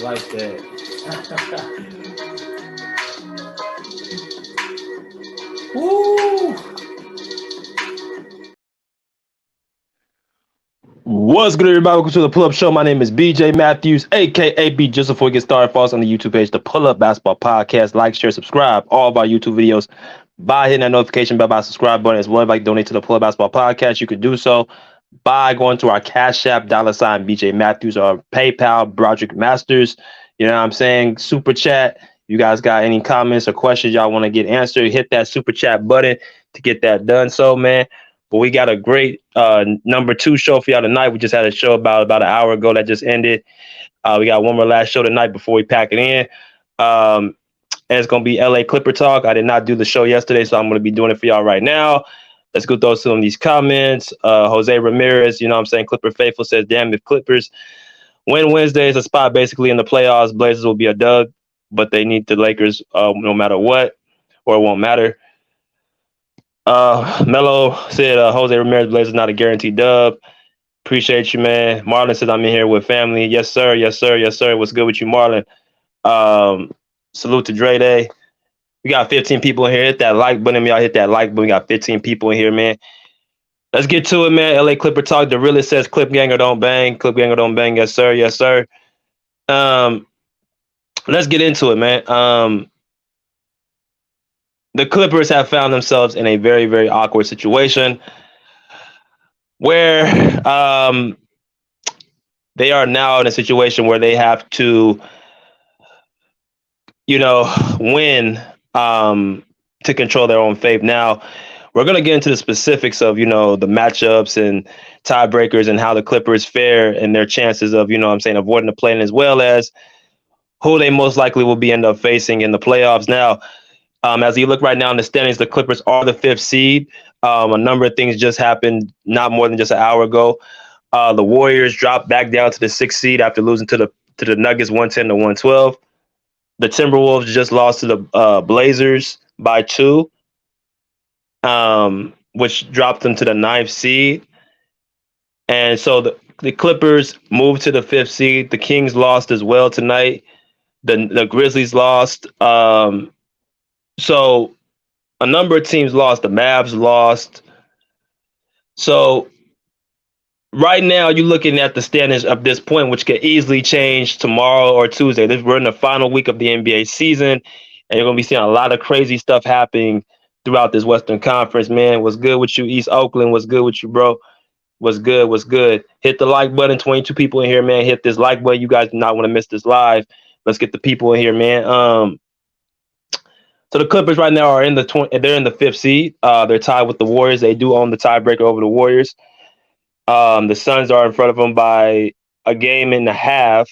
like that. Woo! What's good, everybody? Welcome to the Pull Up Show. My name is BJ Matthews, aka B. Just before we get started, follow us on the YouTube page, the Pull Up Basketball Podcast. Like, share, subscribe all of our YouTube videos by hitting that notification bell, by subscribe button as well. If you'd like to donate to the Pull Up Basketball Podcast, you could do so by going to our CASHAPP $ BJ Matthews or PayPal Broderick Masters. You know what I'm saying? Super chat. You guys got any comments or questions y'all want to get answered? Hit that super chat button to get that done. So, man. But we got a great number 2 show for y'all tonight. We just had a show about an hour ago that just ended. We got one more last show tonight before we pack it in. And it's going to be LA Clipper Talk. I did not do the show yesterday, so I'm going to be doing it for y'all right now. Let's go through some of these comments. Jose Ramirez, you know what I'm saying, Clipper Faithful says, damn, if Clippers win Wednesday, it's a spot basically in the playoffs. Blazers will be a dub, but they need the Lakers no matter what, or it won't matter. Mello said Jose Ramirez Blazers not a guaranteed dub. Appreciate you, man. Marlon says I'm in here with family. Yes, sir. Yes, sir. Yes, sir. What's good with you, Marlon? Salute to Dre Day. We got 15 people in here. Hit that like button. Y'all hit that like button. We got 15 people in here, man. Let's get to it, man. LA Clipper Talk. The realist says Clip Ganger don't bang. Clip Ganger don't bang. Yes, sir. Yes, sir. Let's get into it, man. The Clippers have found themselves in a very, very awkward situation where they are now in a situation where they have to, win to control their own fate. Now, we're going to get into the specifics of, the matchups and tiebreakers and how the Clippers fare and their chances of, avoiding the play-in, as well as who they most likely will be end up facing in the playoffs. Now, as you look right now in the standings, the Clippers are the 5th seed. A number of things just happened not more than just an hour ago. The Warriors dropped back down to the 6th seed after losing to the Nuggets 110-112. The Timberwolves just lost to the Blazers by 2, which dropped them to the 9th seed. And so the Clippers moved to the 5th seed. The Kings lost as well tonight. The Grizzlies lost. So a number of teams lost. The Mavs lost. So right now you're looking at the standings at this point, which could easily change tomorrow or Tuesday. We're in the final week of the NBA season, and you're going to be seeing a lot of crazy stuff happening throughout this Western Conference, man. What's good with you, East Oakland? What's good with you, bro? What's good? What's good? Hit the like button. 22 people in here, man. Hit this like button. You guys do not want to miss this live. Let's get the people in here, man. So the Clippers right now are they're in the 5th seed. They're tied with the Warriors. They do own the tiebreaker over the Warriors. The Suns are in front of them by a game and a half.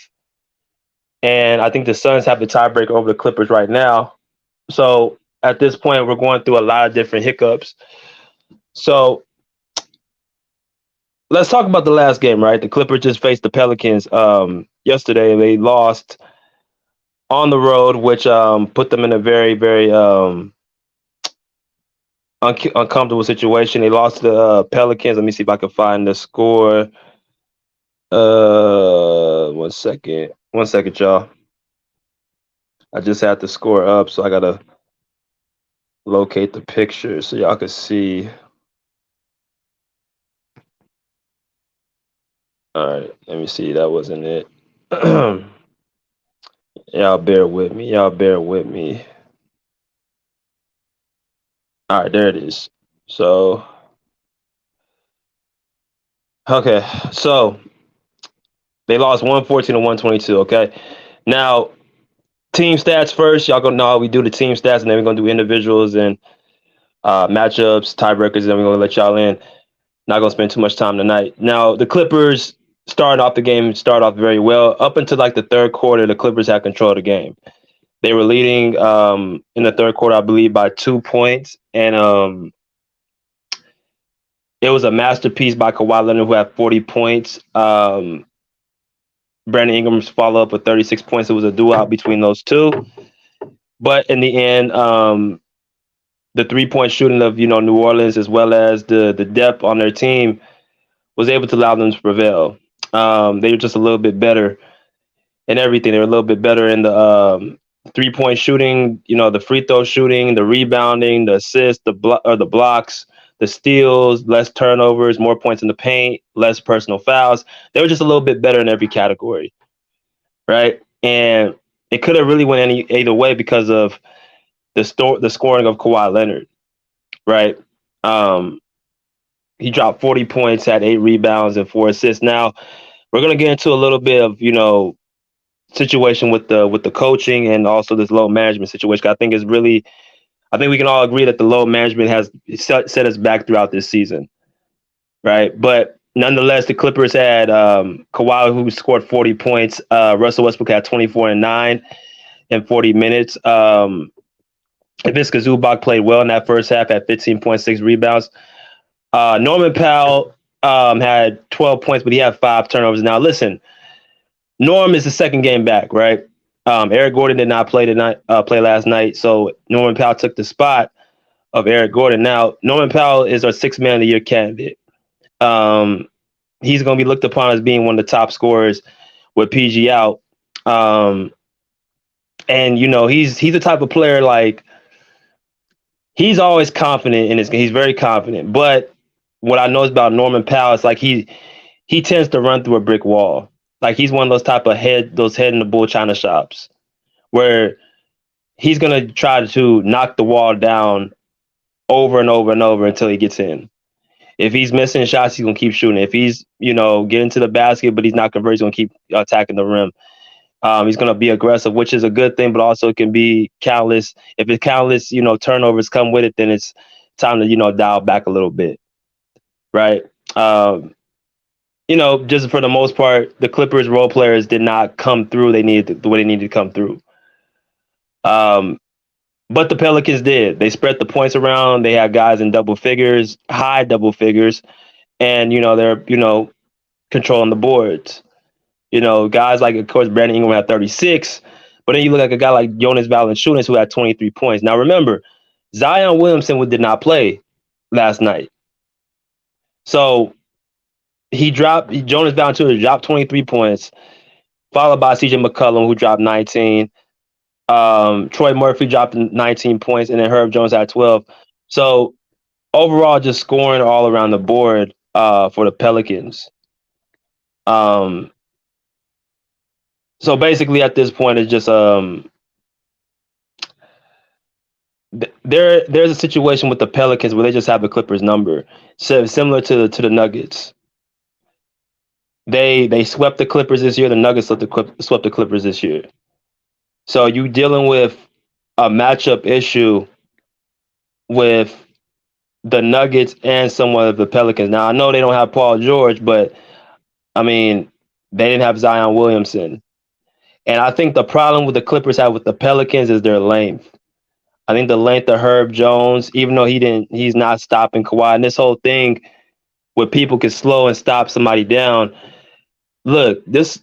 And I think the Suns have the tiebreaker over the Clippers right now. So at this point, we're going through a lot of different hiccups. So let's talk about the last game, right? The Clippers just faced the Pelicans yesterday. They lost on the road, which put them in a very, very uncomfortable situation. They lost to the Pelicans. Let me see if I can find the score. 1 second. 1 second, y'all. I just had the score up, so I got to locate the picture so y'all can see. All right, let me see. That wasn't it. Y'all bear with me. All right, there it is. So, okay. So, they lost 114-122, okay? Now, team stats first. Y'all gonna know how we do the team stats, and then we're going to do individuals and matchups, tiebreakers, and then we're going to let y'all in. Not going to spend too much time tonight. Now, the Clippers started off very well. Up until like the third quarter, the Clippers had control of the game. They were leading in the third quarter, I believe, by 2 points. And it was a masterpiece by Kawhi Leonard, who had 40 points. Brandon Ingram's follow-up with 36 points. It was a duel between those two. But in the end, the three-point shooting of New Orleans, as well as the depth on their team, was able to allow them to prevail. They were just a little bit better and everything. They were a little bit better in the 3-point shooting, the free throw shooting, the rebounding, the assists, the blocks, the steals, less turnovers, more points in the paint, less personal fouls. They were just a little bit better in every category, right? And it could have really went either way because of the scoring of Kawhi Leonard, right? Um, he dropped 40 points, had 8 rebounds and 4 assists. Now we're gonna get into a little bit of situation with the coaching and also this load management situation. I think we can all agree that the load management has set us back throughout this season, right? But nonetheless, the Clippers had Kawhi, who scored 40 points. Russell Westbrook had 24 and 9 in 40 minutes. Ivica Zubac played well in that first half at 15.6 rebounds. Norman Powell had 12 points, but he had 5 turnovers. Now, listen, Norm is the second game back, right? Eric Gordon did not play last night, so Norman Powell took the spot of Eric Gordon. Now, Norman Powell is our 6th Man of the Year candidate. He's going to be looked upon as being one of the top scorers with PG out. And he's the type of player, like, he's always confident in he's very confident. But what I know about Norman Powell is like he tends to run through a brick wall. Like he's one of those type of head in the bull china shops where he's gonna try to knock the wall down over and over and over until he gets in. If he's missing shots, he's gonna keep shooting. If he's getting to the basket but he's not converting, he's gonna keep attacking the rim. He's going to be aggressive, which is a good thing, but also it can be countless. If it's countless, turnovers come with it, then it's time to, dial back a little bit, right? Just for the most part, the Clippers role players did not come through. The way they needed to come through. But the Pelicans did. They spread the points around. They had guys in double figures, high double figures, and they're controlling the boards. Guys like, of course, Brandon Ingram had 36, but then you look at a guy like Jonas Valanciunas who had 23 points. Now, remember, Zion Williamson did not play last night. So Jonas Valanciunas dropped 23 points, followed by CJ McCollum, who dropped 19. Troy Murphy dropped 19 points, and then Herb Jones had 12. So overall, just scoring all around the board for the Pelicans. So basically, at this point, it's just there's a situation with the Pelicans where they just have the Clippers number, so similar to the Nuggets. They swept the Clippers this year. The Nuggets swept the Clippers this year. So you dealing with a matchup issue with the Nuggets and somewhat of the Pelicans. Now I know they don't have Paul George, but I mean they didn't have Zion Williamson. And I think the problem with the Clippers have with the Pelicans is their length. I think the length of Herb Jones, even though he's not stopping Kawhi. And this whole thing where people can slow and stop somebody down. Look, this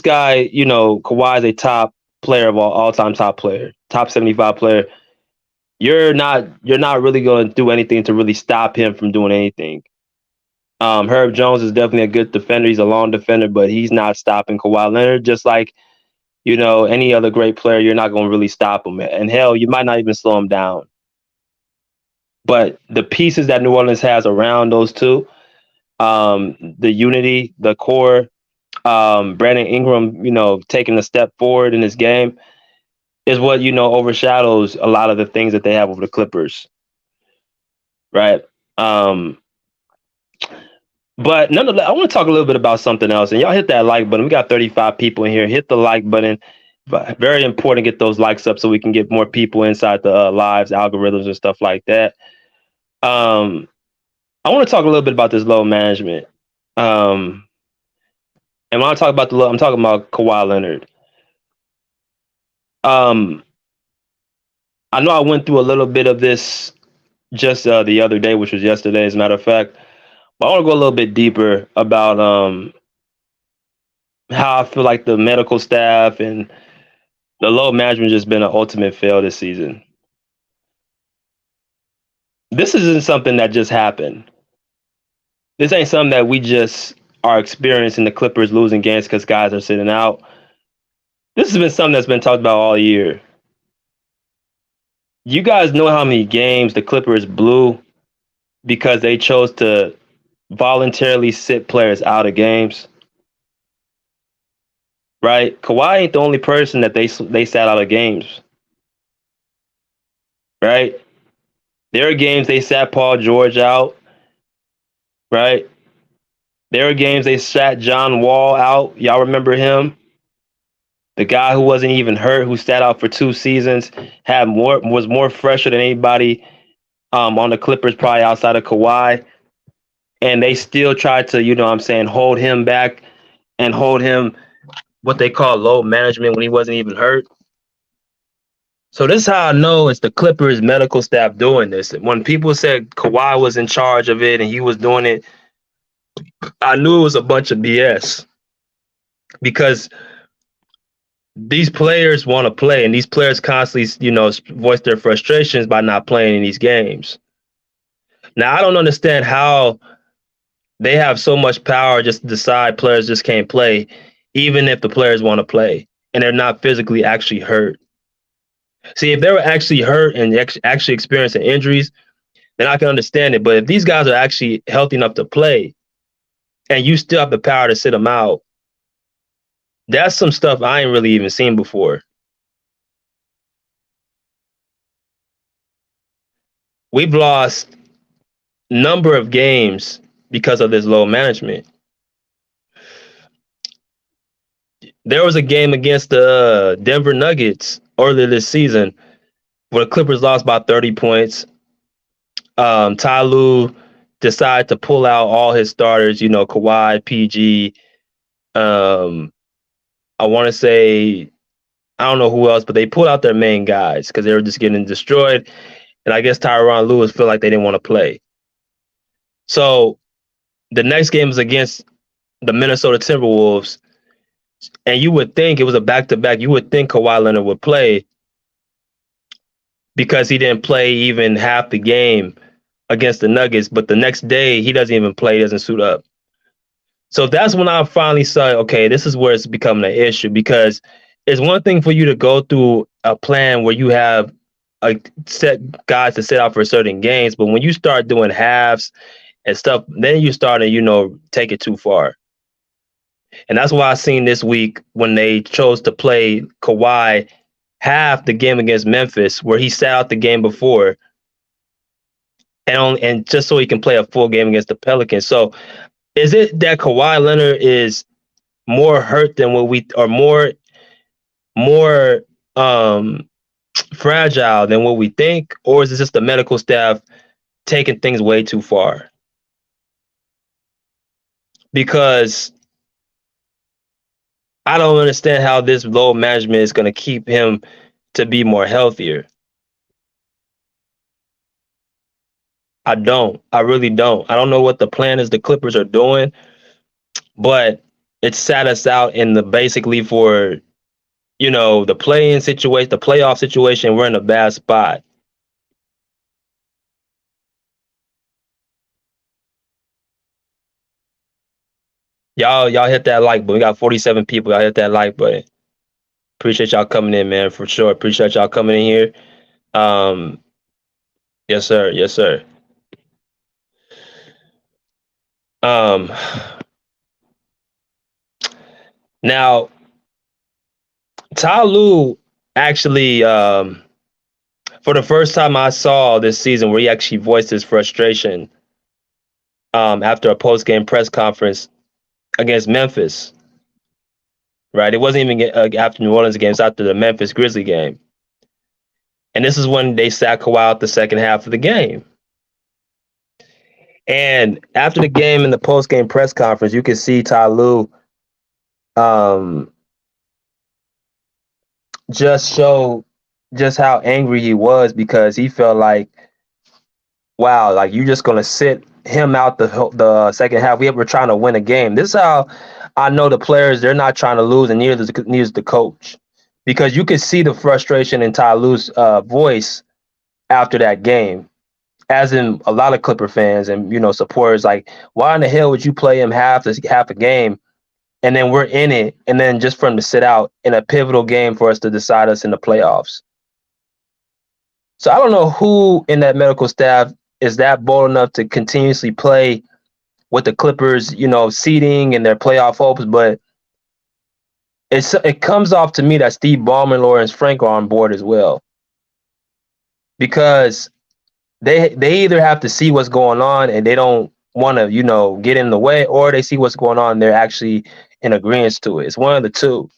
guy, Kawhi is a top player of all-time top player, top 75 player. You're not really going to do anything to really stop him from doing anything. Herb Jones is definitely a good defender. He's a long defender, but he's not stopping Kawhi Leonard, just like any other great player. You're not going to really stop him. And hell, you might not even slow him down. But the pieces that New Orleans has around those two, the unity, the core, Brandon Ingram, taking a step forward in his game is what, overshadows a lot of the things that they have over the Clippers. Right. But nonetheless, I want to talk a little bit about something else. And y'all hit that like button. We got 35 people in here. Hit the like button. Very important to get those likes up so we can get more people inside the lives, algorithms, and stuff like that. I want to talk a little bit about this load management. And when I talk about I'm talking about Kawhi Leonard. I know I went through a little bit of this just the other day, which was yesterday, as a matter of fact. But I want to go a little bit deeper about how I feel like the medical staff and the load management just been an ultimate fail this season. This isn't something that just happened. This ain't something that we just are experiencing the Clippers losing games because guys are sitting out. This has been something that's been talked about all year. You guys know how many games the Clippers blew because they chose to voluntarily sit players out of games, right? Kawhi ain't the only person that they sat out of games, right? There are games they sat Paul George out, right? There are games they sat John Wall out. Y'all remember him? The guy who wasn't even hurt, who sat out for 2 seasons, was more fresher than anybody on the Clippers, probably outside of Kawhi. And they still tried to, you know what I'm saying, hold him back and hold him what they call load management when he wasn't even hurt. So this is how I know it's the Clippers medical staff doing this. When people said Kawhi was in charge of it and he was doing it, I knew it was a bunch of BS because these players want to play and these players constantly, you know, voice their frustrations by not playing in these games. Now, I don't understand how they have so much power just to decide players just can't play, even if the players want to play and they're not physically actually hurt. See, if they were actually hurt and actually experiencing injuries, then I can understand it. But if these guys are actually healthy enough to play and you still have the power to sit them out, that's some stuff I ain't really even seen before. We've lost number of games because of this low management. There was a game against the Denver Nuggets earlier this season where the Clippers lost by 30 points. Ty Lue decided to pull out all his starters, you know, Kawhi, PG. I want to say, I don't know who else, but they pulled out their main guys because they were just getting destroyed. And I guess Tyronn Lewis felt like they didn't want to play. So the next game was against the Minnesota Timberwolves. And you would think it was a back-to-back. You would think Kawhi Leonard would play because he didn't play even half the game against the Nuggets. But the next day, he doesn't even play, he doesn't suit up. So that's when I finally saw, okay, this is where it's becoming an issue because it's one thing for you to go through a plan where you have a set guys to sit out for certain games. But when you start doing halves and stuff, then you start to, you know, take it too far. And that's why I seen this week when they chose to play Kawhi half the game against Memphis, where he sat out the game before, and just so he can play a full game against the Pelicans. So, is it that Kawhi Leonard is more hurt than what we, or more fragile than what we think, or is it just the medical staff taking things way too far? Because I don't understand how this load management is going to keep him to be more healthier. I don't. I really don't. I don't know what the plan is the Clippers are doing, but it sat us out in the basically for, you know, the play-in situation, the playoff situation. We're in a bad spot. Y'all hit that like button. We got 47 people. Y'all hit that like button. Appreciate y'all coming in, man, for sure. Appreciate y'all coming in here. Yes, sir. Yes, sir. Now, Ty Lue actually, for the first time I saw this season where he actually voiced his frustration after a post-game press conference against Memphis. Right? It wasn't even after New Orleans game. It's after the Memphis Grizzly game. And this is when they sat Kawhi out the second half of the game. And after the game in the post-game press conference, you could see Ty Lue just show just how angry he was because he felt like, wow, like you're just going to sit him out the second half. We were trying to win a game. This is how I know the players, they're not trying to lose, and neither is the coach. Because you could see the frustration in Ty Lue's voice after that game, as in a lot of Clipper fans and, you know, supporters, like, why in the hell would you play him half a game and then we're in it, and then just for him to sit out in a pivotal game for us to decide us in the playoffs. So I don't know who in that medical staff is that bold enough to continuously play with the Clippers, seeding and their playoff hopes, but it comes off to me that Steve Ballmer and Lawrence Frank are on board as well, because they either have to see what's going on and they don't want to get in the way, or they see what's going on and they're actually in agreement to it. It's one of the two,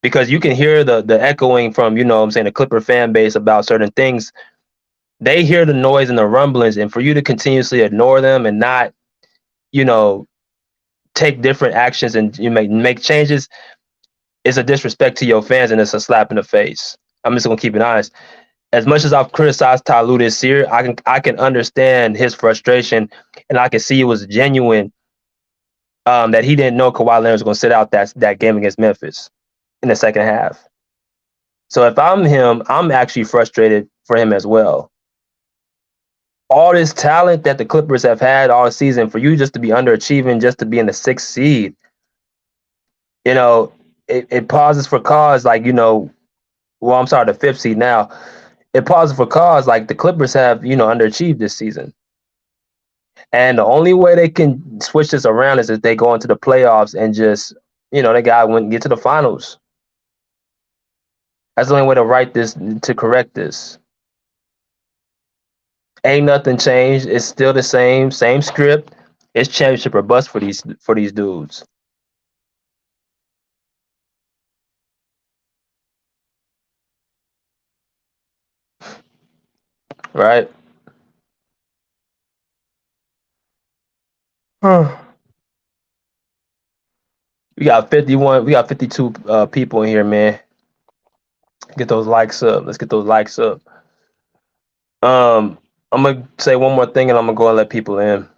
because you can hear the echoing from the Clipper fan base about certain things. They hear the noise and the rumblings, and for you to continuously ignore them and not take different actions and you make changes is a disrespect to your fans, and it's a slap in the face. I'm just gonna keep it honest. As much as I've criticized Ty Lue this year, I can understand his frustration, and I can see it was genuine, that he didn't know Kawhi Leonard was going to sit out that game against Memphis in the second half. So if I'm him, I'm actually frustrated for him as well. All this talent that the Clippers have had all season, for you just to be underachieving, just to be in the 6th seed, it pauses for cause like, well, I'm sorry, the 5th seed now. It pauses for cause like the Clippers have, underachieved this season. And the only way they can switch this around is if they go into the playoffs and just, they got to get to the finals. That's the only way to correct this. Ain't nothing changed. It's still the same script. It's championship or bust for these dudes. Right? We got 51. We got 52 people in here, man. Get those likes up. Let's get those likes up. I'm gonna say one more thing, and I'm gonna go and let people in.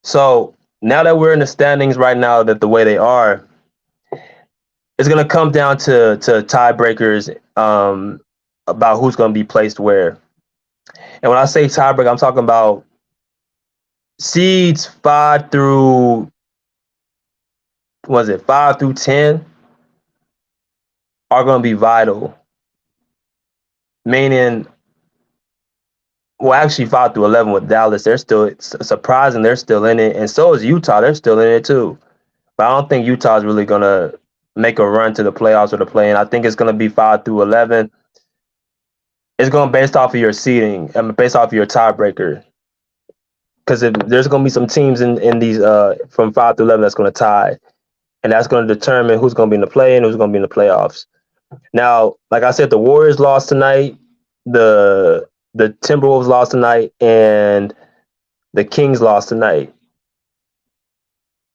So now that we're in the standings right now, that the way they are, it's gonna come down to tiebreakers about who's gonna be placed where. And when I say tiebreak, I'm talking about seeds 5 through 10 are going to be vital. Meaning, well, actually 5 through 11 with Dallas, they're still surprising. They're still in it. And so is Utah. They're still in it too. But I don't think Utah is really going to make a run to the playoffs or the play-in. I think it's going to be 5 through 11. It's going based off of your seeding, based off of your tiebreaker. Because if there's going to be some teams in these from 5 through 11 that's going to tie. And that's going to determine who's going to be in the play-in, who's going to be in the playoffs. Now, like I said, the Warriors lost tonight, the Timberwolves lost tonight, and the Kings lost tonight,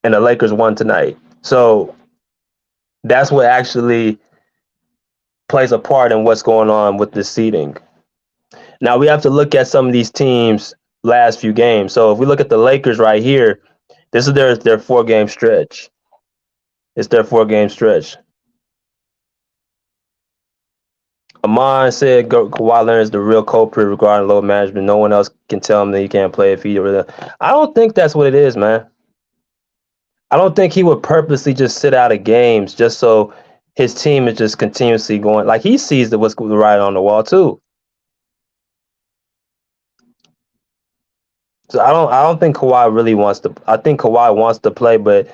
and the Lakers won tonight. So that's what actually plays a part in what's going on with the seeding. Now we have to look at some of these teams' last few games. So if we look at the Lakers right here, this is their 4-game stretch. It's their 4-game stretch. Amon said Kawhi Leonard is the real culprit regarding load management. No one else can tell him that he can't play if he really. I don't think that's what it is, man. I don't think he would purposely just sit out of games just so his team is just continuously going. Like, he sees what's right on the wall too. So I don't think Kawhi really wants to. I think Kawhi wants to play, but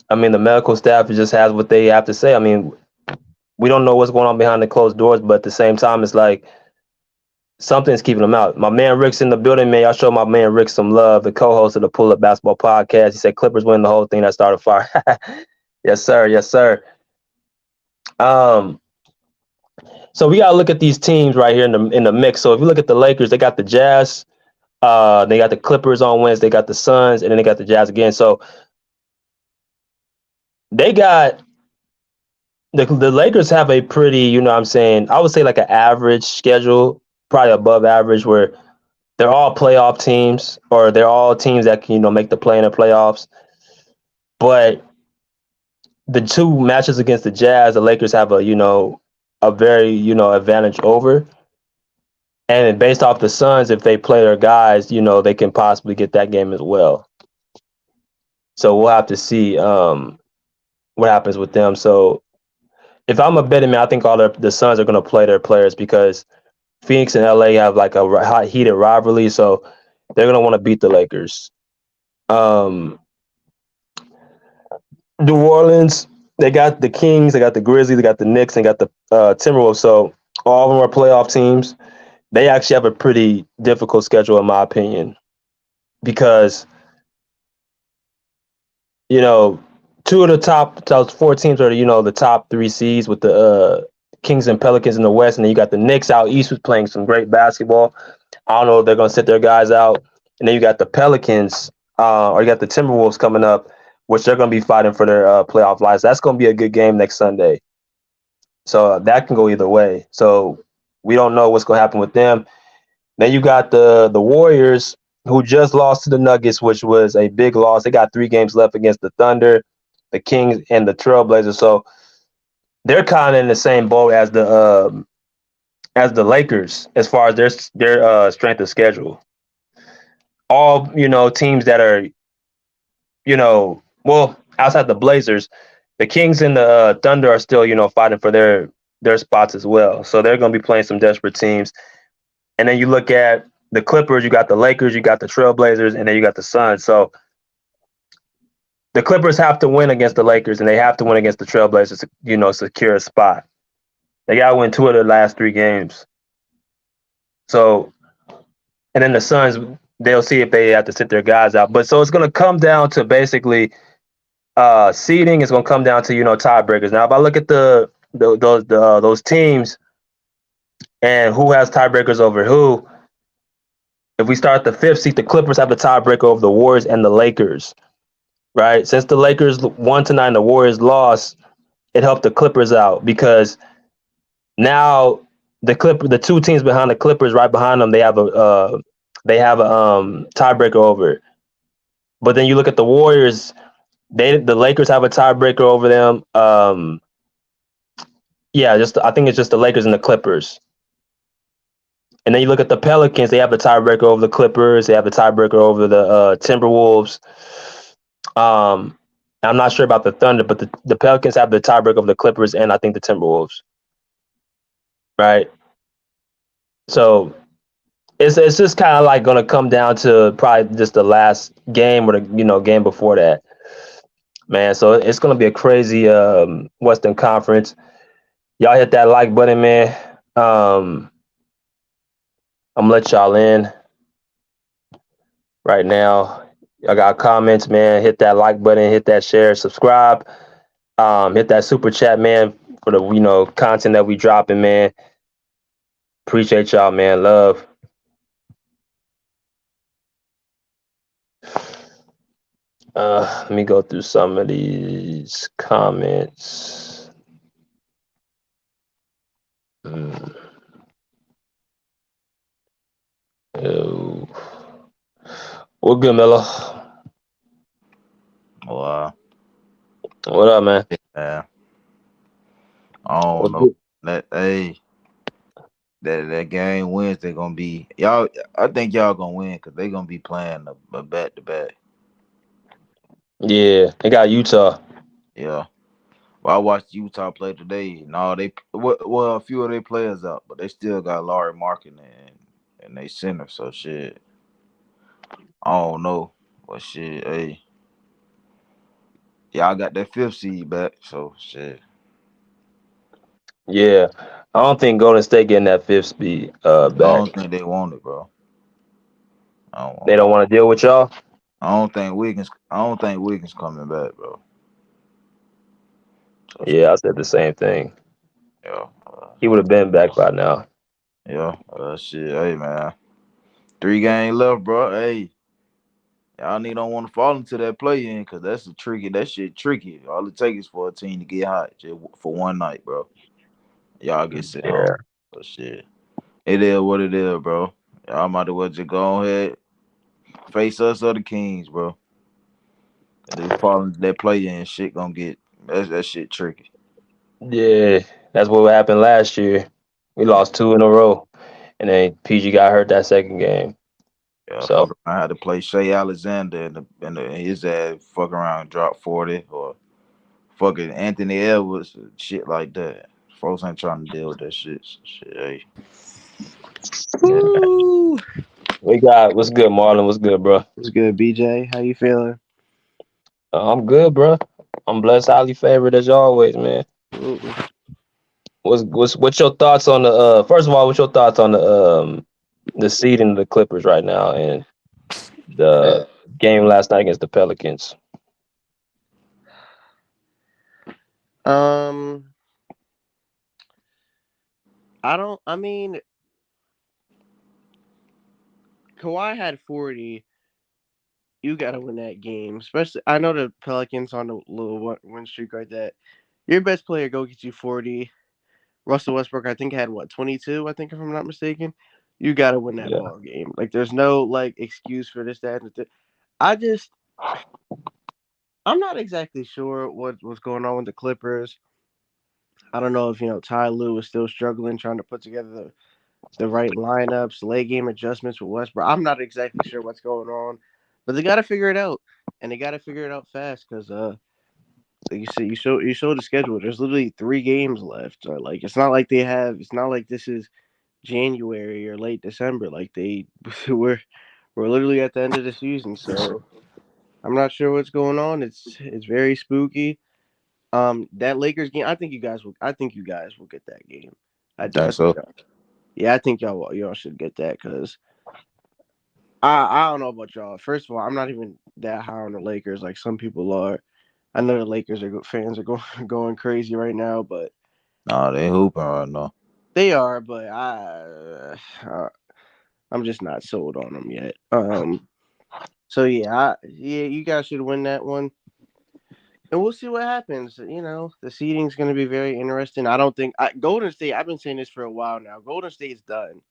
I mean the medical staff just has what they have to say. I mean, we don't know what's going on behind the closed doors, but at the same time, it's like something's keeping him out. My man Rick's in the building, man. Y'all show my man Rick some love, the co-host of the Pull Up Basketball Podcast. He said Clippers win the whole thing that started fire. Yes, sir. Yes, sir. So we gotta look at these teams right here in the mix. So if you look at the Lakers, they got the Jazz, they got the Clippers on Wednesday, they got the Suns, and then they got the Jazz again. So they got the Lakers have a pretty, I would say like an average schedule, probably above average, where they're all playoff teams, or they're all teams that can, make the play in the playoffs. But the 2 matches against the Jazz, the Lakers have a very, advantage over. And based off the Suns, if they play their guys, they can possibly get that game as well. So we'll have to see what happens with them. So if I'm a betting man, I think all the Suns are going to play their players because Phoenix and LA have like a hot heated rivalry, so they're going to want to beat the Lakers. Um, New Orleans, they got the Kings, they got the Grizzlies, they got the Knicks, and got the Timberwolves. So all of them are playoff teams. They actually have a pretty difficult schedule, in my opinion, because you know two of the top those four teams are the top three seeds with the Kings and Pelicans in the West, and then you got the Knicks out east who's playing some great basketball. I don't know if they're going to sit their guys out, and then you got the Pelicans, or you got the Timberwolves coming up, which they're going to be fighting for their playoff lives. That's going to be a good game next Sunday. So that can go either way. So we don't know what's going to happen with them. Then you got the Warriors who just lost to the Nuggets, which was a big loss. They got 3 games left against the Thunder, the Kings, and the Trailblazers. So they're kind of in the same boat as the Lakers as far as their strength of schedule. All teams that are well outside the Blazers, the Kings and the Thunder are still fighting for their spots as well. So they're going to be playing some desperate teams. And then you look at the Clippers, you got the Lakers, you got the Trailblazers, and then you got the Suns. So the Clippers have to win against the Lakers, and they have to win against the Trailblazers to secure a spot. They got to win 2 of their last 3 games. So, and then the Suns, they'll see if they have to sit their guys out. But so it's going to come down to basically seeding. Is going to come down to tiebreakers. Now, if I look at those teams and who has tiebreakers over who, if we start the 5th seed, the Clippers have the tiebreaker over the Warriors and the Lakers. Right? Since the Lakers won tonight, the Warriors lost. It helped the Clippers out because now the 2 teams behind the Clippers, right behind them, they have a tiebreaker over it. But then you look at the Warriors, the Lakers have a tiebreaker over them. Yeah, I think it's just the Lakers and the Clippers. And then you look at the Pelicans, they have the tiebreaker over the Clippers. They have the tiebreaker over the Timberwolves. I'm not sure about the Thunder, but the Pelicans have the tiebreaker of the Clippers and I think the Timberwolves. Right. So it's just kind of like going to come down to probably just the last game or the game before that, man. So it's going to be a crazy Western Conference. Y'all hit that like button, man. I'm gonna let y'all in right now. Y'all got comments, man. Hit that like button, hit that share, subscribe. Hit that super chat, man, for the content that we dropping, man. Appreciate y'all, man. Love. Let me go through some of these comments. Oh. We're good, Miller. Wow. What up, man? Yeah. I don't What's know. good? That game Wednesday gonna be y'all. I think y'all gonna win because they gonna be playing a back to back. Yeah, they got Utah. Yeah. Well, I watched Utah play today. No, well a few of their players out, but they still got Laurie Markin and they center. So shit, I don't know, but shit, hey, y'all got that 5th seed back. So shit, Yeah, I don't think Golden State getting that 5th speed I back. don't think they want it, bro. I don't They want don't it. want to deal with y'all. I don't think Wiggins. I don't think Wiggins coming back, bro. So Yeah, shit, I said the same thing. yeah. He would have been back by now. Yeah, shit. Hey, man. 3 games left, bro. Hey, y'all need don't want to fall into that play in because that's a tricky. That shit tricky. All it takes is for a team to get hot just for one night, bro. Y'all get sent home. Yeah, So shit. It is what it is, bro. Y'all might as well just go ahead, face us or the Kings, bro. And they fall into that play in, shit gonna get that shit tricky. yeah, that's what happened last year. We Yeah, lost 2 in a row, and then PG got hurt that second game. Yeah, So fuck around, had to play Shea Alexander and his ass fuck around and drop 40 or fucking Anthony Edwards, shit like that. Folks ain't trying to deal with that shit. So shit, hey. yeah, Woo! we got what's good, Marlon. What's good, bro? What's good, BJ? How you feeling? I'm good, bro. I'm blessed, highly favored as always, man. Mm-mm. What's your thoughts on the first of all, what's your thoughts on the seeding of the Clippers right now and the game last night against the Pelicans? Um, I mean, Kawhi had 40. You got to win that game. Especially, I know the Pelicans on a little win streak like that. Your best player go get you 40. Russell Westbrook, I think, had what, 22, I think, if I'm not mistaken. You got to win that Yeah. ball game. Like, there's no, like, excuse for this, that, and the I just, I'm not exactly sure what's going on with the Clippers. I don't know if, Ty Lue is still struggling trying to put together the right lineups, late game adjustments with Westbrook. I'm not exactly sure what's going on, but they got to figure it out, and they got to figure it out fast because, like you said, you showed the schedule. There's literally 3 games left. Like it's not like this is January or late December. Like we're literally at the end of the season, so I'm not sure what's going on. It's very spooky. That Lakers game, I think you guys will. I think you guys will get that game. I Think think so? yeah, I think y'all should get that because I don't know about y'all. First of all, I'm not even that high on the Lakers like some people are. I know the Lakers fans are going crazy right now, but Nah, they hooping right now. they are. But I'm just not sold on them yet. So yeah, you guys should win that one. And we'll see what happens. The seeding's going to be very interesting. I don't think Golden State. I've been saying this for a while now. Golden State's done.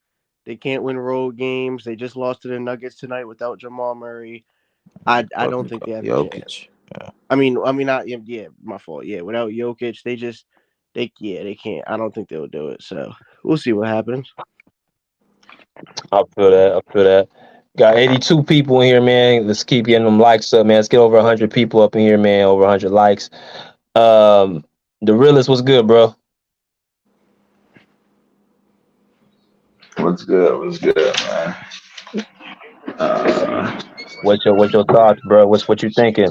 They can't win road games. They just lost to the Nuggets tonight without Jamal Murray. I don't Fucking think they have a chance. Jokic. Yeah. I mean, not yeah, my fault. Yeah, without Jokic, they can't. I don't think they'll do it. So we'll see what happens. I feel that. Got 82 people in here, man. Let's keep getting them likes up, man. Let's get over 100 people up in here, man. Over 100 likes. The realest was good, bro. What's good? What's good, man? What's your thoughts, bro? What you thinking?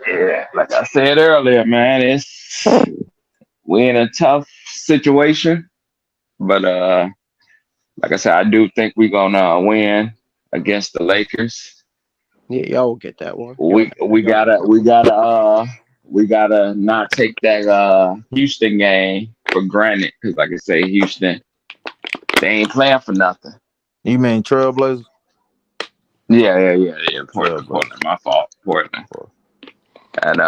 Yeah, like I said earlier, man, we're in a tough situation, but like I said, I do think we're gonna win against the Lakers. Yeah, y'all will get that one. We gotta not take that Houston game for granted because, like I say, Houston they ain't playing for nothing. You mean Trailblazers? Yeah. Portland, my fault, Portland. And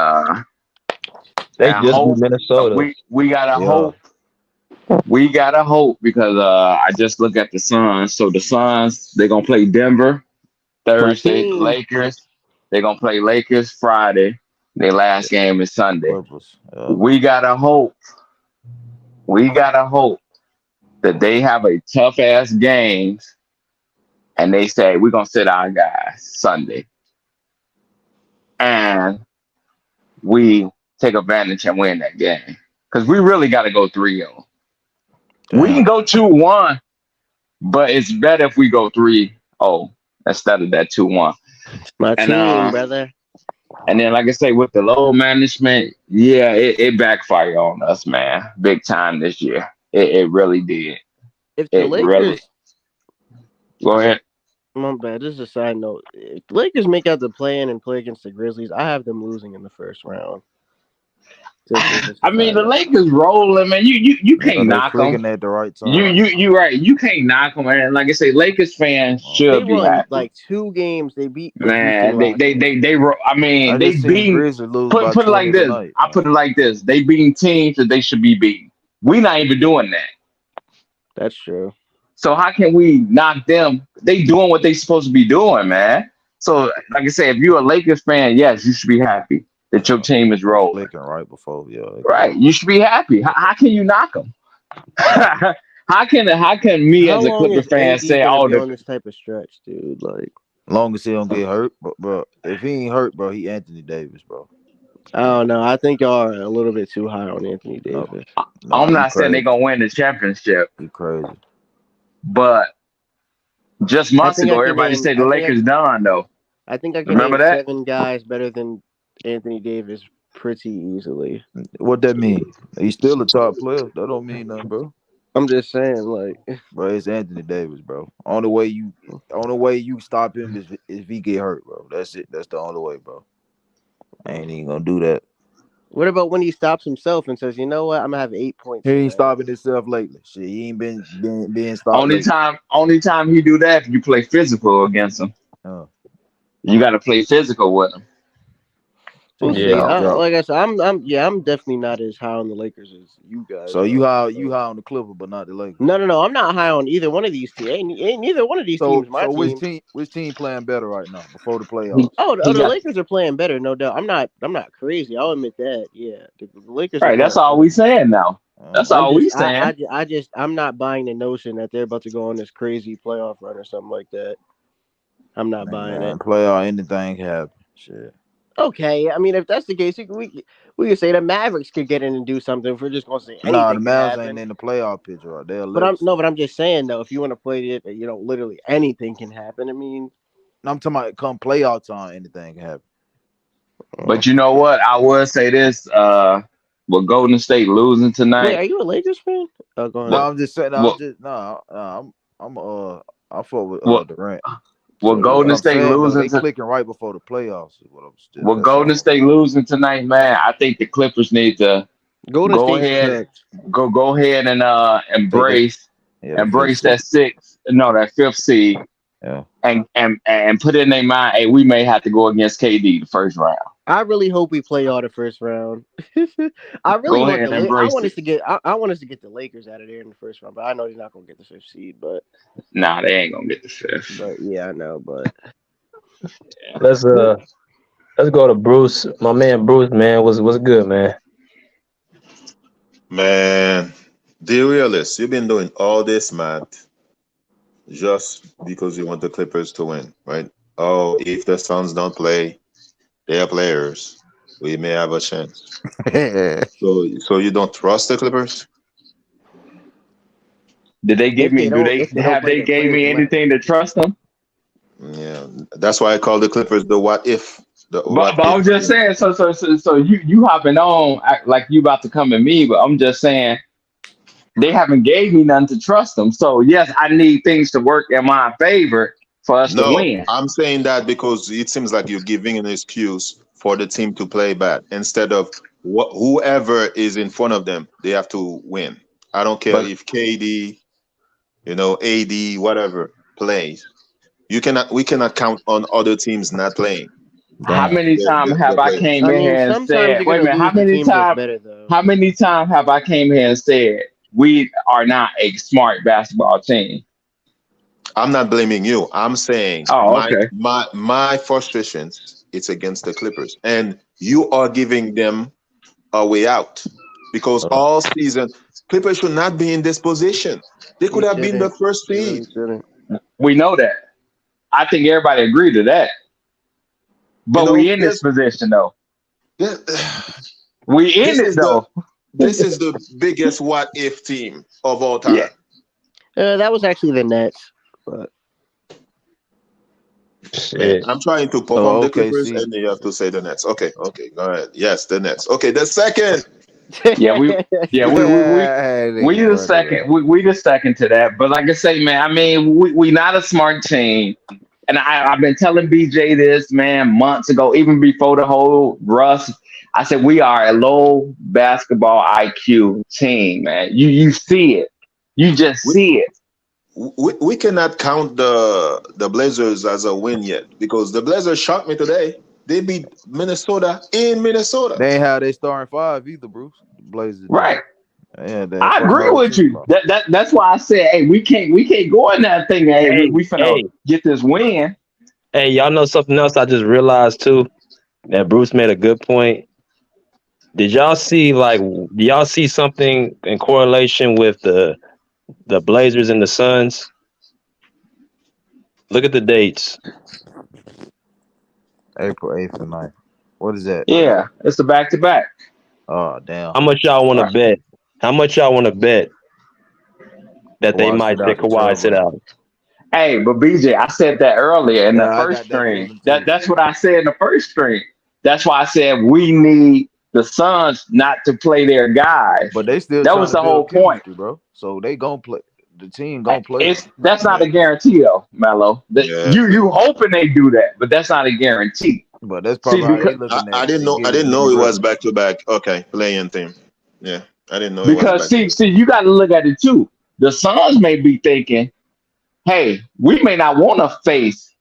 They and just beat hope Minnesota. we gotta hope. We gotta hope because I just look at the Suns. So the Suns they're gonna play Denver Thursday. The Lakers they're gonna play Lakers Friday. Their last game is Sunday. We gotta hope. We gotta hope that they have a tough ass games and they say we're gonna sit our guys Sunday. And we take advantage and win that game. Because we really got to go 3-0. We can go 2-1, but it's better if we go 3-0 instead of that 2-1. My team, brother. And then, like I say, with the load management, yeah, it backfired on us, man, big time this year. It really did. If the Lakers, really... Go ahead. My bad. This is a side note. If the Lakers make out the play-in and play against the Grizzlies, I have them losing in the first round. I mean, the Lakers rolling, man. You can't knock them. At the right time. You right. You can't knock them, man. Like I say, Lakers fans should be happy. Like 2 games, they beat. Man, they. I mean, they beat. Put it like this. I put it like this. They beating teams that they should be beating. We not even doing that. That's true. So how can we knock them? They doing what they supposed to be doing, man. So like I say, if you're a Lakers fan, yes, you should be happy that your team is rolling. Right before, Right, you should be happy. How can you knock them? How can me How as a long Clipper is fan AD say, gonna "Oh, be on this type of stretch, dude? Like, Long as he don't get hurt, bro. If he ain't hurt, bro, he Anthony Davis, bro. I don't know. I think y'all are a little bit too high on Anthony No, Davis. I'm you not saying they're crazy. gonna win the championship, You crazy. but just I months think ago, I can everybody name. said the Lakers done though. I think I can Remember name that? 7 guys better than Anthony Davis pretty easily. What that mean? He's still a top player. That don't mean nothing, bro. I'm just saying, like, Bro, it's Anthony Davis, bro. Only way you stop him is if he get hurt, bro. That's it. That's the only way, bro. I ain't even gonna do that. what about when he stops himself and says, "You know what? I'm gonna have 8 points He ain't tonight." stopping himself lately. Shit, he ain't been stopped Only lately. time he do that if you play physical against him. Uh, You got to play physical with him. We'll so see. Yeah. Like I said, I'm definitely not as high on the Lakers as you guys. so you are. high on the Clipper, but not the Lakers. No. I'm not high on either one of these teams. Ain't neither one of these teams my So team. which team playing better right now before the He, playoffs? he The got Lakers are playing better, no doubt. I'm not crazy. I'll admit that. Yeah, the Lakers are right. playing That's all better. we saying now. That's Uh, I'm all just we saying. I'm not buying the notion that they're about to go on this crazy playoff run or something like that. I'm not hey buying man, it. playoff anything can happen. Shit. Okay, I mean if that's the case, we could say the Mavericks could get in and do something. If we're just gonna say Nah, the anything could Mavs ain't happen. in the playoff picture. Right? They're But I'm 11th. no, but I'm just saying though, if you want to play it, literally anything can happen. I mean, I'm talking about come playoff time, anything can happen. But you know what? I would say this. With Golden State losing wait, tonight. are you a Lakers fan? Oh, go No, ahead. What I'm just saying. No, what I fuck with what Durant. what So what Golden I'm State saying though, losing they to clicking right before the playoffs. Is what I'm just. what That's Golden all. State losing tonight, man? I think the Clippers need to Golden go State's ahead cooked. go ahead and Take that. embrace Yeah, the fifth embrace seed. that fifth seed Yeah. and put it in their mind, hey, we may have to go against KD the first round. I really hope we play all the first round. I really Go want ahead and embrace it. I want us to get the Lakers out of there in the first round, but I know he's not gonna get the 5th seed. Nah, they ain't gonna get the fifth. But yeah, I know. But Let's go to Bruce. My man Bruce, man, was good, man. Man, the realist, you've been doing all this, Matt, just because you want the Clippers to win, right? Oh, if the Suns don't play their players, we may have a chance. So you don't trust the Clippers? Did they give me? Do if they they don't have play they their gave players, me they might have a anything to chance. trust them? Yeah, that's why I call the Clippers the what if, the what But I if was just team. saying. So you hopping on like you about to come at me, but I'm just saying they haven't gave me nothing to trust them. So yes, I need things to work in my favor for us to No, win. I'm saying that because it seems like you're giving an excuse for the team to play bad instead of whoever is in front of them, they have to win. I don't care But if KD, AD, whatever plays. We cannot count on other teams not playing. how Damn. many times have Their I players. came I in mean, here and sometimes said, you're wait a gonna minute, lose the team that's better, though. how many times have I came here and said we are not a smart basketball team? I'm not blaming you. I'm saying Oh, my okay. my my frustrations it's against the Clippers, and you are giving them a way out because all season Clippers should not be in this position. They He could have been the shouldn't. first He seed. really shouldn't. We know that. I think everybody agreed to that. You But know, we in this position though. this We in it is the though. this is the biggest what if team of all Yeah. time. That was actually the Nets, but Man, Shit. I'm trying to perform Oh, the okay. Clippers, See. and you have to say the Nets. Okay, go ahead. Yes, the Nets. Okay, the second. Yeah, we the second. We the second to that. But like I say, man, I mean, we not a smart team. And I've been telling BJ this, man, months ago, even before the whole Russ. I said we are a low basketball IQ team, man. You see it. You just We, see it. we cannot count the Blazers as a win yet because the Blazers shocked me today. They beat Minnesota in Minnesota. They ain't have they starting five either, Bruce. The Blazers did. Right. Yeah, they I fucking agree whole with team you. up. That's why I said, hey, we can't go in that thing. Hey, Hey, we finna hey, get this win. hey, y'all know something else I just realized too? That Bruce made a good point. Do y'all see something in correlation with the The Blazers and the Suns. Look at the dates. April 8th and 9th. What is that? Yeah, it's a back-to-back. Oh, damn. How much y'all want to bet? How much y'all want to bet that they Kawhi might sit say out the Kawhi sit trailblazer. out? Hey, but BJ, I said that earlier in the Yeah, I first got that stream. feeling too. That's what I said in the first stream. That's why I said we need the Suns not to play their guys. But they still That trying was to the whole build point. chemistry, bro. So they gonna play. The team gonna play. That's not Yeah. a guarantee, though, Mello. Yeah. You hoping they do that, but that's not a guarantee. But that's See, probably how they because looking I at it. didn't They know. I getting didn't to know be it ready. was back to back. Okay, playing team. Yeah, I didn't know it was because back. see, you got to look at it too. The Suns may be thinking, "Hey, we may not want to face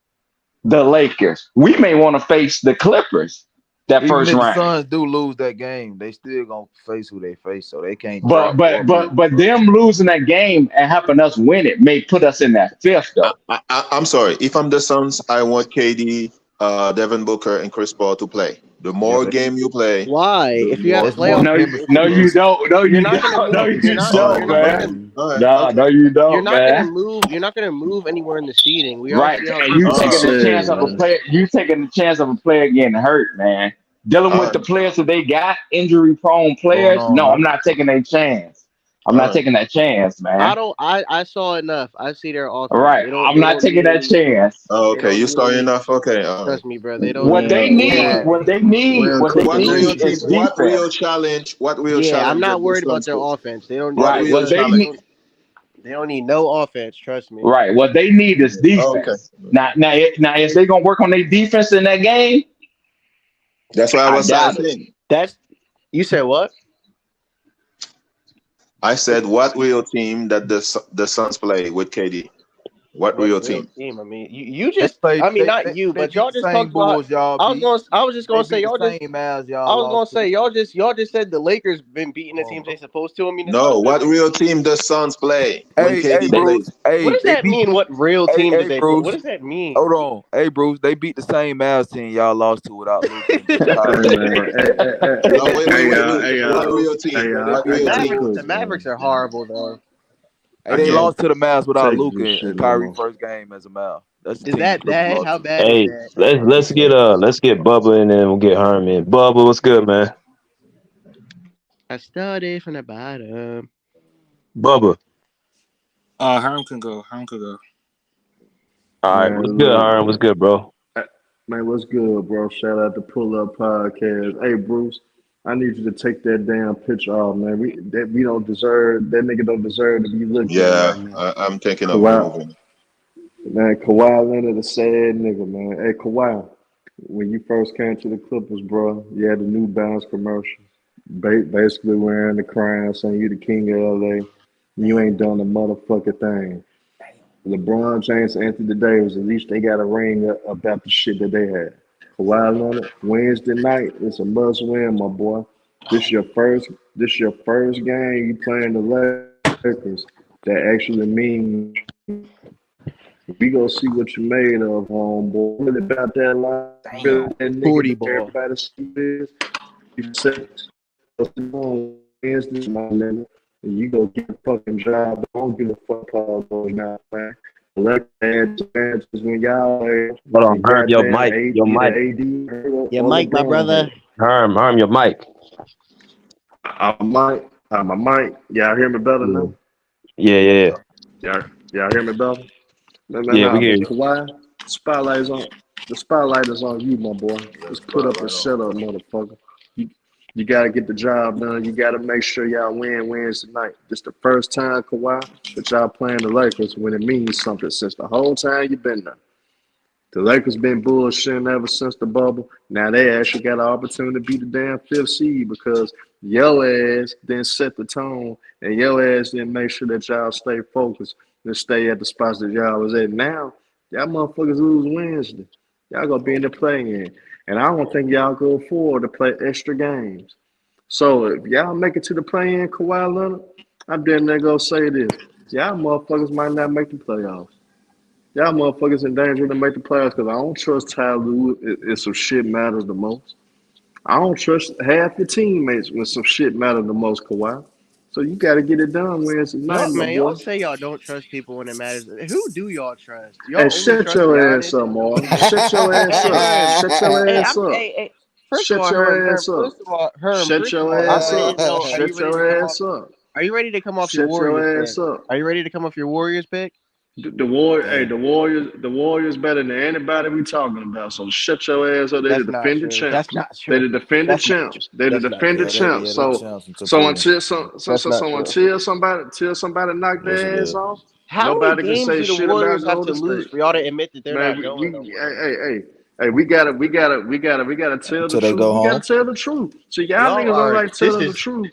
the Lakers. We may want to face the Clippers that Even first if the round." Suns do lose that game, they still gonna face who they face, so they can't But drop but or but lose, but bro. them losing that game and helping us win it may put us in that fifth though. I'm sorry. If I'm the Suns, I want KD, Devin Booker, and Chris Paul to play. The Yeah, more but game you play, Why? the If you have more. that's more playoff, No, chemistry, no, bro. you don't. No, you're you not gonna don't. No, move. you All You're right, not don't, all right, gonna. man. all right. No, Okay, no, you you're don't, not gonna man. move. You're not gonna move anywhere in the seeding. We already Right. see how And you you All taking right, the play. chance of a player. You taking the chance of a player getting hurt, man. Dealing all with right, the players that they got, injury prone Going players. on, No, I'm man. not taking that chance. I'm all not right. taking that chance, I man. don't. I saw enough. I see their All offense. right. They don't. I'm They not don't taking need that any. chance. Oh, They okay, don't you need starting any. enough. Okay, all right. Trust me, bro. They don't What need. they Yeah. need, what they need, Well, what they What Clippers. real need team? is What real defense. challenge? What real Yeah, I'm challenge not that the worried about Suns their face? offense. They don't. What Right. real What they challenge? need, They don't need no offense. Trust me. right. What they need is Oh, okay, defense. Now, if they gonna work on their defense in that game, that's what I I was doubt it. saying. That's. You said what? I said, what real team that the Suns play with KD? What What real real team? team? I mean, you They just. played. I mean, not you, They but beat y'all the just same talked about. Bulls y'all I was beat. going. I was just They going to say beat the y'all just. same as I y'all was going lost to to. say y'all just said the Lakers been beating the Come on, teams bro. they supposed to. I mean, it's No, not what really. real team the Suns play when Hey, KD They, plays? Bruce. What Hey, does they that beat. mean? What real team did Hey, they play? What Bruce. does that mean? Hold on. Hey, Bruce. They beat the same Mavs team y'all lost to without Luka and Hey Kyrie. man, No, wait, wait, hey wait, y'all, wait. hey What y'all, real team? hey y'all. What I The real can't team? Mavericks. cook, The man. Mavericks are horrible though. Hey, I they can't lost to the Mavs without take Luka this and shit no Kyrie more. first game as a Mav. That's the Is team the that Clippers bad? lost How to. bad is hey, that? let's get Bubba and then we'll get Herman. Bubba, what's good, man? I started from the bottom. Bubba. Herm can go. Herm could go. All right, what's Man, good, look, Herman? What's good, bro? man, what's good, bro? Shout out to Pull Up Podcast. Hey, Bruce, I need you to take that damn picture off, man. We don't deserve that nigga don't deserve to be looked at Yeah, right now. I'm thinking of Kawhi, removing. man, Kawhi Leonard, a sad nigga, man. Hey, Kawhi, when you first came to the Clippers, bro, you had the New Balance commercial, basically wearing the crown, saying you the king of LA. You ain't done a motherfucking thing. LeBron James and Anthony Davis, at least they got a ring about the shit that they had. Kawhi Leonard, Wednesday night, it's a must win, my boy. This your first game you playing the Lakers that actually mean we gonna see what you made of, homeboy. Really about that Damn. liability, that nigga Booty that ball. everybody sees. You said on Wednesday, my nigga, and you go get a fucking job. Don't give a fuck all those now, man. Elect advantages when y'all Hold on, and Herm, your goddamn mic, AD, your either mic. AD Yeah, or Mike, my LeBron brother. hurt. Herm, your mic. I might. Y'all hear me better Yeah, now? yeah. Y'all hear me better? Yeah, we But hear you. Kawhi, the spotlight is on you, my boy. Yeah, Just put up a spotlight on shut him, up, bro. motherfucker. You, you gotta get the job done. You gotta make sure y'all win Wednesday night. This the first time, Kawhi, that y'all playing the Lakers when it means something since the whole time you've been there. The Lakers been bullshitting ever since the bubble. Now they actually got an opportunity to be the damn fifth seed because your ass didn't set the tone and your ass didn't make sure that y'all stay focused and stay at the spots that y'all was at. Now, y'all motherfuckers lose Wednesday. Y'all gonna be in the play-in. And I don't think y'all go forward to play extra games. So if y'all make it to the play-in, Kawhi Leonard, I'm damn near gonna say this. Y'all motherfuckers might not make the playoffs. Y'all motherfuckers in danger to make the playoffs because I don't trust Ty Lue if some shit matters the most. I don't trust half your teammates when some shit matters the most, Kawhi. So you got to get it done Wednesday night, Y'all, my man, boy. y'all say y'all don't trust people when it matters. Who do y'all trust? Hey, Y'all only shut trust your ass Giannis up, and Mark. Kuzma. Shut your ass Hey, up. Herm. Shut your Hey, ass up. hey. First of Shut all, your ass up. First Shut of all, your I ass already up. know. Are you Shut ready to come your off? ass up. Are you ready to come off your Shut Warriors your pick? ass up. Are you ready to come off your Warriors pick? The Warriors better than anybody we talking about. So shut your ass up. They the That's not defending true. That's champs. not They true. the defending That's not true. champs. They the That's not defending true. champs. they So champs until so Peyton. until That's not so true. until somebody knock Yes, it their ass is. off, How many nobody can games say do the shit about Warriors have to Golden lose State. for y'all to admit that they're Man, not going nowhere? hey, we gotta tell the Until they truth. go We gotta home. tell the truth. So y'all Y'all niggas don't are. like telling the truth.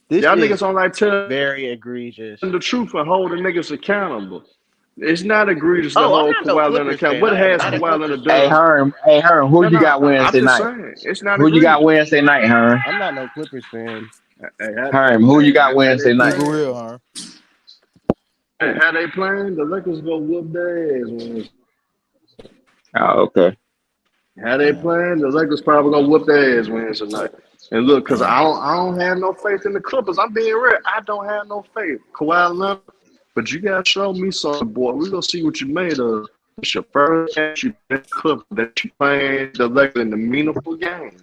This Y'all niggas is don't like telling very egregious. the truth and holding niggas accountable. It's not egregious to Oh, I'm hold not no Kawhi Leonard Clippers accountable. fan. What I am has not a Kawhi Clippers Leonard Hey fan. done? Herm, who No, you got I'm Wednesday just night? saying. It's not Who you got egregious. Wednesday night, Herm? I'm not no Clippers fan. Herm, who you got How they Wednesday Keep night? it playing? real, huh? Hey, how they playing? The Lakers go whoop their ass. Oh, okay. How they Damn. playing? The Lakers probably gonna whoop their ass Wednesday night. And look, cause Damn. I don't have no faith in the Clippers. I'm being real. I don't have no faith. Kawhi Leonard, but you gotta show me something, boy. We gonna see what you made of. It's your first chance you been Clippers that you playing the Lakers in a meaningful game.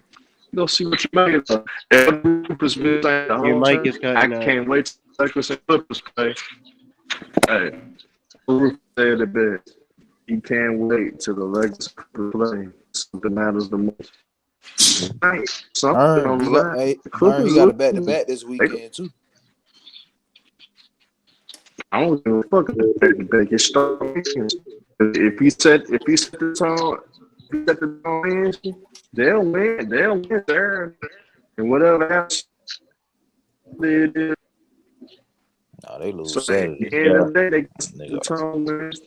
You gonna see what you made of. And Clippers been saying the Your whole mic time. is I cutting out. can't wait till the Lakers and Clippers play. Hey, Roof said it best. You can't wait till the Lakers play. Something matters the most. Right. Something Herm, on the he got line. hey, The Herm, he Clippers got a look. back to back this They, weekend too. I don't give a fuck if they get started. If he set the tone, if he set the tone, they'll win. They'll win there. And whatever else it is. Nah, they So lose at the Saturday. end Yeah. of the day, they set the Nigga. tone. Wins.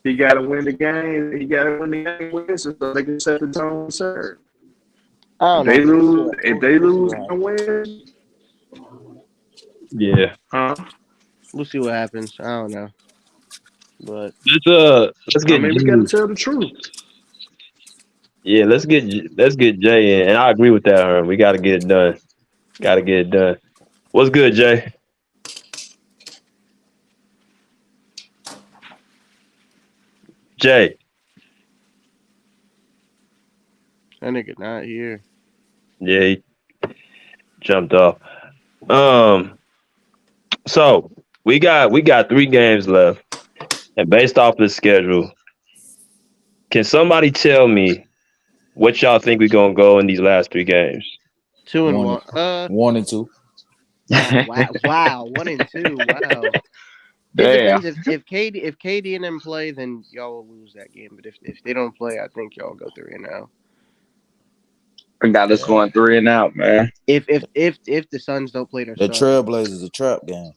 He got to win the game. He got to win the game. Wins so they can set the tone. Sir. I don't know. If they We'll see lose what happens. and win, Yeah. huh? We'll see what happens. I don't know. But Let's I get mean, we got to Jay. tell the truth. Yeah, let's get Jay in, and I agree with that, Herm. We got to get it done. Got to get it done. What's good, Jay? Jay. that nigga not here. Yeah, he jumped off. So we got 3 games left, and based off the schedule, can somebody tell me what y'all think we're gonna go in these last 3 games? 2-1. 1-2. Wow. 1-2. Wow. It Damn. depends if KD and them play, then y'all will lose that game. But if they don't play, I think y'all go 3-0. I got us Yeah. going 3 and out, man. If the Suns don't play their The starters, Trailblazers a trap game.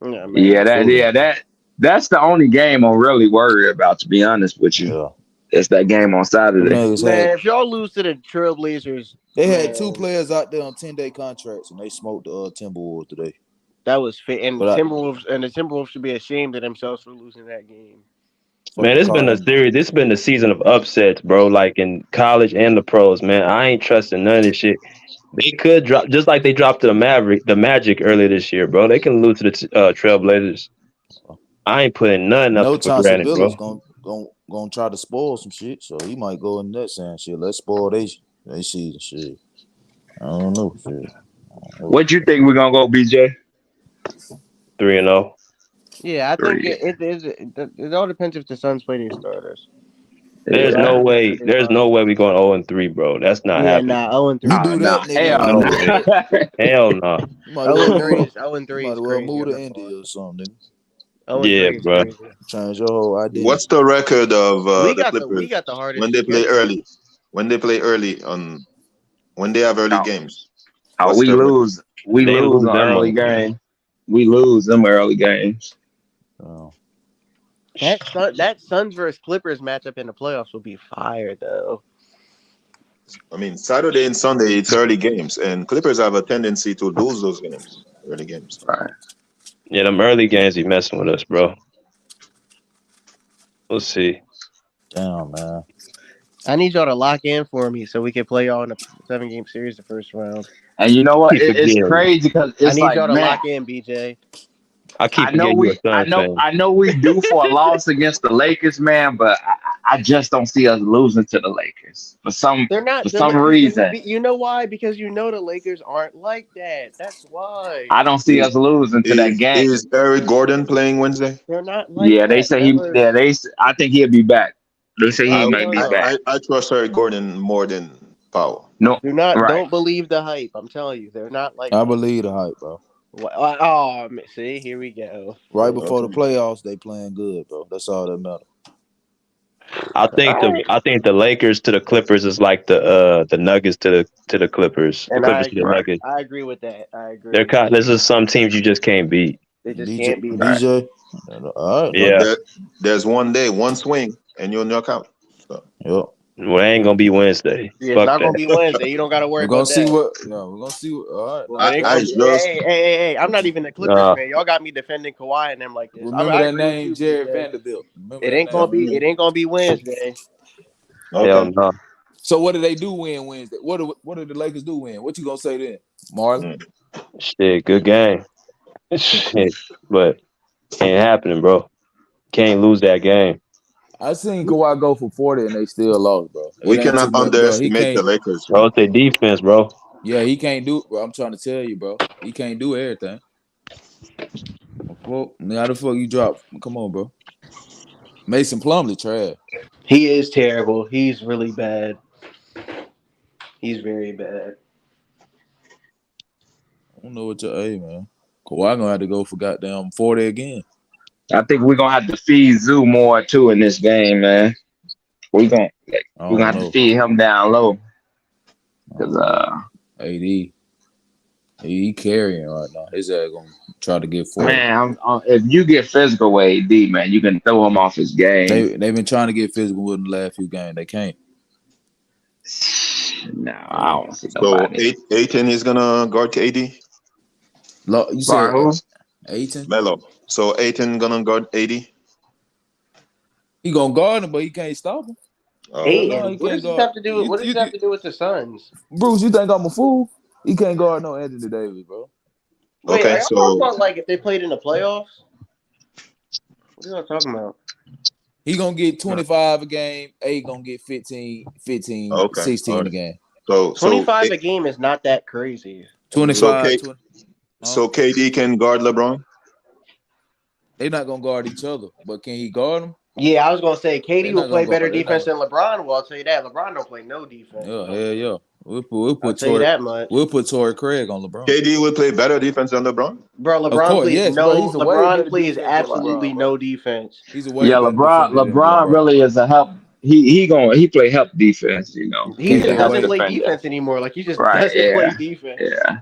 yeah, man. Fulham. That's the only game I'm really worried about, to be honest with you. Yeah. It's that game on Them Saturday. niggas had Man, if y'all lose to the Trailblazers, they had 2 man, players out there on 10-day contracts and they smoked the Timberwolves today. that was fit. And But the Timberwolves should be ashamed of themselves for losing that game. Man, it's been a series. This been a season of upsets, bro. Like in college and the pros, man. I ain't trusting none of this shit. They could drop just like they dropped to the Magic earlier this year, bro. They can lose to the Trailblazers. I ain't putting nothing up no for Chauncey granted, bro. Billups gonna try to spoil some shit, so he might go in that saying shit. Let's spoil they season shit. I don't know. Shit. What you think we're gonna go, BJ? 3-0. Yeah, I think 3. it all depends if the Suns play their starters. There's Yeah. no way. There's no way we going 0-3, bro. That's not Yeah, happening. nah, 0-3 You is do Nah, that, crazy. nigga. hell No no. way. Hell no. You might as well move. 0-3 You is might as well crazy. move I'm to not India going. or something, nigga. Yeah, 0-3 is bro. crazy. Change your whole identity. What's the record of We the got Clippers the hardest when they play schedule. early? When they play early on when they have early No. games, Oh, what's we the record? lose. We They lose lose on them early on. game. We lose them early games. Oh. That Suns versus Clippers matchup in the playoffs will be fire though. I mean, Saturday and Sunday it's early games, and Clippers have a tendency to lose those games, early games. Right. Yeah, them early games be messing with us, bro. We'll see. Damn, man. I need y'all to lock in for me so we can play y'all in a 7-game series the first round. And you know what? Keep It's forgetting. crazy because I it's need like, y'all to man, lock in, BJ. I keep forgetting you a Suns fan. I know we due for a loss against the Lakers, man, but I just don't see us losing to the Lakers They're for not. some reason. You know why? Because you know the Lakers aren't like that. That's why. I don't see Is us losing to that game. is Eric Gordon playing Wednesday? They're not like Yeah, they that, say he. fellas. Yeah, I think he'll be back. They say he I may No, be I, back. I, I trust Eric Gordon more than Powell. No, right. Don't believe the hype. I'm telling you, they're not like I that. believe the hype, bro. Oh, see, here we go. Right See? before the Okay. playoffs, they playing good, bro. That's all that matters. I think All right. the Lakers to the Clippers is like the Nuggets to the Clippers. The And Clippers to the Nuggets. I agree with that. I They're agree. kind. This is some teams you just can't beat. They just BJ, can't beat Right. us. BJ. All right, No, though. Yeah. there's one day, one swing, and you'll knock out. So, Yep. Well, it ain't gonna be Wednesday. Yeah, it's Fuck not gonna that. be Wednesday. You don't got to worry We're gonna about see that. what. Yeah, we're gonna see what. All right. Well, Nah, it ain't I gonna hey, be. just Hey! I'm not even a Clippers fan. Y'all got me defending Kawhi and them like this. remember I that agree with name, you, Jared BJ. Vanderbilt. Remember It that ain't gonna name. be. It ain't gonna be Wednesday. Hell okay. no. So what do they do win Wednesday? What do the Lakers do win? What you gonna say then, Marlon? Mm. Shit, good game. Shit, but ain't happening, bro. Can't lose that game. I seen Kawhi go for 40 and they still lost, bro. We It ain't too cannot much, bro. He underestimate the can't. Lakers, Oh, man. it's their defense, bro. Yeah, he can't do. Bro, I'm trying to tell you, bro. He can't do everything. Well, how the fuck you drop? Come on, bro. Mason Plumlee trash. He is terrible. He's really bad. He's very bad. I don't know what your hey man. Kawhi gonna have to go for goddamn 40 again. I think we're gonna have to feed Zoo more too in this game, man. We're gonna I we're gonna don't have to know. feed him down low. I Cause don't know. AD, he carrying right now. His ass gonna try to get 40. man, if you get physical with AD, man, you can throw him off his game. They've been trying to get physical with him the last few games. They can't. No, I Yeah. don't see So nobody. Aiton is gonna guard KD. You Right, said who? Aiton? Melo. So Aiton gonna guard AD. He gonna guard him, but he can't stop him. Oh, Hell okay. no, Aiden, he what can't does this guard. have to do? What does this have to do with the Suns? Bruce, you think I'm a fool? He can't guard no Anthony Davis, bro. Wait, are Okay. y'all talking So about like if they played in the playoffs? What are y'all talking about? He gonna get 25 a game. A gonna get 15, okay. All 16 a right. game. So 25 a game is not that crazy. I mean, 25, 20. Huh? So KD can guard LeBron. They're not gonna guard each other, but can he guard them? yeah, I was gonna say They're KD will not play gonna better guard. They're defense not. than LeBron. Well, I'll tell you that. LeBron don't play no defense. Yeah, hell yeah. We'll I'll put tell you Torrey. that much. We'll put Torrey Craig on LeBron. KD will play better defense than LeBron. Bro, Of LeBron course, plays yes, bro. He's a way LeBron better plays defender than absolutely LeBron, bro. no defense. He's a way Yeah, better defender than LeBron LeBron. really is a help. He play help defense. You know, He he's a Yeah, help doesn't way. play defender. defense anymore. Like he just Right? doesn't play Yeah, defense. yeah.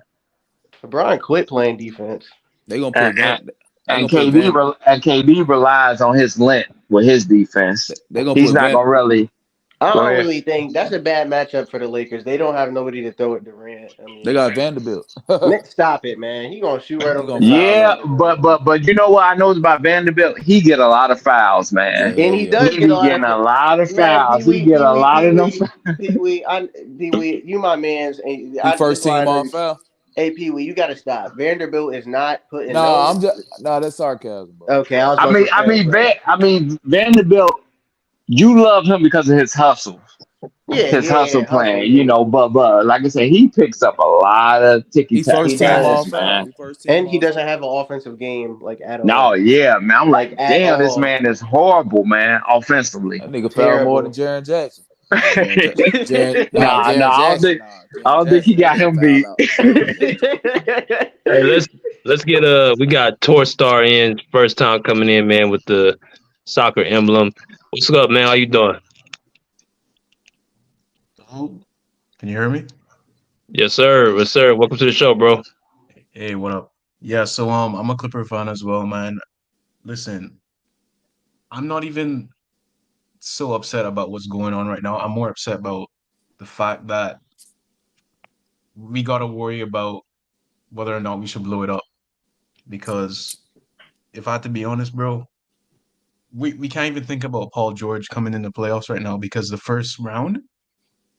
LeBron quit playing defense. They gonna put And, Van. They and gonna put Van. KD relies on his length with his defense. They gonna He's put not Van. gonna really I go don't ahead. really think that's a bad matchup for the Lakers. They don't have nobody to throw at Durant. I They mean, got Vanderbilt. Nick, stop it, man. He gonna shoot right He over the gonna foul Yeah, up. sideline. but you know what I know about Vanderbilt? He get a lot of fouls, Yeah, man. hell And he yeah. does He get a be lot of getting a lot of man. fouls. He get a lot of them. Pee Wee, you my man's. And He this first is why I team know on you. foul. Hey, Pee Wee, you got to stop. Vanderbilt is not putting Nah, no. I'm just that's sarcasm, bro. Okay, I was I about mean, to say, bro. Vanderbilt. You love him because of his hustle, Yeah, hustle, playing. You yeah. know, but like I said, he picks up a lot of ticky He tacky He first team does, on passes, foul. man. He first team and he on doesn't foul. have an offensive game like at No, all, yeah, man. I'm like like, at damn, this all. man is horrible, man, offensively. That nigga fouled more than Terrible. Jaren Jackson. Nah, Jaren I don't think he Jackson. That got nigga him fouled beat. out. Hey, let's get we got Star in first time coming in, man, with the soccer emblem. What's up, man? How you doing? Oh, can you hear me? Yes, sir. Yes, sir. Welcome to the show, bro. Hey, what up? Yeah, so I'm a Clipper fan as well, man. Listen, I'm not even so upset about what's going on right now. I'm more upset about the fact that we gotta worry about whether or not we should blow it up. Because if I had to be honest, bro, we can't even think about Paul George coming in the playoffs right now because the first round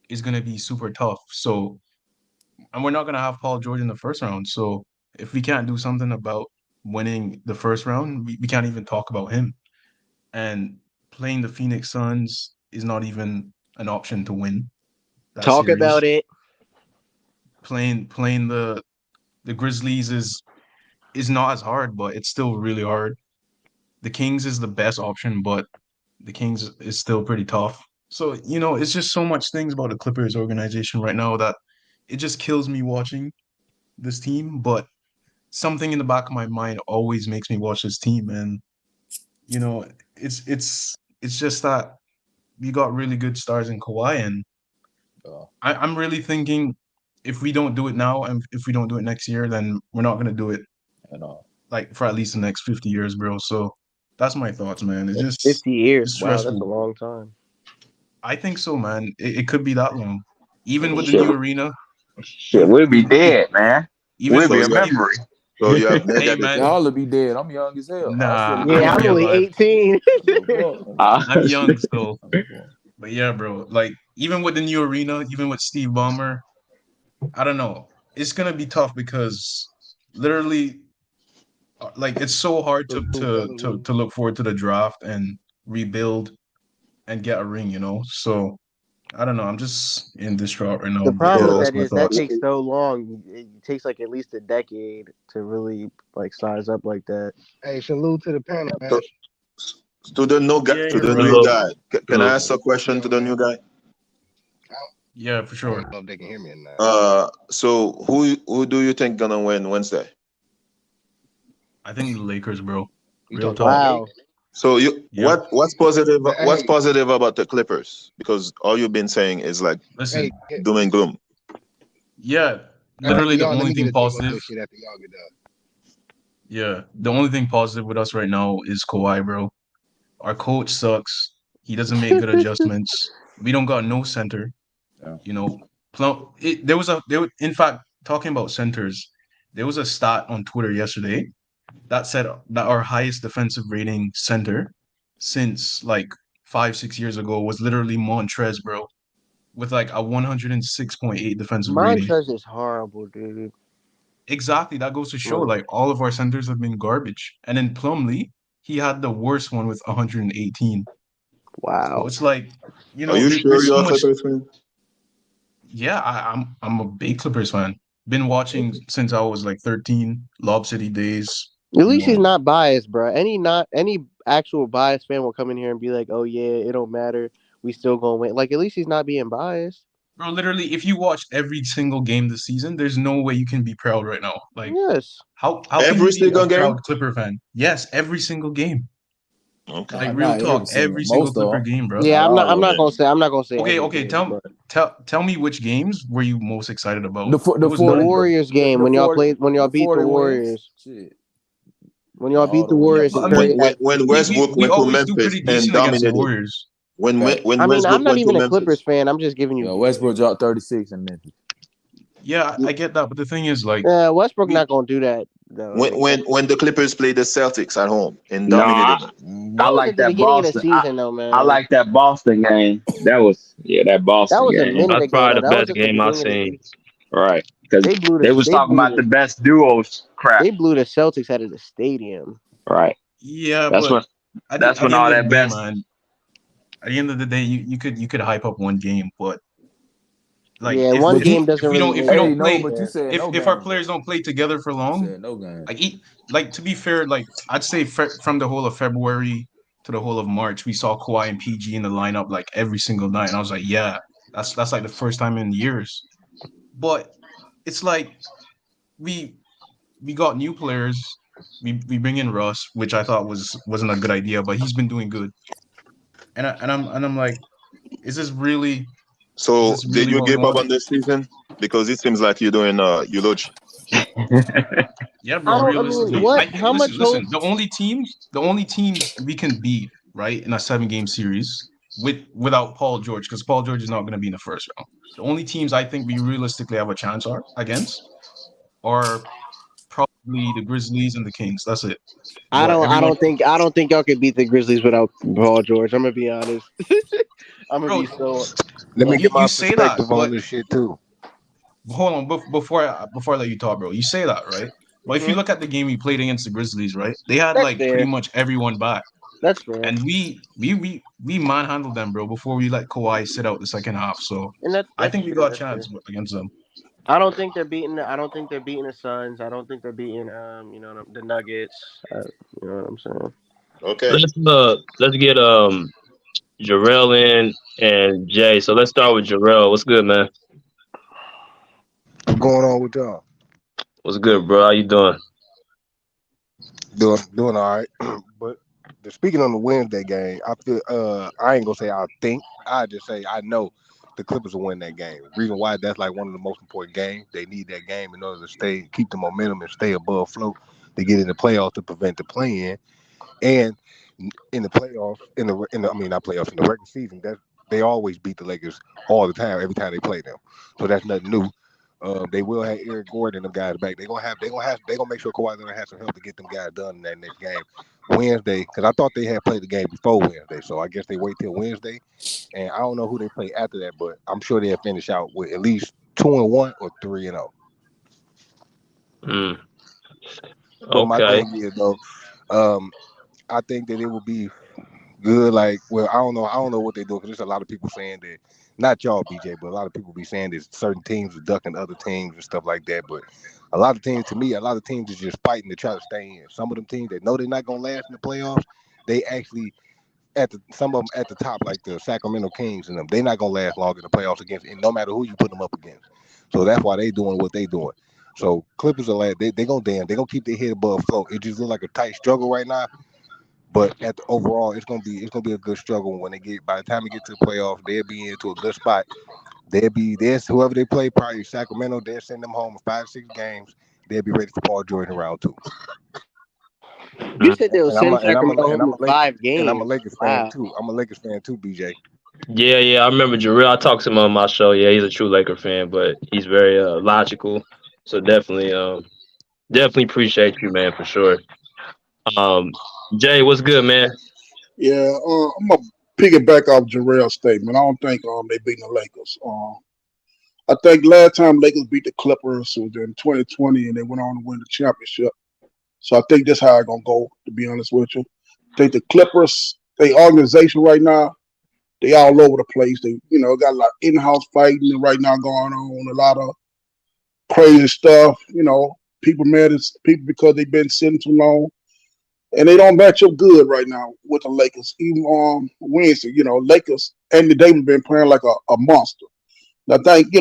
is gonna be super tough. So and we're not gonna have Paul George in the first round. So if we can't do something about winning the first round, we can't even talk about him. And playing the Phoenix Suns is not even an option to win that Talk about series. it. Playing the Grizzlies is not as hard, but it's still really hard. The Kings is the best option, but the Kings is still pretty tough. So, it's just so much things about the Clippers organization right now that it just kills me watching this team, but something in the back of my mind always makes me watch this team. And, it's just that we got really good stars in Kawhi, and I'm really thinking if we don't do it now and if we don't do it next year, then we're not gonna do it at all. like for at least the next 50 years, bro. So that's my thoughts, man. It's just 50 years. it's Wow, that's a stressful. long time. I think so, man. It could be that long. Even with the Shit, new arena, shit, we'll be dead, man. even We'll So be a you have, memory. so you have hey, negative. man. Y'all will be dead. I'm young as hell. I still Nah, be I'm Yeah, gonna I'm be alive. only alive. 18. I'm young still. But yeah, bro. Like even with the new arena, even with Steve Ballmer, I don't know. It's gonna be tough because literally, like it's so hard to look forward to the draft and rebuild and get a ring. So I don't know. I'm just in distraught right now. The But problem yeah, with So that's that my is that thoughts. takes so long. It takes like at least a decade to really like size up like that. Hey, salute to the panel, man. to, to the new guy, Yeah, to you're the right. new guy. Can I Hello. ask a question to the new guy? Yeah, for I sure. don't know if they can hear me or not. So who do you think gonna win Wednesday? I think the Lakers, bro. You Real talking about talk. Wow. Lakers? So Yep. what's positive? But What's hey, positive about the Clippers? Because all you've been saying is like Listen. hey, doom and gloom. Yeah. after Literally, the y'all, let only me get thing a take on positive. this shit after y'all get done. Yeah, the only thing positive with us right now is Kawhi, bro. Our coach sucks. He doesn't make good adjustments. We don't got no center. Yeah. In fact, talking about centers, there was a stat on Twitter yesterday that said that our highest defensive rating center since like 5, 6 years ago was literally Montrez, bro, with like a 106.8 defensive rating. Montrez is horrible, dude. Exactly, that goes to show Like, like all of our centers have been garbage. And then Plumlee, he had the worst one with 118. So wow. it's like, Are you sure there's so you're a much. Clippers fan? Yeah, I'm a big Clippers fan. Been watching since I was like 13, Lob City days. At least he's not biased, bro. Any actual biased fan will come in here and be like, "Oh yeah, it don't matter. We still gonna win." Like at least he's not being biased. Bro, literally, if you watched every single game this season, there's no way you can be proud right now. Like, Yes. how can Every you be a single game? proud Clipper fan? Yes, every single game. Okay. Like real Not talk, every single, every single most of Clipper them. game, bro. Yeah, Not all I'm of not them. gonna say Okay, every okay. game, Tell but tell me which games were you most excited about? The It was none, bro. Warriors game when y'all beat the 40 wins. Warriors. Shit. When y'all All beat the the wins. Warriors But in I When mean, thirty. when Westbrook we went to always do Memphis pretty and decent against the dominated. Warriors. When Right. when I mean, I'm Westbrook not went to even a Clippers Memphis. fan. I'm just giving Yeah, you. Westbrook dropped 36 in Memphis. Yeah, I get that, but the thing is, like, Westbrook we not gonna do that though. When the Clippers played the Celtics at home and No, dominated them. I That was like at the that beginning of the Boston. season, though, I man. like that Boston game. That That Boston was a game. minute That's ago, probably though. the That was best at the game I've beginning of the seen. season. Right. Because They blew they was talking about the the best duos crap. they blew the Celtics out of the stadium. Right. yeah, That's but when at that's the when end all of the that day, best man, at the end of the day, you could hype up one game, but like Yeah, if one But if you, game doesn't if we really don't if mean we hey, don't nothing. no, play but you Yeah. said no if our game though. players don't play together for You long, said no game. like to be fair, like I'd say from the whole of February to the whole of March, we saw Kawhi and PG in the lineup like every single night, and I was like, yeah, that's like the first time in years. But it's like we we got new players. We bring in Russ, which I thought wasn't a good idea, but he's been doing good. And I'm like, is this really is So this did really you what we give up want? on this season? Because it seems like you're doing eulogy. Yeah, I bro. don't. I mean, Realistically, what? I How listen, much hope? listen. The only teams we can beat, right, in a 7 game series without Paul George, because Paul George is not going to be in the first round. The only teams I think we realistically have a chance are probably the Grizzlies and the Kings. That's it. But I everyone, don't think. I don't think y'all can beat the Grizzlies without Paul George. I'm gonna be honest. I'm gonna bro, be so. Let me Like, you get my you say that, perspective on but this shit too. hold on, before I let you talk, bro. You say that, right? But if you look at the game we played against the Grizzlies, right? They had That's like pretty fair. much everyone back. That's fair. And we manhandled them, bro, before we let Kawhi sit out the second half. So And I that's think we true. got a That's true. chance against them. I don't think they're beating. I don't think they're beating the Suns. I don't think they're beating the Nuggets. You know what I'm saying? Okay. Let's get Jarrell in and Jay. So let's start with Jarrell. What's good, man? What's going on with y'all? What's good, bro? How you doing? Doing all right. But speaking on the Wednesday game, I feel I ain't gonna say I think. I just say I know the Clippers will win that game. Reason why that's like one of the most important games. They need that game in order to keep the momentum and stay above float to get in the playoffs to prevent the play-in. And in the playoffs, I mean not playoffs, in the regular season, that they always beat the Lakers all the time, every time they play them. So that's nothing new. They will have Eric Gordon and them guys back. They gonna make sure Kawhi's gonna have some help to get them guys done in that next game. Wednesday, because I thought they had played the game before Wednesday, so I guess they wait till Wednesday. And I don't know who they play after that, but I'm sure they'll finish out with at least 2-1 or 3-0. But my Okay. thing is though, I think that it will be good. Like, well, I don't know what they do because there's a lot of people saying that, not y'all, BJ, but a lot of people be saying that certain teams are ducking other teams and stuff like that. But a lot of teams is just fighting to try to stay in. Some of them teams that know they're not gonna last in the playoffs, they actually some of them at the top, like the Sacramento Kings and them, they're not gonna last long in the playoffs against, and no matter who you put them up against. So that's why they doing what they doing. So Clippers are like they gonna keep their head above float. It just look like a tight struggle right now. But overall, it's gonna be a good struggle when by the time they get to the playoffs, they'll be into a good spot. There's whoever they play, probably Sacramento, they'll send them home in 5-6 games. They'll be ready for Paul George in round 2. You said they'll And I'm send a, and I'm a, Sacramento and home I'm in a Lakers, 5 games. fan Wow. too. I'm a Lakers fan too, BJ. Yeah, I remember Jarrell. I talked to him on my show. Yeah, he's a true Laker fan, but he's very logical. So definitely appreciate you, man, for sure. Jay, what's good, man? Yeah, I'm gonna piggyback off Jarrell's statement. I don't think they beating the Lakers. I think last time Lakers beat the Clippers was in 2020, and they went on to win the championship. So I think that's how it's gonna go. To be honest with you, I think the Clippers, they organization right now, they all over the place. They got a lot of in-house fighting right now going on, a lot of crazy stuff. People mad at people because they've been sitting too long. And they don't match up good right now with the Lakers. Even on Wednesday, Lakers, Anthony Davis been playing like a monster. And I think, he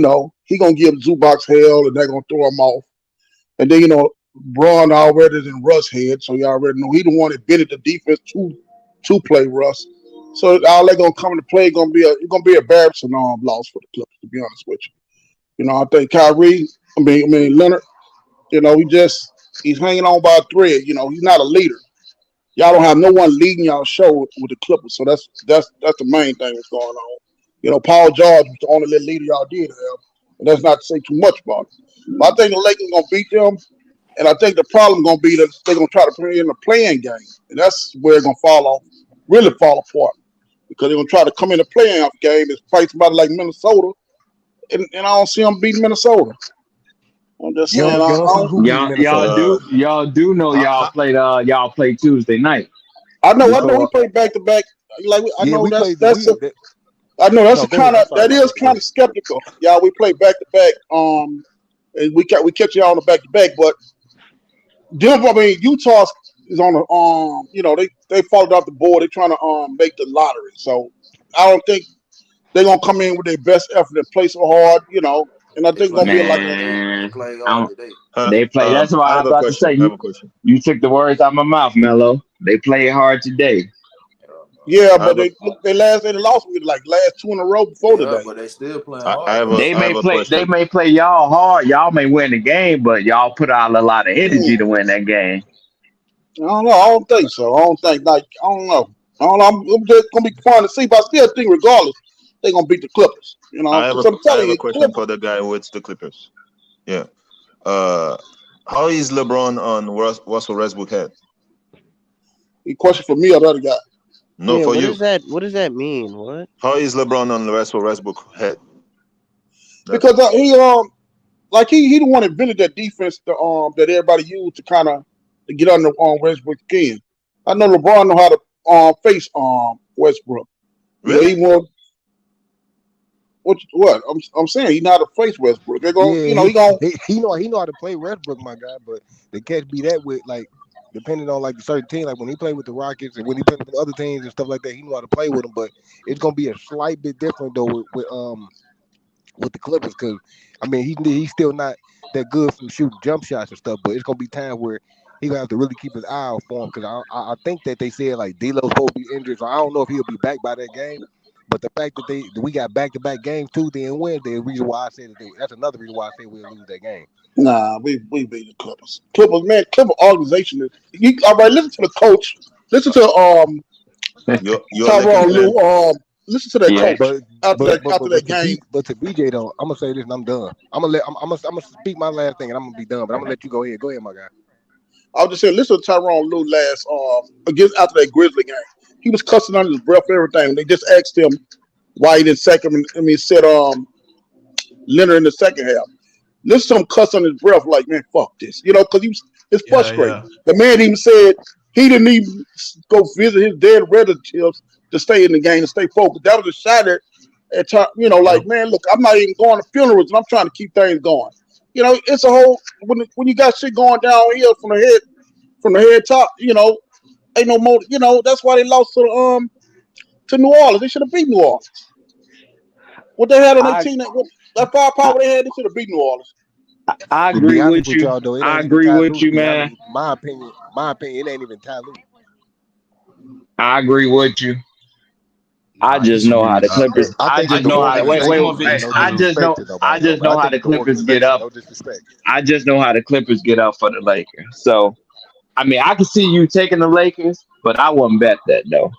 gonna give Zubac hell and they're gonna throw him off. And then, Braun already is in Russ head, so you already know he the one that bid the defense to play Russ. So all they gonna come into play gonna be a embarrassing loss for the Clippers, to be honest with you. I think Kyrie, Leonard, he's hanging on by a thread. He's not a leader. Y'all don't have no one leading y'all show with the Clippers, so that's the main thing that's going on. Paul George was the only little leader y'all did have, and that's not to say too much about it. But I think the Lakers gonna beat them, and I think the problem gonna be that they're gonna try to play in the playing game, and that's where it's gonna really fall apart, because they're gonna try to come in the playing game and play somebody like Minnesota, and I don't see them beating Minnesota. I'm just You saying, don't, I you don't see don't. who beating Minnesota. Y'all do know How, how, y'all play Tuesday night. I know we No, play back to back. I yeah, know we played. that's I know No, go ahead. I'm sorry, that my is brother. Go kind ahead. of skeptical. Yeah, we play back to back. And we catch y'all on the back to back, but Denver, Utah is on the they followed off the board. They're trying to make the lottery, so I don't think they're gonna come in with their best effort and play so hard, And I They think it's gonna played be hard like today. They Man, played I hard don't, today. they play. That's why I I have was a about to say question. I have you. a question. You took the words out of my mouth, Mello. They played hard today. yeah, I but have a they lost with like last 2 in a row before Yeah, today. but they still playing I hard though. They I have may a play. They question. may play y'all hard. Y'all may win the game, but y'all put out a lot of energy Yeah, to win that game. I don't know. I don't think so. I don't think I don't know. I don't know. I'm just gonna be fun to see, but I still think regardless, they're gonna beat the Clippers. Because I'm I telling have a you, question Clippers. for the guy with the Clippers. Yeah. Uh, how is LeBron on Russell Westbrook head? A question for me or the other guy. No, Yeah, for what does you. that mean? What? How is LeBron on Russell Westbrook head? That Because like he the one that invented that defense that everybody used to kind of to get under Westbrook skin. I know LeBron know how to face Westbrook. You know, he Really? won what I'm saying. He know how to face Westbrook. They're going, Yeah, you know, he going. he know how to play Westbrook, my guy. But the catch be that with like depending on like the certain team, like when he played with the Rockets and when he played with the other teams and stuff like that, he know how to play with them. But it's gonna be a slight bit different though with the Clippers because I mean he's still not that good from shooting jump shots and stuff. But it's gonna be times where he gonna have to really keep his eye out for him because I think that they said like D'Lo's supposed to be injured, so I don't know if he'll be back by that game. But the fact that we got back to back games Tuesday and Wednesday is the reason why I said that's another reason why I say we'll lose that game. Nah, we beat the Clippers. Clippers, man, Clipper organization. All right, listen to the coach. Listen to You're a Lakers Tyronn fan? Lue. Listen to that Yeah. coach after that To game. BJ though, I'm gonna say this and I'm done. I'm gonna speak my last thing and I'm gonna be done. But I'm gonna let you go ahead. Go ahead, my guy. I was just saying, listen to Tyronn Lue last against after that Grizzly game. He was cussing under his breath, everything. They just asked him why he didn't sack him. I mean, said Leonard in the second half. Listen to him cuss under his breath, like, man, fuck this, you know, because it's Yeah, frustrating. yeah. The man even said he didn't even go visit his dead relatives to stay in the game and stay focused. That was a shot at you know, Yep. like, man, look, I'm not even going to funerals, and I'm trying to keep things going. You know, it's a whole when you got shit going downhill from the head top. You know, ain't no more. You know, that's why they lost to New Orleans. They should have beat New Orleans. What they had on their I team, that firepower I, they had, they should have beat New Orleans. I To be agree honest with with you. y'all though, it I ain't even agree Ty with Lue. To you, be honest, man. my opinion, it ain't even Ty Lue. I agree with you. I Nah, I just know disagree how with the that. Clippers. I I think just that the know how to I wait, think wait. some organization, of it Hey, is no I Tyloo. just know. disrespect to I nobody though, just but I know how think the the Clippers get organization, up. no disrespect. I just know how the Clippers get up for the Lakers. So I mean, I can see you taking the Lakers, but I wouldn't bet that though.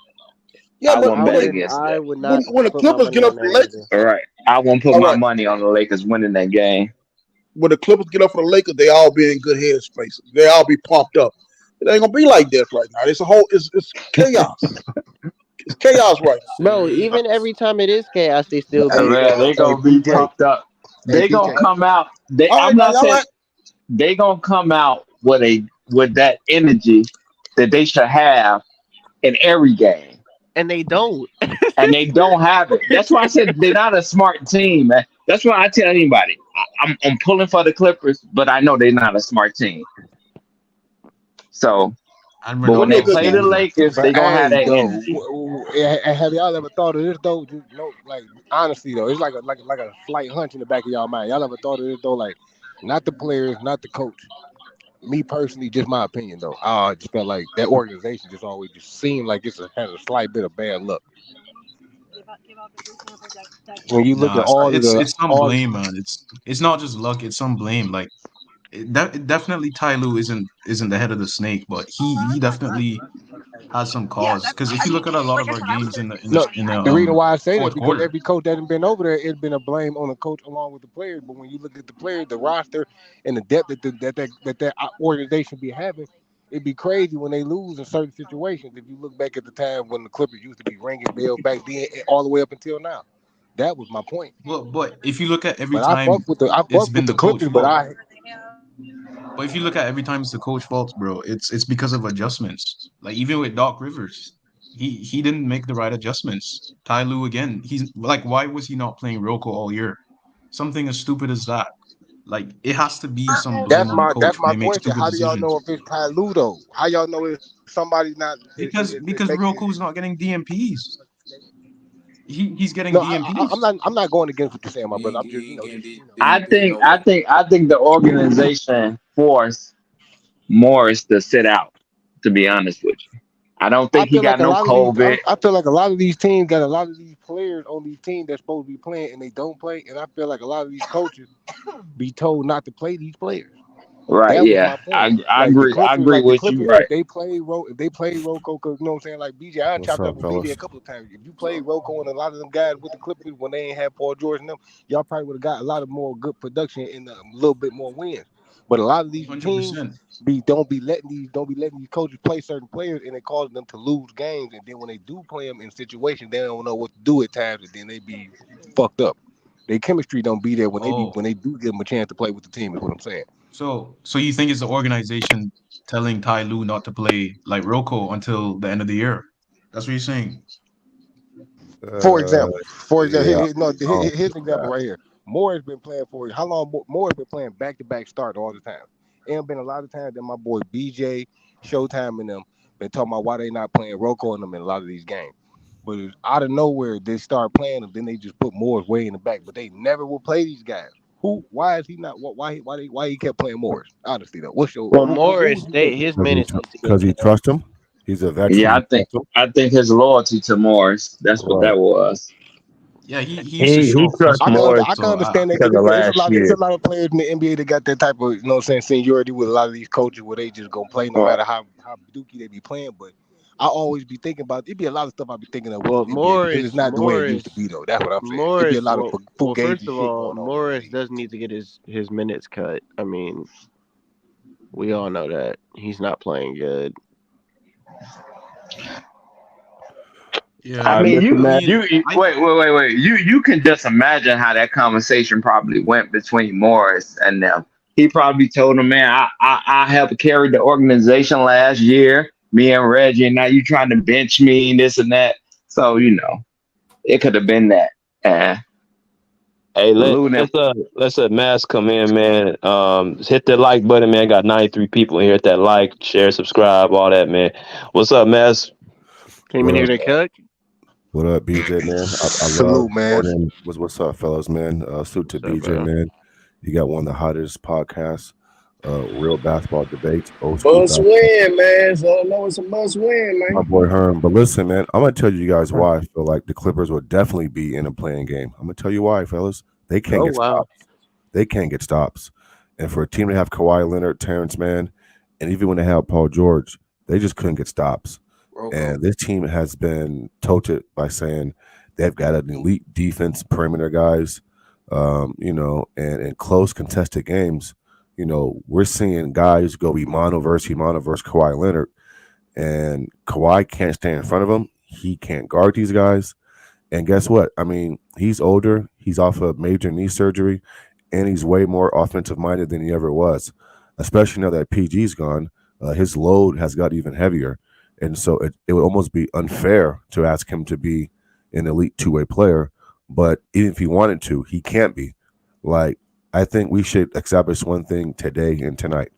Yeah, I look, wouldn't bet against I that. would not when the put my Clippers money get up on for that the either. Lakers, All right, I won't put all my right. money on the Lakers winning that game. When the Clippers get up for the Lakers, they all be in good headspace. They all be pumped up. It ain't gonna be like that right now. It's chaos. It's chaos right now. Bro, See, even every time it is chaos, they still Hey, be Man, they hey, gonna be BJ, pumped up. hey They gonna BJ, come out. They. All I'm right, now not y'all saying like they gonna come out with that energy that they should have in every game, and they don't. and they don't have it. That's why I said they're not a smart team, man. That's why I tell anybody I'm pulling for the Clippers, but I know they're not a smart team. So, and but when gonna be they a good play the game. Ronaldo. Lakers, but they gonna have hey that though, energy. have y'all ever thought of this though? Just like honestly though, it's like a slight hunch in the back of y'all mind. Y'all ever thought of this though? Like, not the players, not the coach. Me personally, just my opinion though. I just felt like that organization just always just seemed like has a slight bit of bad luck. When you look at Nah, all of the it's some all blame, man. It's not just luck. It's some blame. Like definitely Tyloo isn't the head of the snake, but he definitely has some cause. Because if you look at a lot of our games no, in the the reason why I say that fourth because quarter, every coach that has been over there, it's been a blame on the coach along with the players. But when you look at the players, the roster, and the depth that organization be having, it'd be crazy when they lose in certain situations. If you look back at the time when the Clippers used to be ringing bells back then, and all the way up until now, that was my point. but if you look at every But time I it's fuck with been the the coach Clippers, but fault. But if you look at every time it's the coach fault, bro, it's because of adjustments. Like even with Doc Rivers, he didn't make the right adjustments. Ty Lue again, he's like, why was he not playing Rocco all year? Something as stupid as that. Like it has to be some blame on the that's coach when my they make question. stupid How do y'all decisions. know if it's Ty Lue though? How y'all know if somebody's not Because Rocco's not getting DMPs. He's getting no, DMPs. I'm not going against what you're saying, my brother. I'm just I think the organization forced Morris to sit out. To be honest with you, I don't I think he feel got like a no lot of these COVID. I feel like a lot of these teams got a lot of these players on these teams that's supposed to be playing and they don't play, and I feel like a lot of these coaches be told not to play these players. Right? That was Yeah, my point. I agree. I agree Like the with you. Clippers, Right. if they play Rocco, because you know what I'm saying, like BJ, I What's chopped up up, with BJ a fellas? couple of times. If you played Rocco and a lot of them guys with the Clippers when they ain't had Paul George and them, y'all probably would have got a lot of more good production and a little bit more wins. But a lot of these teams 100%. don't be letting these coaches play certain players, and it causes them to lose games. And then when they do play them in situations, they don't know what to do at times, and then they be fucked up. their chemistry don't be there when Oh, they do give them a chance to play with the team. Is what I'm saying. so you think it's the organization telling Ty Lue not to play like Rocco until the end of the year? That's what you're saying. For example, Yeah. here's an example right here. Moore has been playing for how long? Moore has been playing back-to-back start all the time. And been a lot of times that my boy BJ, Showtime, and them been talking about why they not playing Rocco and them in a lot of these games. But it's out of nowhere they start playing them, then they just put Moore's way in the back. But they never will play these guys. Who? Why is he not? Why he kept playing Moore's? Honestly though, what's your Well, who Morris, would you think? his minutes need to get Because he cut. trusts him. He's a veteran. Yeah, He trusts him. I think his loyalty to Morris. That's what Right. that was. Yeah, he used to He show up trusts clutch before, Morris I can so understand that because because of last it's a year. lot of players in the NBA that got that type of, seniority with a lot of these coaches where they just gonna play no Right. matter how dookie they be playing. But I always be thinking about it'd be a lot of stuff I be thinking of with Well, this NBA because it's not the way it used to be though. That's what I'm saying. It'd be a lot of First fugazi of shit all, going on in the Morris league. does need to get his minutes cut. I mean, we all know that he's not playing good. yeah. I mean, I mean, I wait. You can just imagine how that conversation probably went between Morris and them. He probably told him, "Man, I helped carry the organization last year, me and Reggie, and now you trying to bench me and this and that." So it could have been that. Uh, Hey, Luna, let's Mass come in, man. Hit that like button, man. Got 93 people in here. Hit that like, share, subscribe, all that, man. What's up, Mass? Came in What here up? to cook. What up, BJ, man? I love Salute, man. Jordan. What's up, fellas, man? Salute to What's up, BJ, bro? man. You got one of the hottest podcasts, real basketball debates, old school Must basketball. win, man. So I know it's a must win, My man. boy Herm. But listen, man, I'm gonna tell you guys why I feel like the Clippers will definitely be in a playing game. I'm gonna tell you why, fellas. They can't Oh get wow. stops. They can't get stops. And for a team to have Kawhi Leonard, Terrence Mann, and even when they have Paul George, they just couldn't get stops. And this team has been toted by saying they've got an elite defense, perimeter guys, and in close contested games, we're seeing guys go Imano versus Kawhi Leonard, and Kawhi can't stay in front of him. He can't guard these guys. And guess what? I mean, he's older. He's off of major knee surgery, and he's way more offensive minded than he ever was. Especially now that PG's gone, his load has got even heavier, and so it would almost be unfair to ask him to be an elite two-way player. But even if he wanted to, he can't be. Like, I think we should establish one thing today and tonight.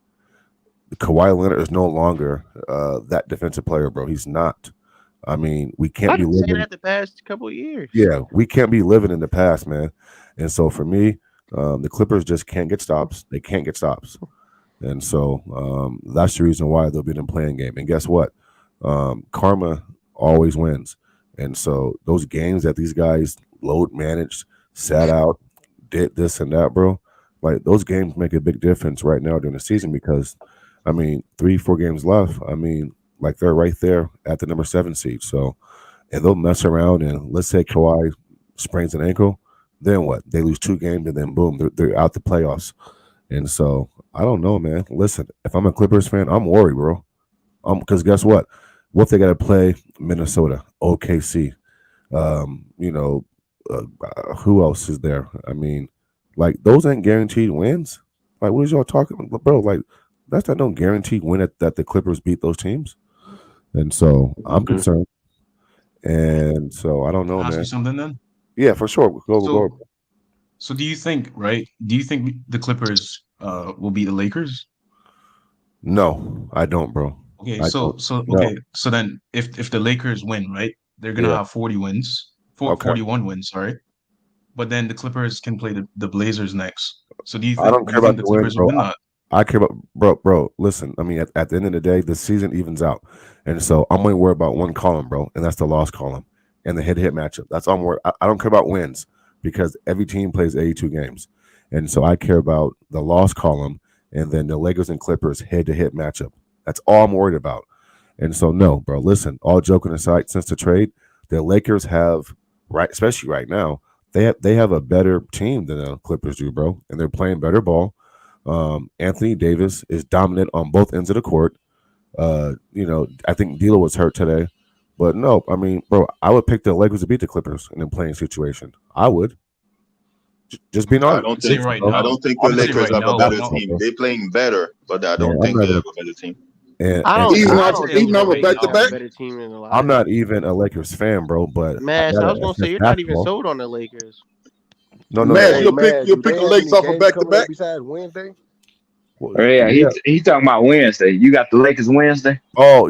Kawhi Leonard is no longer that defensive player, bro. He's not. I mean, we can't I've be been saying living. that the past couple of years. Yeah, we can't be living in the past, man. And so for me, the Clippers just can't get stops. They can't get stops. And so that's the reason why they'll be in a playing game. And guess what? Karma always wins. And so those games that these guys load managed, sat out, did this and that, bro, like those games make a big difference right now during the season because, I mean, 3-4 games left. I mean, like they're right there at the number 7 seed. So, and they'll mess around and let's say Kawhi sprains an ankle, then what? They lose 2 games and then boom, they're out the playoffs. And so I don't know, man. Listen, if I'm a Clippers fan, I'm worried, bro. Because guess what? What if they got to play Minnesota, OKC? Um, you know, who else is there? I mean, like those ain't guaranteed wins. Like, what is y'all talking about, bro? Like, that's not no guaranteed win that the Clippers beat those teams. And so I'm concerned. And so I don't can know, I ask man. you something then? Yeah, for sure. Go. So so do you think, right? Do you think the Clippers will beat the Lakers? No, I don't, bro. Okay, I don't. No. so then if the Lakers win, right? They're gonna Yeah. have 40 wins, Okay. 41 wins, sorry. But then the Clippers can play the Blazers next. So I don't do care you think about the the wins, Clippers will bro. win that? I care about bro. Listen, I mean, at the end of the day, the season evens out, and so I'm only worried about one column, bro, and that's the loss column and the hit matchup. That's all I'm worried. I don't care about wins because every team plays 82 games, and so I care about the loss column and then the Lakers and Clippers head-to-head matchup. That's all I'm worried about. And so, no, bro. Listen, all joking aside, since the trade, the Lakers have especially right now, they have a better team than the Clippers do, bro, and they're playing better ball. Anthony Davis is dominant on both ends of the court. I think D'Lo was hurt today, but no, I mean, bro, I would pick the Lakers to beat the Clippers in a playing situation. I would. Just being I honest. don't Say think right I now. don't think the I'm gonna say Lakers right have a now. better No, team. They're playing better, but I don't I'm think not they gonna, have a better team. and, I and, don't. He's and I not. don't He's think the never Lakers back to have a back. better team than a lot I'm of not people. even a Lakers fan, bro. But Mash, I was gonna say that's you're not even basketball. sold on the Lakers. No. Matt, Hey, you'll man, pick do they the have Lakers any off a games back to coming up back. besides Wednesday? Yeah, Yeah. he talking about Wednesday. You got the Lakers Wednesday. Oh,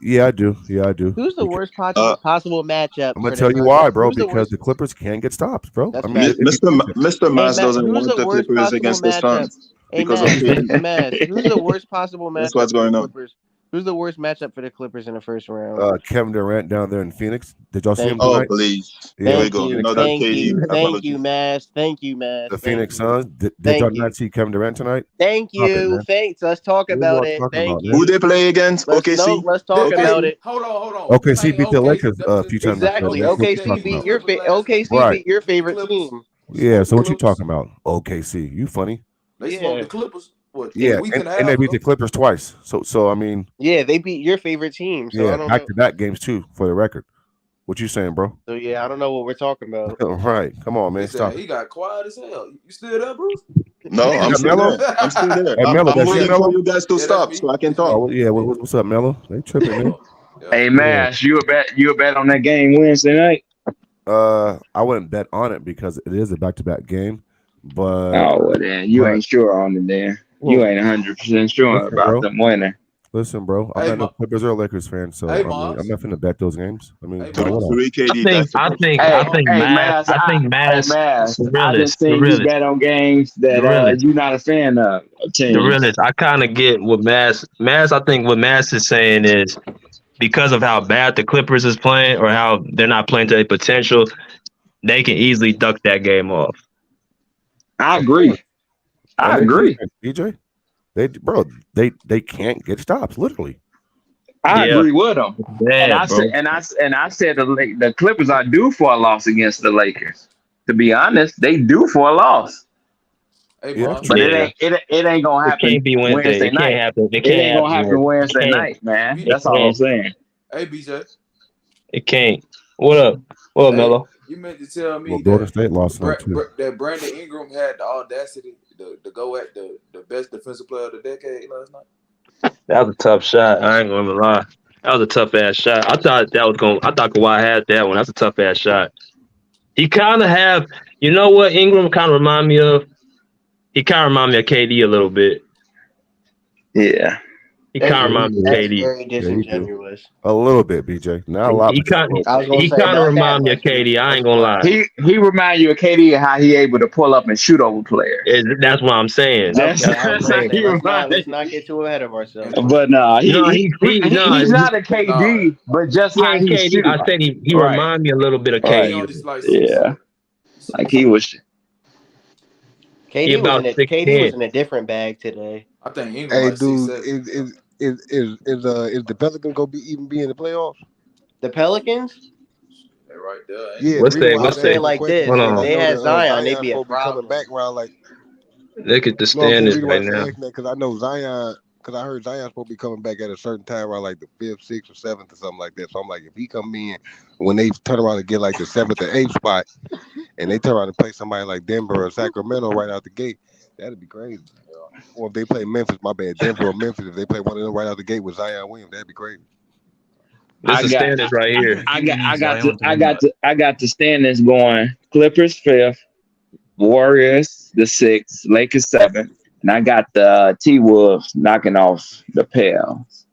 yeah, I do. Yeah, I do. Who's the worst Uh, possible matchup I'm gonna for the? tell you why, bro. Who's the Because worst? the Clippers can't get stops, bro. That's I mean, fact. if you think that. Mr. Hey Mass Matt, doesn't who's want the the worst Clippers possible against the matchup? Suns Hey because of Matt, KD. Matt, who's the worst possible That's matchup what's for the going on. Clippers? Who's the worst matchup for the Clippers in the first round? Kevin Durant down there in Phoenix. Did y'all see him Thank Oh, you, tonight? please. Here Yeah, we thank go. you, Phoenix Another Suns. thank KD you, thank you, apology. Mash, thank you, Mash, The thank Phoenix you, Suns. Did y'all thank you, not see Kevin Durant tonight? thank Stop it, you, man. thanks. Let's talk What are about y'all it. talking Thank about, Who man? you. they play against? No, OKC. let's talk about OKC. it. Hold on. OKC beat the Lakers a few times this year. Exactly. What you OKC talking beat about? your OKC Right. beat your favorite team. Yeah. So what you talking about? OKC. You funny? They smoked Yeah, the Clippers. What in a Yeah, week and a and they half beat the ago? Clippers twice. So I mean, yeah, they beat your favorite team. So I yeah, don't back know. to back games too, for the record. What you saying, bro? So yeah, I don't know what we're talking about. Right. Come on, man. He said Stop he it. got quiet as hell. You still there, Bruce? No, Is I'm that still Mello? there. I'm still there. Hey, Mello, I'm that's you, waiting for Mello? you guys to Yeah, that's stop me. so I can It's me. talk. Oh, yeah. What's up, Mello? They tripping, man. Oh, yeah. Hey, Yeah. Mash, you a bet on that game Wednesday night? I wouldn't bet on it because it is a back-to-back game, but Oh, well then you ain't sure on it then. You well, ain't 100% sure listen, about bro. them winning. Listen, bro. I'm Hey, not no Clippers or Lakers fan, so hey, I mean, I'm Moss. not finna bet those games. I mean, Hey, why would Moss. I? Three I KD, think that's the I question. think Hey, I think hey, Mass Mash, I think hey, Mass Mash, the I realest, just the seen you realest, bet on games the that realest, you're not a fan of the teams. realest. I kind of get what Mass. I think what Mass is saying is because of how bad the Clippers is playing or how they're not playing to their potential, they can easily duck that game off. I Of course. agree. I And they agree. defense, DJ. They can't get stops, literally. I Yeah, agree with them. And I bad, said, bro. I said the Clippers are due for a loss against the Lakers. To be honest, they due for a loss, Hey, Yeah, that's Moss. but true. Yeah, it ain't gonna it happen can't be Wednesday. Wednesday It can't night. happen. It It can't ain't gonna happen. happen It Wednesday can't. night, man. It That's all I'm can't. saying. Hey, BJ. It can't. What up? What up, Hey, Mello? you meant to tell Well, me Golden that State lost tonight too. that Brandon Ingram had the audacity to go at the best defensive player of the decade last night. That was a tough shot. I ain't gonna lie. That was a tough ass shot. I thought Kawhi had that one. That's a tough ass shot. He kind of have. You know what Ingram kind of remind me of? He kind of remind me of KD a little bit. Yeah. He kind of Yeah, remind me of That's KD. very yeah, you do disingenuous. a little bit, BJ. Not a lot, He but just a kind little I bit. was gonna he say kind of not that remind me of much, KD. I ain't just gonna lie. He remind you of KD and how he able to pull up and shoot over players. That's what I'm saying. That's okay. I was that's gonna how say he remind. let's not get too ahead of ourselves. But no, No, he's not a Nah, KD, but just he how ain't he KD. I shoot. said he Right, remind me a little bit of KD right. KD. only like Yeah, 6'7". like he was. He about KD was 6'10". in a different bag today. I think Ingram Hey, like dude, 6'7". is the Pelicans gonna be in the playoffs? The Pelicans. They right there, ain't Yeah, the What's reason that? why I'll I'm What's say that? it asking the like question Hold this: because if I on. they know had that Zion, they'd Zion's be a supposed to be coming problem. back around like. Look at the No, I'm saying the standings reason why right I'm now. asking that because I know Zion, because I heard Zion's supposed to be coming back at a certain time around like the 5th, 6th, or 7th or something like that. So I'm like, if he come in when they turn around and get like the 7th or 8th spot, and they turn around and play somebody like Denver or Sacramento right out the gate, that'd be crazy. Or if they play Memphis, my bad, Denver or Memphis, if they play one of them right out the gate with Zion Williams, that'd be crazy. This I is got, standings right here. I got the standings going. Clippers 5th, Warriors the 6th, Lakers 7th, and I got the T Wolves knocking off the Pels.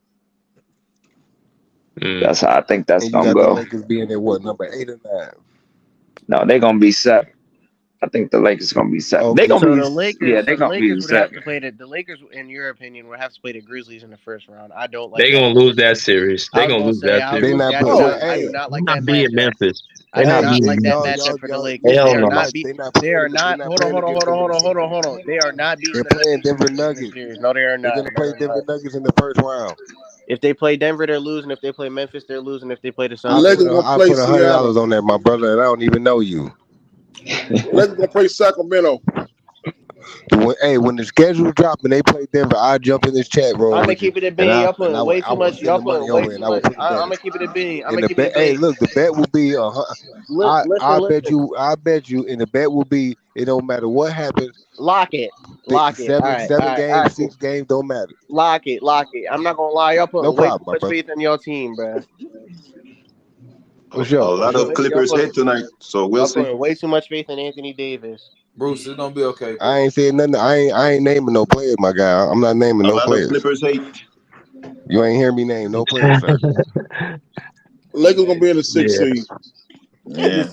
That's how I think that's And you gonna got the go. Lakers being at what, number 8 or 9? No, they're gonna be 7. I think the Lakers gonna be 7. They Okay, gonna So be the Lakers, they're gonna be would have 7. to play the Lakers, in your opinion, would have to play the Grizzlies in the first round. I don't like They that gonna matchup. lose that series. I They was gonna gonna lose say that I was they series. gonna not, say but They're hey, I don't like not that beating matchup. Memphis. I They're do not hey, not beating like that Memphis. matchup for the Lakers. y'all They Hell are no. not they not They playing are it. They not. not Hold on, playing hold on, hold against on, them in hold the on, hold on, series. hold on. They are not beating They're the playing Nuggets Denver in the Nuggets. series. No, they are They're not. gonna No, play they're Denver not. Nuggets in the first round. If they play Denver, they're losing. If they play Memphis, they're losing. If they play the The Suns, they're Lakers gonna winning. I play put Seattle. $100 on that, my brother, and I don't even know you. The Lakers gonna play Sacramento. The when the schedule drop and they play Denver, I jump in this chat room. I'm gonna keep it a bean. Y'all putting way too much. Y'all putting way too much. I'm gonna keep it a bean. I'm And gonna the keep it a bet, hey, bean. look, the bet will be I bet Listen. you, and the bet will be it don't matter what happens. Lock it. Seven games, 6 games, don't matter. Lock it. I'm not gonna lie. Y'all putting way too much bro. faith in your team, bro. A lot of Clippers hit tonight, so we'll see. Putting way too much faith in Anthony Davis. Bruce, it's gonna be okay. Bro. I ain't saying nothing. I ain't naming no players, my guy. I'm not naming no players. Clippers hate. You ain't hear me name no players, sir. Lakers gonna be in the 6th seed. Yeah.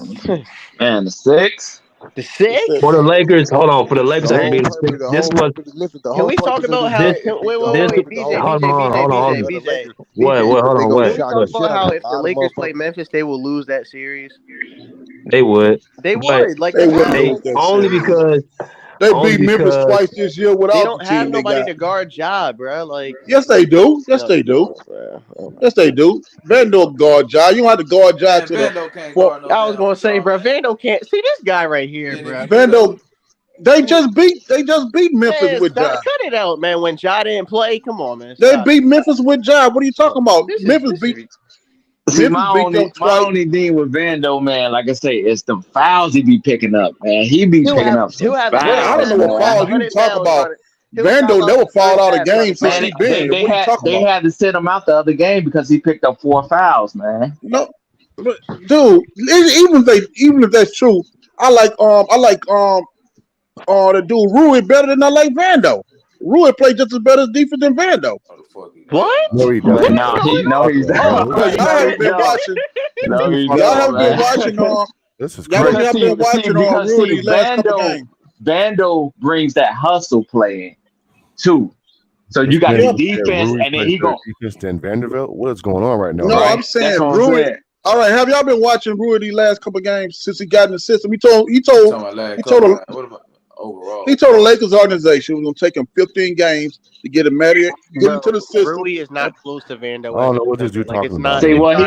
And the 6. The 6? For the Lakers, hold on. For the Lakers, this was. Can we talk about how? Wait, BJ. Hold on. What? Hold on. Can we talk about how if the Lakers play Memphis, they will lose that series? They would. They would. Like they would. Only because they beat Memphis twice this year without they don't the team have nobody they got. to guard Ja, bro. Like yes, they do. Yes, they do. Yes, they do. Vando guard Ja. You don't have to guard Ja to Vando can't guard no I was gonna say, bro. Vando can't see this guy right here, bro. Vando. They just beat Memphis with Ja. Cut it out, man. When Ja didn't play, come on, man. They beat Memphis with Ja. What are you talking about? Memphis beat. See, my only thing with Vando, man, like I say, it's the fouls he be picking up, man. He be picking up some fouls. I don't know what fouls you talk about. Vando never fouled out a game since he been. They had to sit him out the other game because he picked up 4 fouls, man. No, dude. Even if that's true, I like the dude Rui better than I like Vando. Rui played just as better defense than Vando. What? No, he doesn't. No, he's not. Y'all haven't been watching. Y'all haven't been watching. This is y'all haven't been watching on Rui last couple games. Vando brings that hustle play in too. So you got the defense, and then he go defense than Vanderbilt. What is going on right now? No, I'm saying Rui. All right, have y'all been watching Rui the last couple games since he got in the system? He told the Lakers organization was gonna take him 15 games to get him married, get into the system. Rui is not close to Vando. I don't know what this dude talking about. See what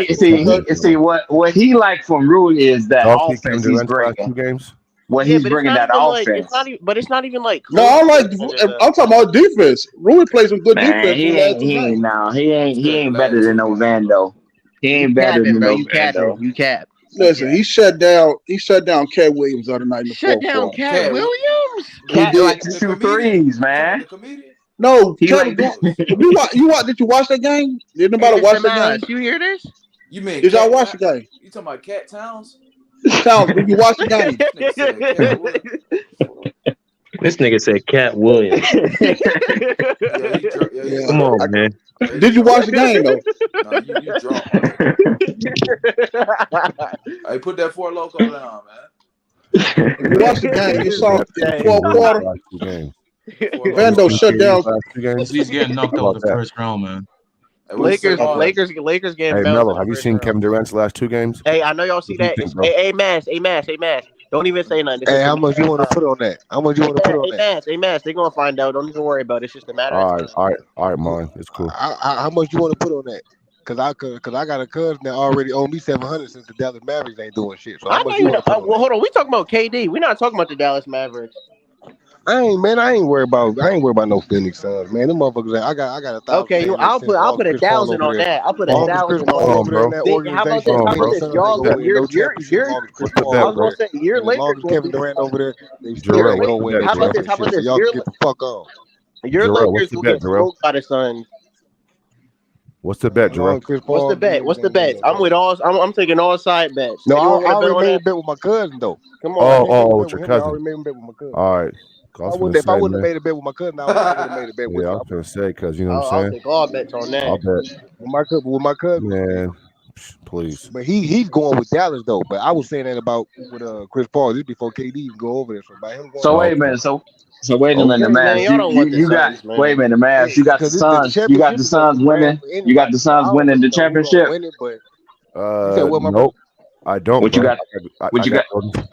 he like from Rui is that offense he's bringing. Games. He's bringing that offense. But it's not even like. No, I'm talking about defense. Rui plays some good defense. He ain't better than no Vando. He ain't better than no Vando. You cap. Listen, he shut down Cat Williams the other night in the Shut down Cat Williams. Cat likes to shoot threes, man. No, did you watch that game? Did anybody watch that game? You hear this? You mean did y'all watch the game? You talking about Cat Towns? Towns, did you watch the game? This nigga said Cat Williams. Come on, man. Did you watch the game though? No, you drunk. Hey, put that 4 Loco down, man. You watched the game. You saw the 4th quarter. Vando shut down. He's getting knocked out the first round, man. Lakers getting. Hey Melo, have you seen Kevin Durant's last 2 games? Hey, I know y'all see that. Hey, Mass. Don't even say nothing. Hey, how much you want to put on that? Hey, Mass. They're gonna find out. Don't even worry about it. It's just a matter of time. All right, man. It's cool. How much you want to put on that? Cause I got a cousin that already owe me $700 since the Dallas Mavericks ain't doing shit. So well, hold on. We talking about KD. We're not talking about the Dallas Mavericks. I ain't worried about no Phoenix Suns, man. Them motherfuckers. I got 1,000. Okay, I'll put 1,000 on that. I'll put 1,000 on that. How about this? Y'all, I was gonna say your Lakers. Kevin Durant over there. How about this? Y'all get the fuck on. Your Lakers will get smoked by the Suns. What's the bet, Jerome? What's the bet? I'm taking all side bets. No, I already made a bet with my cousin though. Come on. With your cousin. I already made a bet with my cousin. All right. If I wouldn't have made a bet with my cousin, I would have made a bet with you. I was gonna say, because you know what I'm saying. I'll take all bets on that. I'll bet with my cousin. Man, please. But he's going with Dallas though. But I was saying that about with Chris Paul. This before KD even go over there. So by him going. So wait a minute. So wait a minute, the Mavs. You got wait a minute, the Mavs. You got the Suns. You got the Suns winning. You got the Suns winning the championship. Nope. I don't. What you got? I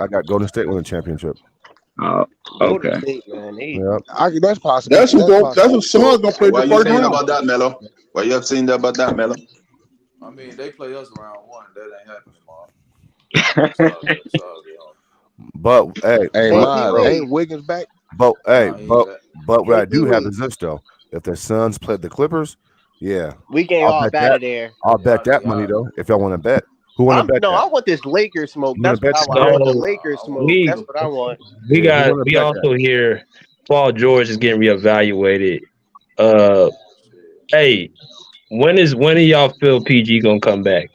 got Golden State winning the championship. Oh, okay. That's possible. That's what Suns gonna play the first round. About that, Melo? What you have seen about that, Melo? I mean, they play us round 1. That ain't happening, Mark. But hey, ain't Wiggins back? But hey, Nah, he ain't but that. but what I do have Wait. is this though. If the Suns played the Clippers, yeah, We getting I'll all bet up out that. of there. I'll Yeah, bet that y'all money already though. know. If y'all want to bet, who want to bet that? I want this Lakers smoke. You want to That's what bet I that? want. I want the So Lakers I smoke. want we That's to. what I want. Yeah, who want to we bet that? also hear Paul George is getting reevaluated. Uh, hey, when do y'all feel PG gonna come back?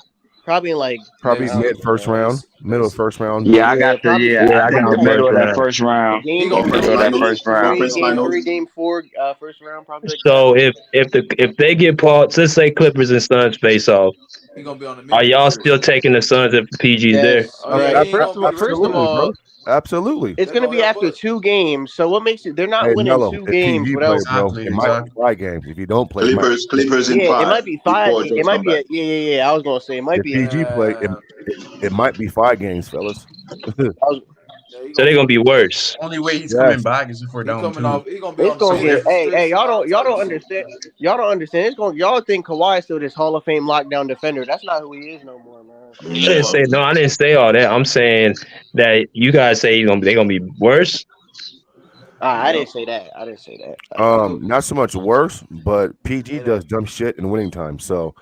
Probably in like Probably I Next don't year, mid know, first man. round, middle of next year. first round. Yeah, I Yeah, got the probably Yeah, I I got think him the first middle of that round. first round. He game gonna Conference play three, like finals. First round. Conference game finals. three, game four, first round, probably like that. So if they get Paul, let's say Clippers and Suns face off, he gonna be on the are Memphis y'all trip. still taking the Suns if PG's there? Yes, Oh yeah, right. he ain't gonna be First of resting. Absolutely, all, bro. Absolutely. it's They gonna gonna be help after us. 2 games. So what makes it? They're not Hey, winning Mello, two if games PG play, without. bro, Exactly, it might be exactly. 5 games. If you don't play, it might be 6. Clippers in Yeah, it five might be if 5. Paul It George might come be back. yeah. I was gonna say it might If be. PG play, it might be 5 games, fellas. I was, Yeah, he So gonna they're gonna fuck be up. worse. Only way he's coming Yes. back is if we're He down coming 2. off. He gonna be it's on the gonna bench get. Hey, restriction, all y'all type of don't shit. understand. Y'all don't understand. It's going. Y'all think Kawhi is still this Hall of Fame lockdown defender? That's not who he is no more, man. I didn't say no. I didn't say all that. I'm saying that you guys say they're gonna be worse. I Yeah, didn't say that. I didn't say that. Not so much worse, but PG they the. does dumb shit in winning time. So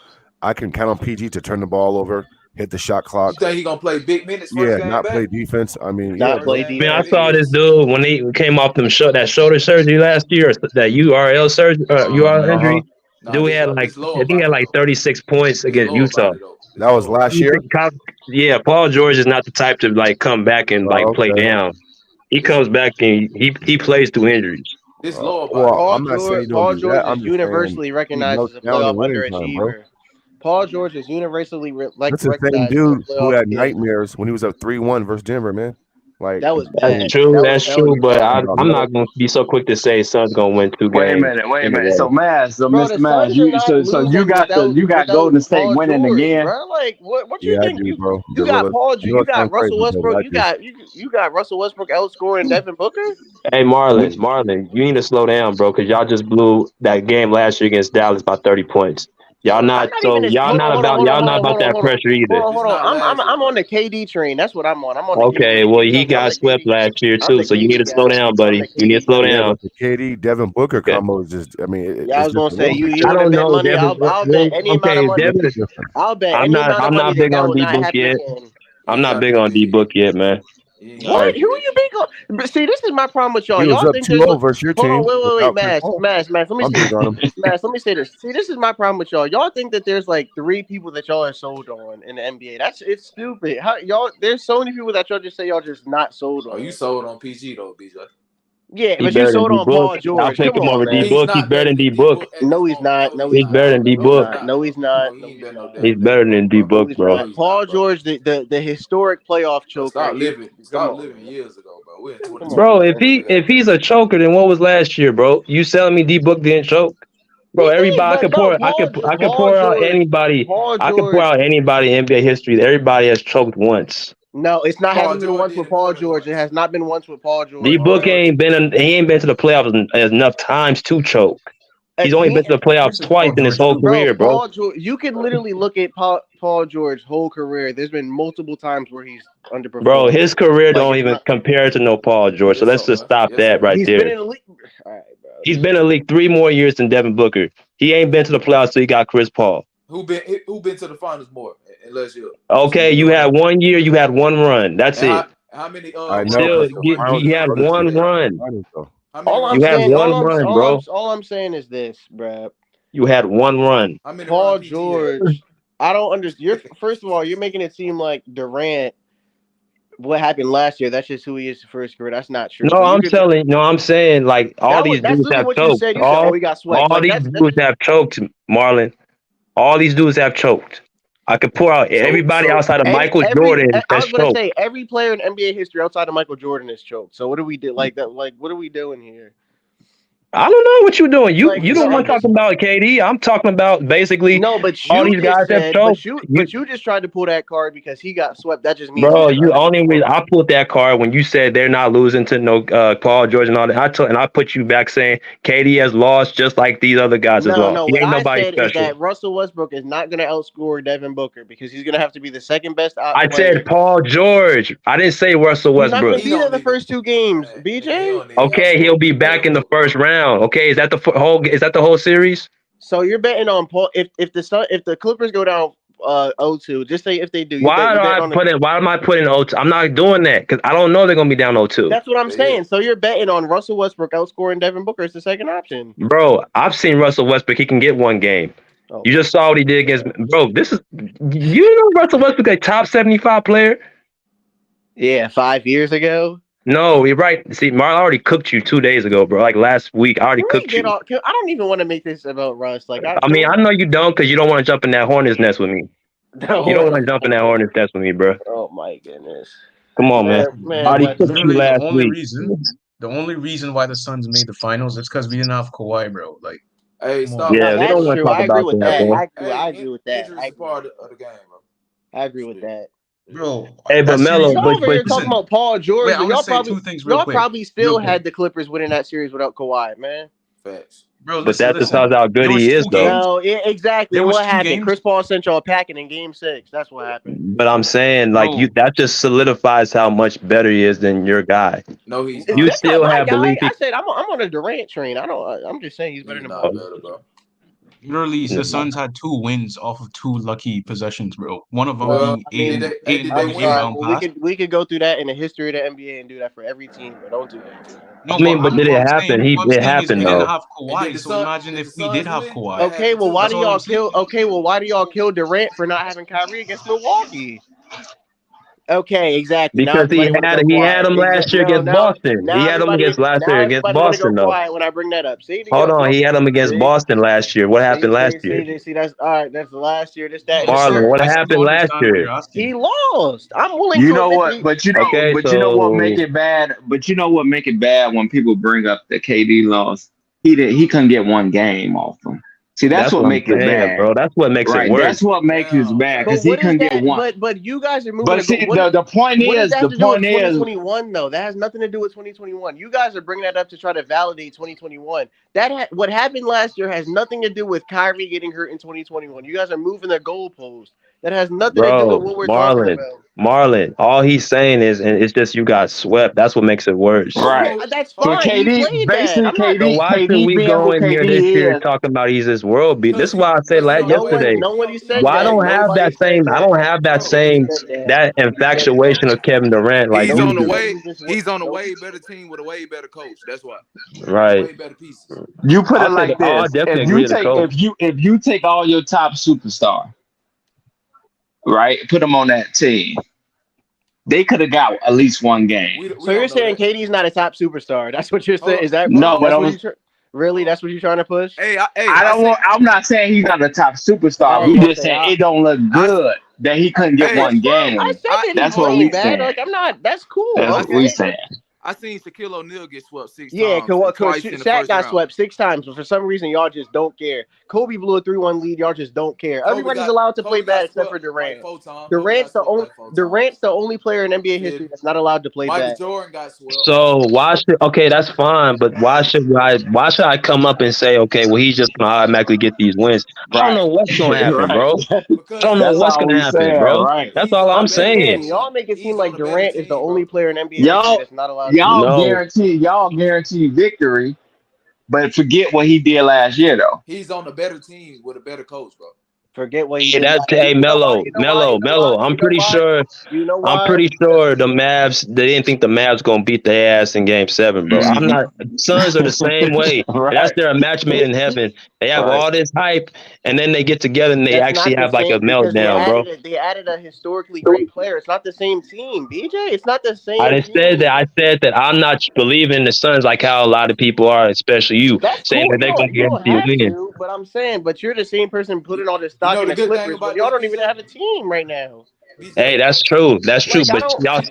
I can count on PG to turn the ball over, hit the shot You clock. think he gonna play big minutes first Yeah, game not back? play defense. I mean, yeah, Not First bro. play game I mean, back, I defense. big saw this minutes. dude when he came off that shoulder surgery last year, or that URL surgery, URL Uh-huh. injury. Nah, Dude had like this I lower think he had body like though. 36 points This against lower Utah. body though. This That was lower last body. year. Yeah, Paul George is not the type to like come back and like Oh, play okay. down. He This comes back and he plays through injuries. lower body Well, though. I'm not saying you don't Paul do that. George I'm is just saying universally he recognized melts as a down playoff in winning time, bro. underachiever. Paul George is universally That's the same recognized as a dude who playoff. had Yeah, nightmares when he was up 3-1 versus Denver, man. Like, that was I That's bad. mean, true. That was That's that was true. But bad. talking about I'm Melo. not gonna be so quick to say Suns gonna win two games Wait a in a minute. row. So Mass, so Bro, the Mr. Mass, Suns are you not so losing you got without Golden State Paul winning George, again. bro. Like what you Yeah, I think do, bro. you got Gorillas. I know you it sounds got Russell crazy, but Westbrook, I do. you got Russell Westbrook outscoring Devin Booker? Hey Marlon, you need to slow down, bro, because y'all just blew that game last year against Dallas by 30 points. Y'all So I'm not not even so as hold on, hold on, hold on, y'all hold not on, about hold on, that hold on. pressure either. this not last year I'm on pressure. the KD train. That's what I'm on. I'm on the Okay, KD. well KD he I'm got the swept KD. last year I'm too, the so you need KD to slow guy. down, I'm buddy. the You need to KD slow guy. Yeah, down. but the KD Devin Booker Okay. combo is just, I mean, Yeah, I it's was just gonna a say little bit you I want to don't different. bet know, money? Devin. I'll bet any amount of Okay, A little money. bit Devin. different. I'll bet any amount of I'm money not big that on will D not book happen yet. again. You I'm ain't not gotta big be on D big. book yet, man. You ain't gotta Sorry. be What? Who big. you big on? But see, this is my problem with y'all. He was Y'all up think there's 2-0 versus your hold on, team wait, without Chris Mass. Paul. Let me I'm see. big on him. Mass, let me say this. See, this is my problem with y'all. Y'all think that there's like 3 people that y'all are sold on in the NBA. It's stupid. How y'all? There's so many people that y'all just say y'all just not sold Oh, you on. sold on PG though, BJ. Yeah, He but you better than sold D on book. Paul I'll George. take Come him on, over D man. He's book. He's not better better than than D D book. Book at this No, he's moment. not. No, No, he's he's He's not, better not. than bro. D No, he's No, he's book. not. not, No, bro. he's not. No, he No, ain't he's been no not. He's damn Devin better than Book, D bro. No, book, he's bro. No, not. he's not, Paul bro. George, the historic playoff Bro, choker. Come stop on, living man. years ago, bro. We're in Come on, 2020, Bro, bro. man. Nigga if ain't better he's than a that. choker, then what was last year, bro? You telling me D book didn't choke? He Bro, is, everybody but no, I could pour out anybody. Paul I could pour George. out anybody in NBA history. Everybody has choked once. No, it's not. Paul Hasn't been George once did with it more Paul than George. It once. has not been once with Paul D George, Paul book bro. George. he ain't been to the playoffs enough times to choke. He's only He, been to the playoffs twice Paul in his George whole too. bro, career, bro. Paul George. You can literally look at Paul George's whole career. There's been multiple times where he's Bro, underperformed. his career Like don't it's even not. compare to no Paul George. So Yes, let's so just man. stop Yes, that so. right He's been there. in the league. All right, bro. He's been in the league 3 more years than Devin Booker. He ain't been to the playoffs till he got Chris Paul. Who been to the finals more in last year? Since Okay, we you doing had that. 1 year, you had one run. That's And it. how many I know, finals Still, but did the he win? finals he is had other one teams in the run. finals, though. How many You runs had did he win? one run, bro. all I'm saying is this, bro. You had one run. How many Paul runs PG had? George. I don't understand. You're first of all, you're making it seem like Durant. What happened last year? That's just who he is for his career. That's not true. No, But you I'm could. telling. No, I'm saying like all these That's dudes literally have what you choked. said. You said, "Oh, he got swept." All Like these that's dudes have choked, Marlon. All these dudes have choked. I could pour out everybody So outside of Michael every. Jordan I that's was gonna choked. say every player in NBA history outside of Michael Jordan is choked. So what do we do? Like that? Like what are we doing here? I don't know what you're doing. You Like, don't want talking about KD. I'm talking about basically no, but all you these guys just have said, choked. but you just tried to pull that card because he got swept. That just means Bro, he's you not only good. reason I pulled that card when you said they're not losing to no Paul George and all that. I put you back saying KD has lost just like these other guys has lost. No. He What ain't I nobody said is special. that Russell Westbrook is not going to outscore Devin Booker because he's going to have to be the second best I player. said Paul George. I didn't say Russell He's not going Westbrook. to be there the first two games, BJ. Okay, he'll be back in the first round. Okay, is that the whole series? So you're betting on Paul if the Clippers go down 0-2, just say if they do, Why am I putting 0-2? I'm not doing that because I don't know they're gonna be down 0-2. That's what I'm saying. So you're betting on Russell Westbrook outscoring Devin Booker as the second option. Bro, I've seen Russell Westbrook. He can get one game. Oh. You just saw what he did against. Bro, you know Russell Westbrook a top 75 player. Yeah, 5 years ago. No, you're right. See, Marlon already cooked you 2 days ago, bro. Like last week, I already cooked you. I don't even want to make this about Russ. Like, I mean, I know you don't because you don't want to jump in that hornet's nest with me. You don't want to jump in that hornet's nest with me, bro. Oh my goodness! Come on, man. I already cooked you last week. The only reason why the Suns made the finals is because we didn't have Kawhi, bro. Like, hey, stop. Yeah, we don't want to talk about that, bro. I agree with that. Injuries are part of the game, bro. I agree with that. Bro, hey, but Melo, but you're talking about Paul George. Wait, y'all probably still had the Clippers winning that series without Kawhi, man. Facts. Bro, but that just tells how good he is, though. No, exactly. What happened? Chris Paul sent y'all packing in Game 6. That's what happened. But I'm saying, like, that just solidifies how much better he is than your guy. No, he's not. You still have belief. I said I'm on a Durant train. I'm just saying he's better than Paul. Bro. Literally, the Suns had 2 wins off of 2 lucky possessions, bro. One of them being Aiden by the inbound pass. We could go through that in the history of the NBA and do that for every team, but don't do that. No, I mean, but did it happen? It happened, though. We didn't have Kawhi, so imagine if we did have Kawhi. Okay, well, why do y'all kill Durant for not having Kyrie against Milwaukee? Okay, exactly. Because he had him last year against Boston. He had him against last year against Boston, though. When I bring that up, hold on, he had him against Boston last year. What happened last year? See, that's all right. That's the last year. Marlon, what happened last year? He lost. I'm willing. You know what? But you know what make it bad. But you know what make it bad when people bring up the KD loss. He couldn't get one game off him. See, that's what makes it bad, bro. That's what makes it worse. That's what makes it bad because he couldn't get one. But you guys are moving. But see, the point is, 2021 though. That has nothing to do with 2021. You guys are bringing that up to try to validate 2021. What happened last year has nothing to do with Kyrie getting hurt in 2021. You guys are moving the goalpost. That has nothing to do with what we're talking about. Marlon, all he's saying is, and it's just you got swept. That's what makes it worse. Right. That's fine. So KD, basically, why should we go in here this year talking about he's this world beat? This is why I said yesterday. Nobody said why I that. don't have that same. I don't have that infatuation of Kevin Durant. Like he's on the way better team with a way better coach. That's why. Right. Way better pieces. You put it like this: if you take all your top superstar. Right, put them on that team. They could have got at least one game. So you're saying KD's not a top superstar? That's what you're saying? Is that no? But really, that's what you're trying to push? I'm not saying he's not a top superstar. We just saying it don't look good that he couldn't get one game. That's what we saying. Like I'm not. That's cool. That's what we saying. I seen Shaquille O'Neal get swept 6 times. Yeah, because Shaq got swept 6 times, but for some reason y'all just don't care. Kobe blew a 3-1 lead. Y'all just don't care. Everybody's allowed to play bad except for Durant. Durant's the only player in NBA history that's not allowed to play bad. Jordan got swept. So that's fine, but why should I come up and say, okay, well he's just gonna automatically get these wins? I don't know what's gonna happen, bro. I don't know what's gonna happen, bro. Right. That's all I'm saying. Y'all make it seem like Durant is the only player in NBA history that's not allowed. Y'all guarantee victory, but forget what he did last year, though. He's on a better team with a better coach, bro. Forget what he did. Hey, Melo. I'm pretty sure the Mavs. They didn't think the Mavs gonna beat their ass in Game 7, bro. I'm not. Suns are the same way. Right. That's their match made in heaven. They have all this hype, and then they get together and they actually have like a meltdown, bro. They added a historically great player. It's not the same team, BJ. It's not the same. I said that I'm not believing the Suns like how a lot of people are, especially you, saying that they're gonna get the win. But I'm saying, but you're the same person putting all this stock knocking the the good thing Clippers, but about y'all this, don't even BJ? have a team right now. BJ, Hey, that's true. That's true. Like I But don't. y'all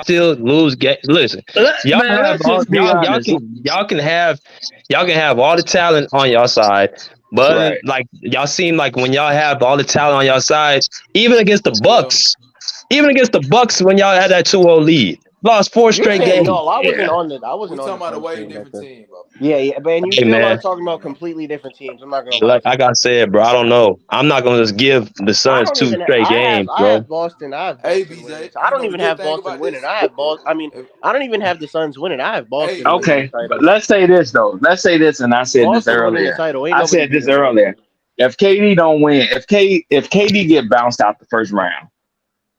still lose. Listen, y'all Man, have let's all just be honest. y'all can have all the talent on y'all side, but Right. like y'all seem like when y'all have all the talent on y'all side, even against the well, Bucks when y'all had that 2-0 lead, lost 4 You're straight saying games. no. I wasn't Yeah. on the. I we wasn't on talking the about a Suns way team back different then. team, bro. Yeah, but you Hey still are man, talking about completely different teams. I'm not gonna lie like to you. I said, bro, I don't know. I'm not gonna just give the I Suns don't 2 even. straight games, I bro. have Boston. I have Hey, Boston winning. BJ, So I don't the even good have thing Boston about winning. this? I have Boston. I mean, If, I don't even have the Suns winning. I have hey, Boston winning the Okay. title. Let's say this though. Let's say this, and I said this Boston winning the earlier. title. Ain't I nobody said this beating Boston. earlier. If KD don't win, if KD get bounced out the first round,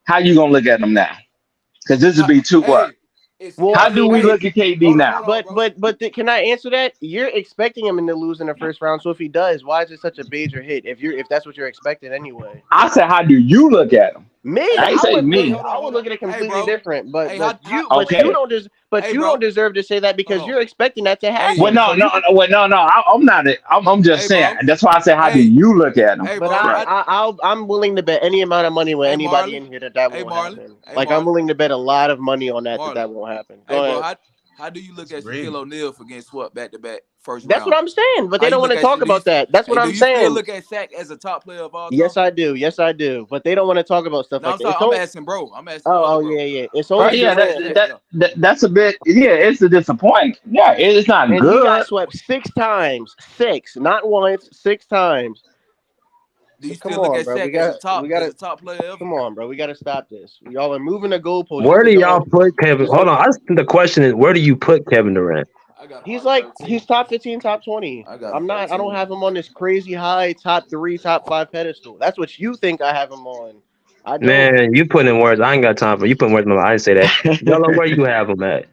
how you gonna look at him now? Because this would how, be two what? hey, it's Well, How I do mean, we look at KD hold now? on, bro. can I answer that? You're expecting him to lose in the first round. So if he does, why is it such a major hit? If that's what you're expecting anyway. I said, how do you look at him? Me, I ain't I say would look. me. Hold I on, would hold on. look at it Hey, completely bro. different. Hey, But you Okay. don't but hey, you bro. don't deserve to say that Hold because on. you're expecting that to Hey, Well, happen. So you. no. I'm not. I'm just hey, saying. bro. That's why I said, how do Hey, you look at him? hey, But bro. Right. I'm willing to bet any amount of money with Hey, anybody Marlon. in here that Hey, won't Marlon. happen. Hey, Like I'm Marlon. willing to bet a lot of money on that Marlon. won't happen. Hey, Go bro. ahead. How do you look at Agreed. Shaquille O'Neal for getting swept back to back first That's what round? I'm saying. But How they you don't want look to at talk do you about still, that. That's what hey, do I'm you still saying. look at Shaq as a top player of all time? Yes, I do. Yes, I do. But they don't want to talk about stuff No, like I'm that. sorry. I'm asking, bro. I'm asking the other Oh, bro. yeah. It's Right. only Yeah. Durant. That's a bit. Yeah. It's a disappointment. Yeah. It's not And he got good. swept 6 times. Six, not once, 6 times. Do So you come still look on, at bro. Shaq We as gotta a top player ever? come on, bro. We gotta stop this. Y'all are moving the goalposts just Where do because y'all y'all don't. put Kevin? Just Hold because on. The question is, where do you put Kevin Durant? I got him he's like like 13. he's top 15, top 20. I got him I'm not. I don't 13. have him on this crazy high top 3, top 5 pedestal. That's what you think I have him on. I don't. Man, you putting in words. I ain't got time for you putting words in my mouth. I didn't say that. Mello, where you have him at?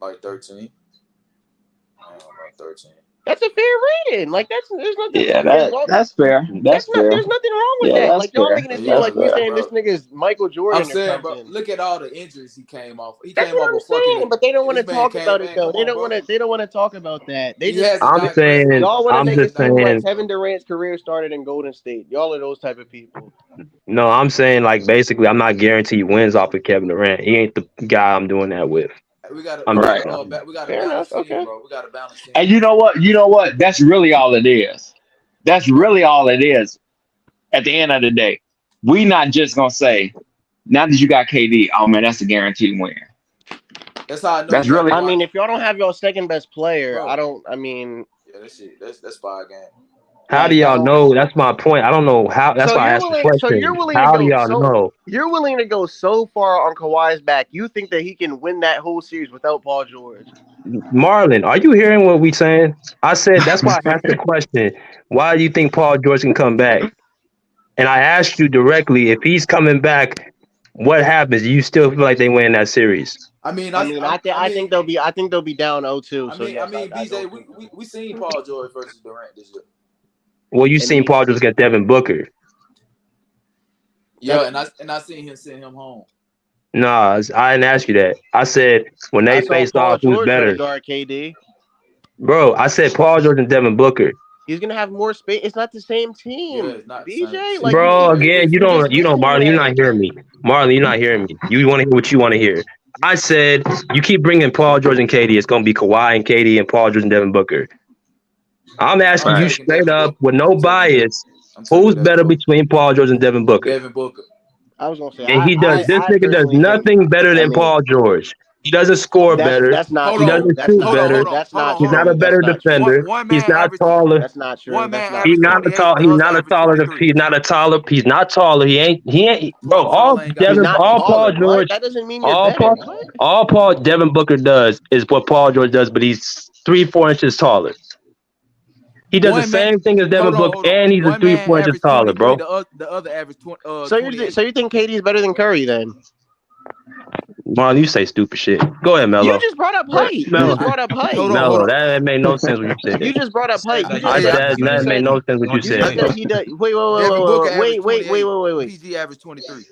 Like 13. Like 13. That's a fair rating. Like there's nothing Yeah. fucking wrong. That's fair. That's fair. There's nothing wrong with Yeah. that. That's Like y'all fair. making it seem Yeah, That's like we fair. saying this bro. nigga's Michael I'm Jordan or saying, bro, something. look at all the injuries he came off. He That's came what off I'm a fucking. saying, but they don't want to This man talk came, about it man. though. Come on, bro. They don't want to talk about that. They He just hasn't I'm digressed, saying, bro. y'all want to I'm make He just it hasn't seem like saying, digressed, bro. Kevin Durant's career started in Golden State. Y'all are those type of people. no, I'm saying like basically, I'm not guaranteed wins off of Kevin Durant. He ain't the guy I'm doing that with. We I'm just gotta Right. saying. we gotta Fair balance enough. team, Okay. bro. We gotta balance team. And you know what? You know what? That's really all it is. That's We gotta. really all it is. At the end of the day, we not just gonna say, now that you got KD, oh man, that's a guaranteed win. That's how I know That's you haven't really I mean, watched, if y'all don't have your second best player, I bro. don't. I mean, Yeah, that shit. That's 5 games. How do I y'all don't. know? That's my point. I don't know how. That's So why I you're asked the willing. So you're question. willing to How do go. y'all So know? you're willing to go so far on Kawhi's back. You think that he can win that whole series without Paul George? Marlon, are you hearing what we saying? I said that's why I asked the question. Why do you think Paul George can come back? And I asked you directly if he's coming back, what happens? Do you still feel like they win that series? I mean, I think they'll be down 0-2. So yes, I BJ, don't think so. we seen Paul George versus Durant this year. Well, you And seen Paul George get Devin Booker. Yeah, and I seen him send him home. Nah, I didn't ask you that. I said when I they saw faced Paul off, who's George better? guard KD. Bro, I said Paul George and Devin Booker. He's gonna have more space. It's not the same Yeah, team, it's not the same. BJ. See, Like Bro, BJ, again, listen. you don't, missing Marlon, you're that. not hearing me. Marlon, you're not hearing me. You want to hear what you want to hear. I said you keep bringing Paul George and KD. It's gonna be Kawhi and KD and Paul George and Devin Booker. I'm I'm asking you taking straight Devin up Booker. with no bias. I'm taking Who's Devin better Booker. between Paul George and Devin Booker? Devin Booker. I was gonna say And he does. This I nigga does personally think. nothing better I than mean, Paul George. He doesn't score better. that's not Hold He on. true. doesn't shoot better. He's not a better That's not true. defender. One He's man not averaged taller. That's not true. one That's man not He's averaged true. not a 28. tall. The He's other not a averaged taller. 23. He's not a taller. He's not taller. He ain't. He ain't. Bro, Tall ain't got He's nothing to not do with it. taller. What? That doesn't mean you're better. What? All Paul Devin Booker does is what Paul George does, but he's 3-4 inches taller. He does the One man. same thing as Devin Booker, Hold on. and he's a One man 3-4 inches averaged taller, 23. bro. The other averaged 28. So you think KD is better than Curry then? Marlon, you say stupid shit. Go ahead, You Melo. just brought up height. You Melo, just brought up height. Hold Melo, on. that made no sense what you said. You just brought up height. You just Hey, said. That You just made said. no sense what you You just said. said he does. Devin Booker averaged Wait. 28. PG averaged 23.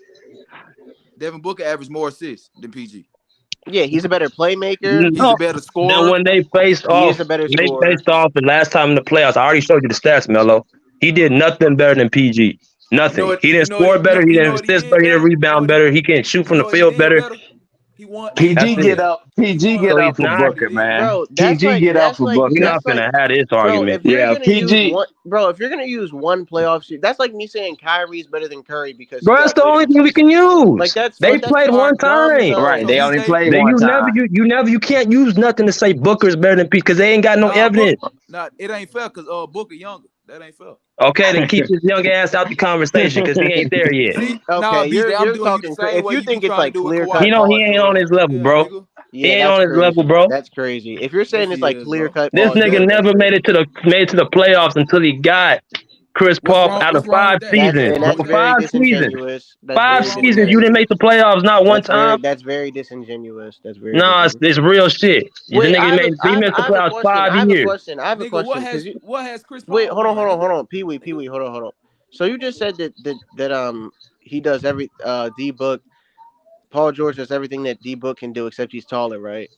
Devin Booker averaged more assists than PG. Yeah, he's a better playmaker. He's a No. better Then scorer. when they faced He is off, a better scorer. the last time in the playoffs. I already showed you the stats, Melo. He did nothing better than PG. Nothing. He didn't score better. He didn't assist better. He didn't rebound better. He can't shoot from the field better. He won. That's PG it. get up. PG So get he's up for not. Booker, man. Bro, PG get up for We're Booker. not gonna have this bro, argument. if you're Yeah, gonna use PG. one, bro, if you're gonna use one playoff series, that's like me saying Kyrie's better than Curry because Bro, y'all that's the played only in the thing we season. can use. Like that's They but that's played one dumb time. though. Right, they only played Then one you never, time. you can't use nothing to say Booker's better than P because they ain't got no evidence. Nah, it ain't fair because Booker younger. That ain't fair. Okay, then keep his young ass out the conversation because he ain't there yet. See, Okay, nah, BJ, I'm you're doing talking. you the same If way you you think be it's trying to like do with clear Kawhi. cut, He ain't on his level, Yeah, bro. nigga. He yeah, ain't that's on his crazy. level, bro. That's crazy. If you're saying Yes, it's he like is, clear bro. cut, This Paul nigga George, never made it to the playoffs until he got Chris What's Paul wrong? out of What's wrong 5 with that? seasons. What's wrong that's with Bro, that? very 5 seasons. disingenuous. That's Five very What's wrong with seasons. that? You didn't make the playoffs not one time. That's very disingenuous. That's very No, disingenuous. it's real shit. The Wait, nigga he missed the I have a playoffs question. 5 I have a years. question. I have a Nigga, question because you what has Chris wait. Paul Hold on, won? hold on, Nigga? hold on. Pee wee, hold on, hold on. So you just said that he does every D Book. Paul George does everything that D Book can do except he's taller, right?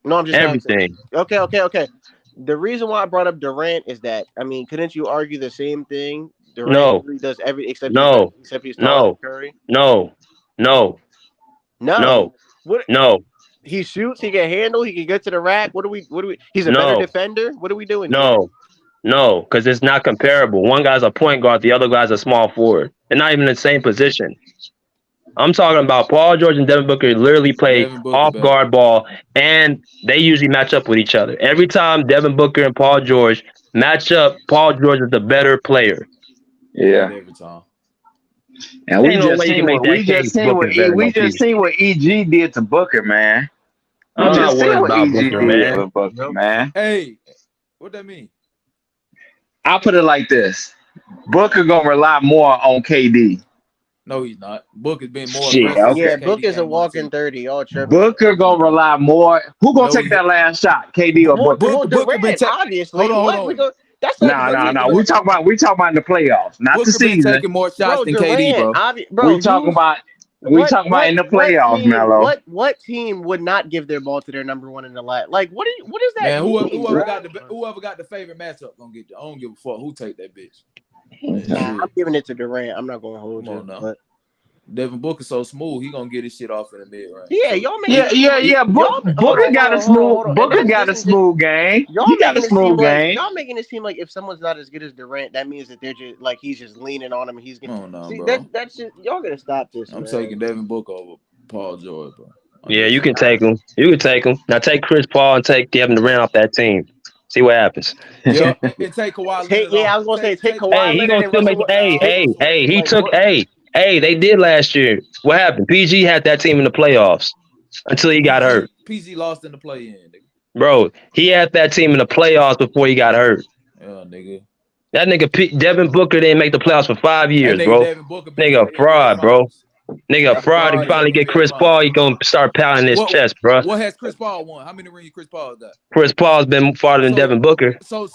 No, I'm just asking. Everything. Okay. The reason why I brought up Durant is that I mean, couldn't you argue the same thing? Durant No. literally does every except No. he's taller than No. Curry. No. No. No, No. what No. he shoots, he can handle, he can get to the rack. What do we? He's a better No. defender. What are we doing here? No. No. Because it's not comparable. One guy's a point guard, the other guy's a small forward. They're not even in the same position. I'm talking about Paul George and Devin Booker literally play Devin Booker off better. guard ball, and they usually match up with each other. Every time Devin Booker and Paul George match up, Paul George is the better player. Yeah. Not every time. And we Ain't no just way you can seen make what that case. Booker's better than PG. EG did to Booker, man. I'm not worried about EG Booker, did man. with Booker, man. Hey, what that mean? I'll put it like this: Booker gonna rely more on KD. No, he's not. Book has been more Shit, aggressive. okay. Yeah, Since Book KD is a came on the walking team. 30. All tripping. Booker gonna rely more. Who gonna No, take he- that last shot, KD or Well, Booker? Booker been Durant, ta- obviously. Hold What we on. go? That's like No. We talking about in the playoffs, not the Booker been season. taking more shots bro. than KD, Durant, bro. bro. We talking about in the What playoffs, team? Mello. What team would not give their ball to their number one in the lat? Like, what does that Man, mean? whoever bro? got the favorite matchup gonna get. I don't give a fuck who take that bitch. Nah, I'm giving it to Durant. I'm not gonna hold Come you. on now. But Devin Booker so smooth, he gonna get his shit off in the mid range. yeah, So, y'all making Booker got a smooth. Booker got a smooth game. He got a smooth game. Y'all making it seem like if someone's not as good as Durant, that means that they're just like he's just leaning on him. And he's come on now, see bro. that's just y'all gotta stop this. I'm man. taking Devin Booker over Paul George, bro. Yeah, you can take him. You can take him. Now take Chris Paul and take Kevin Durant off that team. See what happens. Yeah, and take Kawhi Leonard. I was gonna say take Kawhi Hey, he Leonard gonna and still make. Russell. He took. Hey, they did last year. What happened? PG had that team in the playoffs until he got hurt. PG lost in the play-in, nigga. Bro, he had that team in the playoffs before he got hurt. Yeah, nigga. That nigga Devin Booker didn't make the playoffs for 5 years, That nigga bro. Devin Booker been Nigga to the fraud, NBA bro. Finals. Nigga fraud. He finally get Chris Paul. He gonna start pounding his chest, bro. What has Chris Paul won? How many rings Chris Paul got? Chris Paul's been farther than Devin Booker. So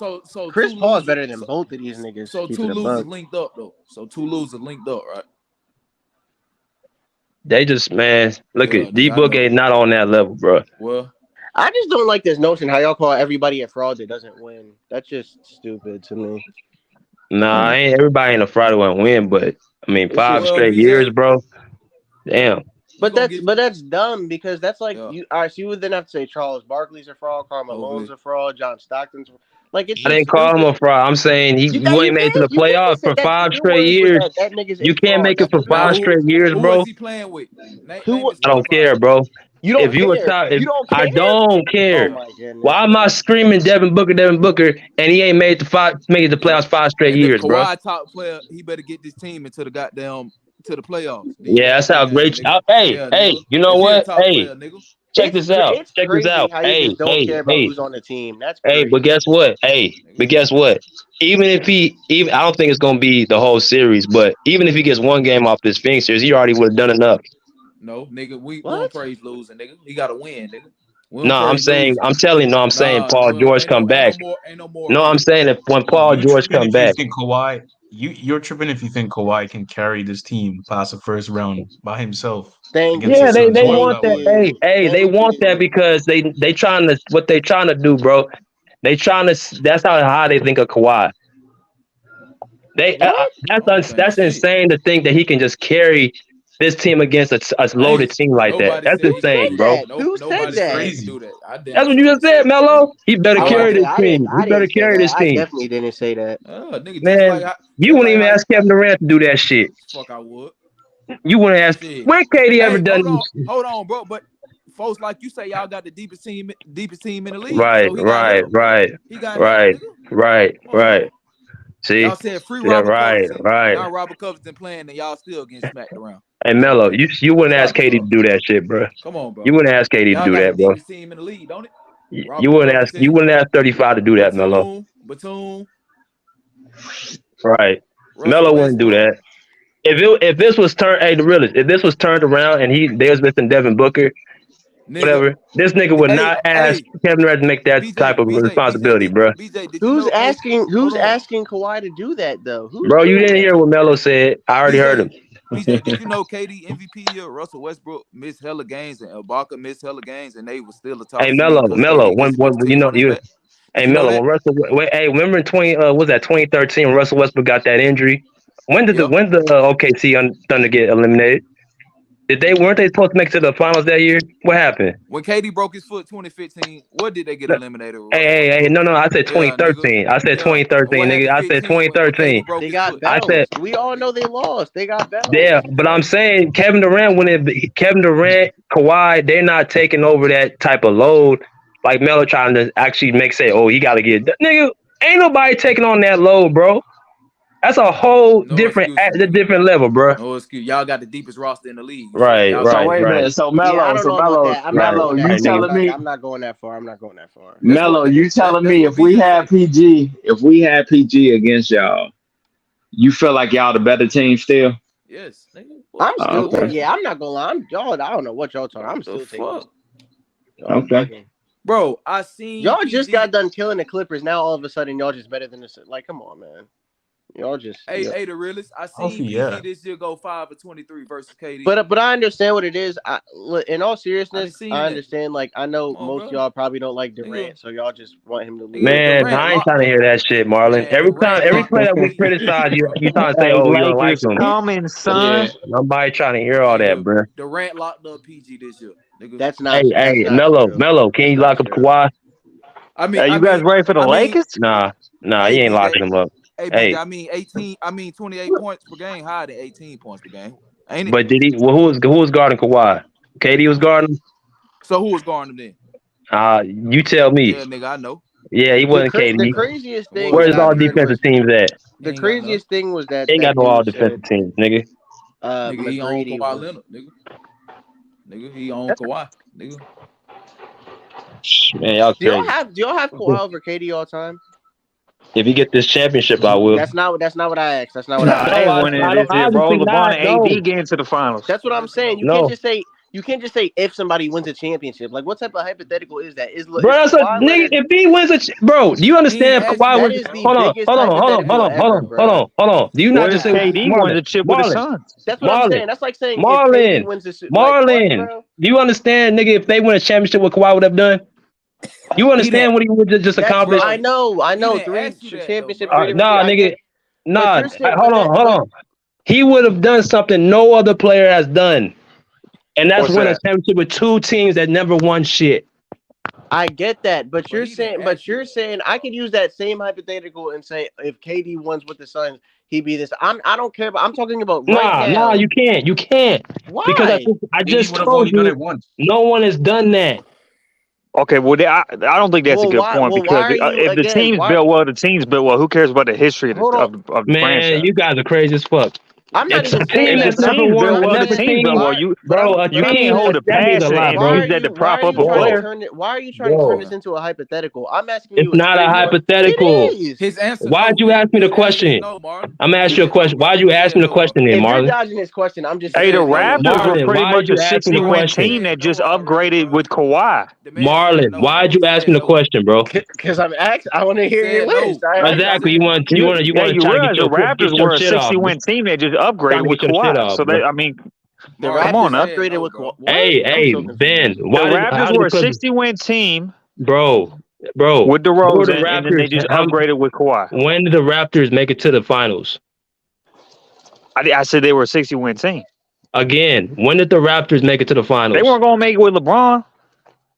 Chris Paul's better than both of these niggas. So two losers linked up though. So two losers linked up, right? They just, man, look at D I Book know. ain't not on that level, bro. Well, I just don't like this notion how y'all call everybody a fraud that doesn't win. That's just stupid to me. Nah, ain't everybody in a Friday won't win, but I mean 5 straight years, bro. Damn. But that's dumb because that's like you. All right, so you would then have to say Charles Barkley's a fraud, Karl Malone's a fraud, John Stockton's. Like it's. I didn't call him a fraud. I'm saying you ain't made it to the playoffs for 5 straight years. You can't make it for 5 straight years, who bro. was he playing with? I don't care, bro. You don't if you care. I don't care. Oh my goodness. Why am I screaming Devin Booker, and he ain't made the playoffs 5 straight years, bro? Kawhi top player, he better get this team into the goddamn to the playoffs. Yeah, that's how great. Hey, you know what? Hey, check this out. Check this out. Hey, who's on the team. That's crazy. Hey, but guess what? Even if I don't think it's gonna be the whole series, but even if he gets one game off this Phoenix series, he already would have done enough. No, nigga, we don't praise losing, nigga. He got to win, nigga. No, I'm saying Paul George come back. No, I'm saying if when Paul George come back. You're tripping if you think Kawhi can carry this team past the first round by himself. They want that. Hey, they want that because they trying to what they trying to do, bro. They trying to. That's how high they think of Kawhi. They What? that's Shit. insane to think that he can just carry this team against a loaded team like that. Nobody That's said Who he said insane, couldn't. bro. that? Who said Nobody said he that? could do that. I damn That's what sure you ain't just say said, that, nigga. Melo. He better Oh, Nobody. carry this team. He I better didn't say carry that. this I team. definitely didn't say that. Nigga, Man, you wouldn't even ask Kevin Durant to do that shit. fuck I would. You wouldn't ask Shit. when KD ever Hey, done hold on, bro. But folks like you say, y'all got the deepest team in the league. Right, So he got help. He got help, nigga. right. See, Y'all said free yeah, Robert right. Covington. Now Robert Covington playing, and y'all still getting smacked around. Hey Melo, you wouldn't ask Stop it, KD to bro. do that shit, bro. Come on, bro. You wouldn't ask KD to Y'all do got that, the bro. deepest team in the league, don't it? You wouldn't ask 35 to do that, Melo. Batum. Right. Russell Melo wouldn't do Westbrook. that. If this was if this was turned around and there's missing Devin Booker, whatever, this nigga would not ask Kevin Durant to make that type of responsibility, bro. BJ, did Who's you know asking? Who's asking Kawhi to do that though? Who's Bro, you doing didn't that? hear what Melo said. I already heard him. BJ, did you know KD MVP year, Russell Westbrook missed hella games and Ibaka missed hella games, and they was still the top Hey seed Melo, because KD when disciplined the you team know on his you back. hey Melo, when Russell hey, remember in 2013 when Russell Westbrook got that injury? When did the OKC Thunder get eliminated? Weren't they supposed to make it to the finals that year? What happened? When KD broke his foot 2015, what did they get eliminated with? Hey, no, I said 2013. I said 2013, nigga. I said 2013. They got bounced. We all know they lost. They got bounced. Yeah, but I'm saying Kevin Durant, Kawhi, they're not taking over that type of load like Melo trying to actually he got to get nigga. Ain't nobody taking on that load, bro. That's a whole different level, bro. No excuse. Y'all got the deepest roster in the league. Right. So wait a minute. So Melo, I don't know about that. I'm not going that far. Melo, you telling me if we had PG against y'all, you feel like y'all the better team still? Yes. I'm still. Yeah, I'm not gonna lie. I don't know what y'all talking. I'm still taking. Okay. Bro, I seen y'all just got done killing the Clippers. Now all of a sudden y'all just better than this. Like, come on, man. Y'all just the realest. I seen PG this year go 5 for 23 versus KD. But I understand what it is. In all seriousness, I understand. Like, I know most of y'all probably don't like Durant, so y'all just want him to lose. Man, I ain't trying to hear that shit, Marlon. Every play that we criticize, you trying to say, "Oh, you don't like him." Coming, son. Nobody trying to hear all that, bro. Durant locked up PG this year. Nigga. That's not. Hey, Melo, can you lock up Kawhi? You guys ready for the Lakers? Nah, he ain't locking him up. Hey, I mean 28 points per game, higher than 18 points per game. Ain't it? But did he? Well, who was guarding Kawhi? KD was guarding him. So who was guarding him then? You tell me. Yeah, nigga, I know. Yeah, he wasn't KD. The craziest thing. Where's all defensive teams at? The craziest thing was that ain't got no all defensive teams, nigga. Nigga, he owned Kawhi Leonard, nigga, he owned Kawhi, nigga. Man, y'all crazy. Do y'all have Kawhi over KD all time? If you get this championship, I will. That's not what I asked. That's not what I asked. I ain't winning this year, bro. LeBron and AD getting to the finals. That's what I'm saying. You can't just say. You can't just say if somebody wins a championship. Like, what type of hypothetical is that? Bro, that's a nigga. If he wins bro, do you understand? Kawhi was. Hold on. Do you not just say KD won the chip with the Suns? That's what I'm saying. That's like saying Marlon. if KD wins the Marlon, do you understand, nigga? If they win a championship, what Kawhi would have done? You understand what he would just accomplish? I know. 3 championships. Nah, nigga. Nah, hold on. He would have done something no other player has done. And that's win a championship with 2 teams that never won shit. I get that, but you're saying I could use that same hypothetical and say if KD wins with the Suns, he'd be this. I don't care, but I'm talking about right now. Nah, you can't. Why? Because I just told you no one has done that. Okay, well, I don't think that's a good point because if the team's built well, the team's built well. Who cares about the history of the man, franchise? You guys are crazy as fuck. I'm not even saying that. The team's built well, the team's built well. You can't hold the past and use that to prop up a player. Why are you trying to turn this into a hypothetical? I'm asking you. It's not a hypothetical. It is. His answer. Why'd you ask me the question? I'm gonna ask you a question. Why'd you ask me the question then, Marlon? If you're dodging this question, I'm just saying. Hey, the Raptors were pretty much a you 60-win team that just upgraded with Kawhi. Marlon, why'd you ask me the question, bro? Because I'm asking. I want to hear your list. Exactly. You want to try to get the Raptors were a 60-win team that just upgraded with Kawhi. So they, I mean, the come on now. Upgraded with Kawhi. Hey, Ben. The Raptors were a 60-win team, bro. With the DeRozan, and then they just upgraded with Kawhi. When did the Raptors make it to the finals? I said they were a 60-win team. Again, when did the Raptors make it to the finals? They weren't going to make it with LeBron.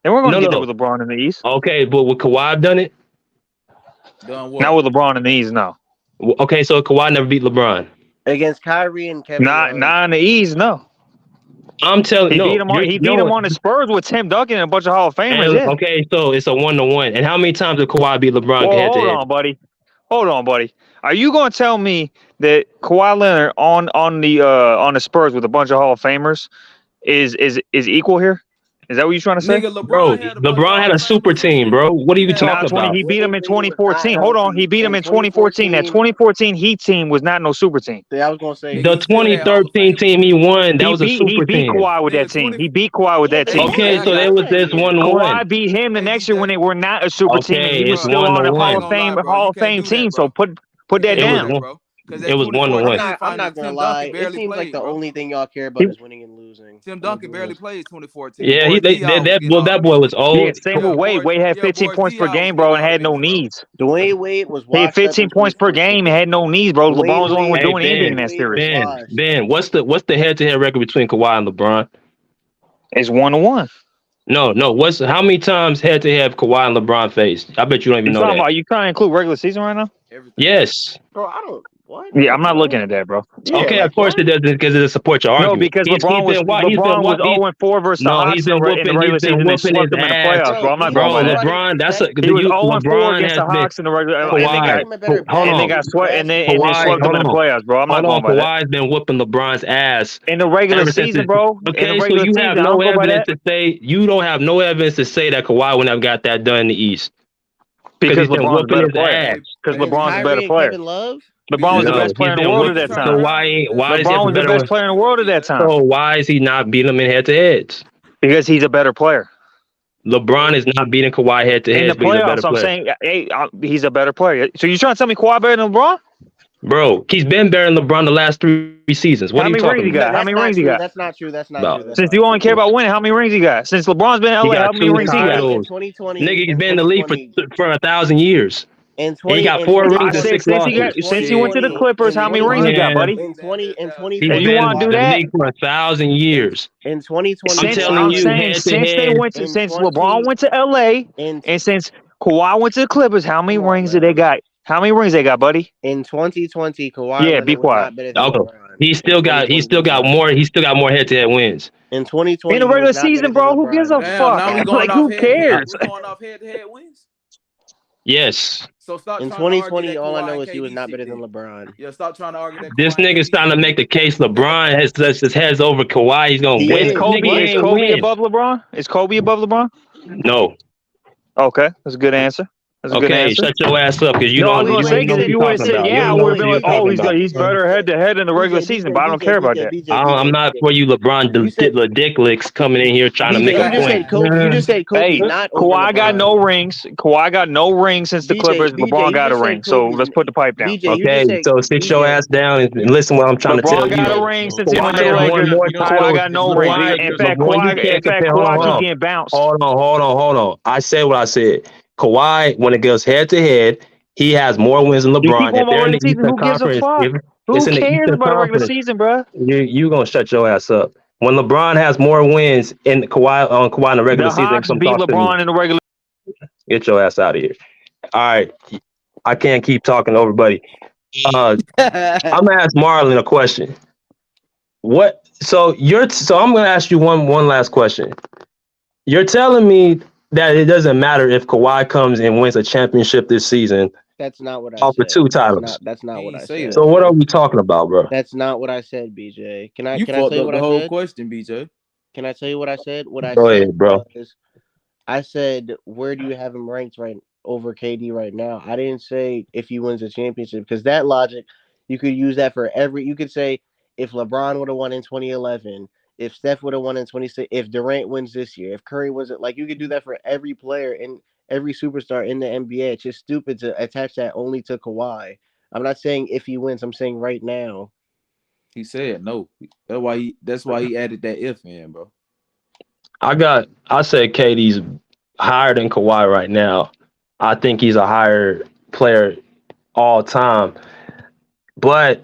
They weren't going to No, get there no. with LeBron in the East. Okay, but would Kawhi have done it? Done what? Not with LeBron in the East, no. Okay, so Kawhi never beat LeBron. Against Kyrie and Kevin Love. Not in the East, no. I'm telling He you, beat him on the Spurs with Tim Duncan and a bunch of Hall of Famers. Yeah. Okay, so it's a 1-1. And how many times did Kawhi beat LeBron head to head? Hold on, buddy. Are you going to tell me that Kawhi Leonard on the Spurs with a bunch of Hall of Famers is equal here? Is that what you're trying to say? Nigga, LeBron had a super team, bro. What are you talking about? He beat him in 2014. Hold on, he beat him in 2014. That 2014 Heat team was not no super team. Yeah, I was gonna say the 2013 team he won. That was a super team. He beat Kawhi with that team. He beat Kawhi with that team. Okay, so there was this 1-1. Kawhi beat him the next year when they were not a super team. And he was still on a Hall of Fame team. So put that down. It was 1-1. I'm not gonna lie. It seems like the only thing y'all care about is winning and losing. Tim Duncan barely played 2014. Yeah, that boy was old. Yeah, same with Wade. Wade had 15 points per game, bro, and had no knees. Dwayne Wade was. He had 15 points per game and had no knees, bro. LeBron was the only one doing anything in that series. Ben, what's the head-to-head record between Kawhi and LeBron? It's 1-1. No. How many times head-to-head have Kawhi and LeBron faced? I bet you don't even know that. Are you trying to include regular season right now? Yes. Bro, I don't. What? Yeah, I'm not looking at that, bro. Yeah, okay, of course it doesn't because it supports your argument. No, because LeBron was 0-4 versus the Hawks in the regular season and swept them in the playoffs, bro. I'm not going by that. LeBron, he was 0-4 against the Hawks in the regular and they got swept and they swept them in the playoffs, bro. I'm not going by that. Kawhi's been whooping LeBron's ass in the regular season, bro. Okay, so you have no evidence to say don't have no evidence to say that Kawhi wouldn't have got that done in the East. Because LeBron's a better player. Because LeBron's a better player. LeBron was the best player in the world at that time. So why LeBron was the best player in the world at that time. So why is he not beating him in head-to-heads? Because he's a better player. LeBron is not beating Kawhi head-to-head. In the playoffs, I'm saying he's a better player. So you trying to tell me Kawhi better than LeBron? Bro, he's been better than LeBron the last 3 seasons. What are you talking about? How many rings he got? That's not true. That's not true. Since you only care about winning, how many rings he got? Since LeBron's been in LA, how many rings he got? In 2020, nigga, he's been in the league for 1,000 years. And he got 4 rings and 6 losses. Since he went to the Clippers, how many rings he got, buddy? In 2020, and you want to do that? For 1,000 years. In 2020, I'm telling you, since LeBron went to LA, and since Kawhi went to the Clippers, how many rings did they got? How many rings they got, buddy? In 2020, Kawhi. Yeah, be quiet. He still got more head-to-head wins. In 2020, in the regular season, bro, who gives a fuck? Like, who cares? We're going off head-to-head wins. Yes. So stop in 2020, all I know is he was not better than LeBron. Yeah, stop trying to argue that. This nigga's trying to make the case LeBron has his heads over Kawhi. He's gonna win. Is Kobe above LeBron? Is Kobe above LeBron? No. Okay, that's a good answer. Okay, shut your ass up because you don't. I was gonna say because if you would have said I would have been like, oh, he's better head to head in the regular season, but I don't care about that. I'm not for you, LeBron Dicklicks coming in here trying to make a point. You just said Kobe, not Kawhi got no rings. Kawhi got no rings since the Clippers. LeBron got a ring, so let's put the pipe down. Okay, so sit your ass down and listen what I'm trying to tell you. LeBron got a ring since he went to the Lakers. Kawhi got no ring. In fact, Kawhi keep getting bounced. Hold on. I said what I said. Kawhi, when it goes head to head, he has more wins than LeBron. If they're in the Eastern Conference, who cares about the regular season, bro? You gonna shut your ass up. When LeBron has more wins in Kawhi in the regular season, Hawks beat LeBron in the regular. Get your ass out of here. All right, I can't keep talking over, buddy. I'm gonna ask Marlon a question. So I'm gonna ask you one last question. You're telling me that it doesn't matter if Kawhi comes and wins a championship this season. That's not what I said. For 2 titles. That's not what I said. So what are we talking about, bro? That's not what I said, BJ. Can I tell you what I said? The whole question, BJ. Can I tell you what I said? Go ahead, bro. I said, where do you have him ranked right over KD right now? I didn't say if he wins a championship because that logic, you could use that for you could say if LeBron would have won in 2011. If Steph would have won in 26, if Durant wins this year, if Curry wasn't, like, you could do that for every player and every superstar in the NBA. It's just stupid to attach that only to Kawhi. I'm not saying if he wins. I'm saying right now. He said no. That's why he added that if in, bro. I said KD's higher than Kawhi right now. I think he's a higher player all time. But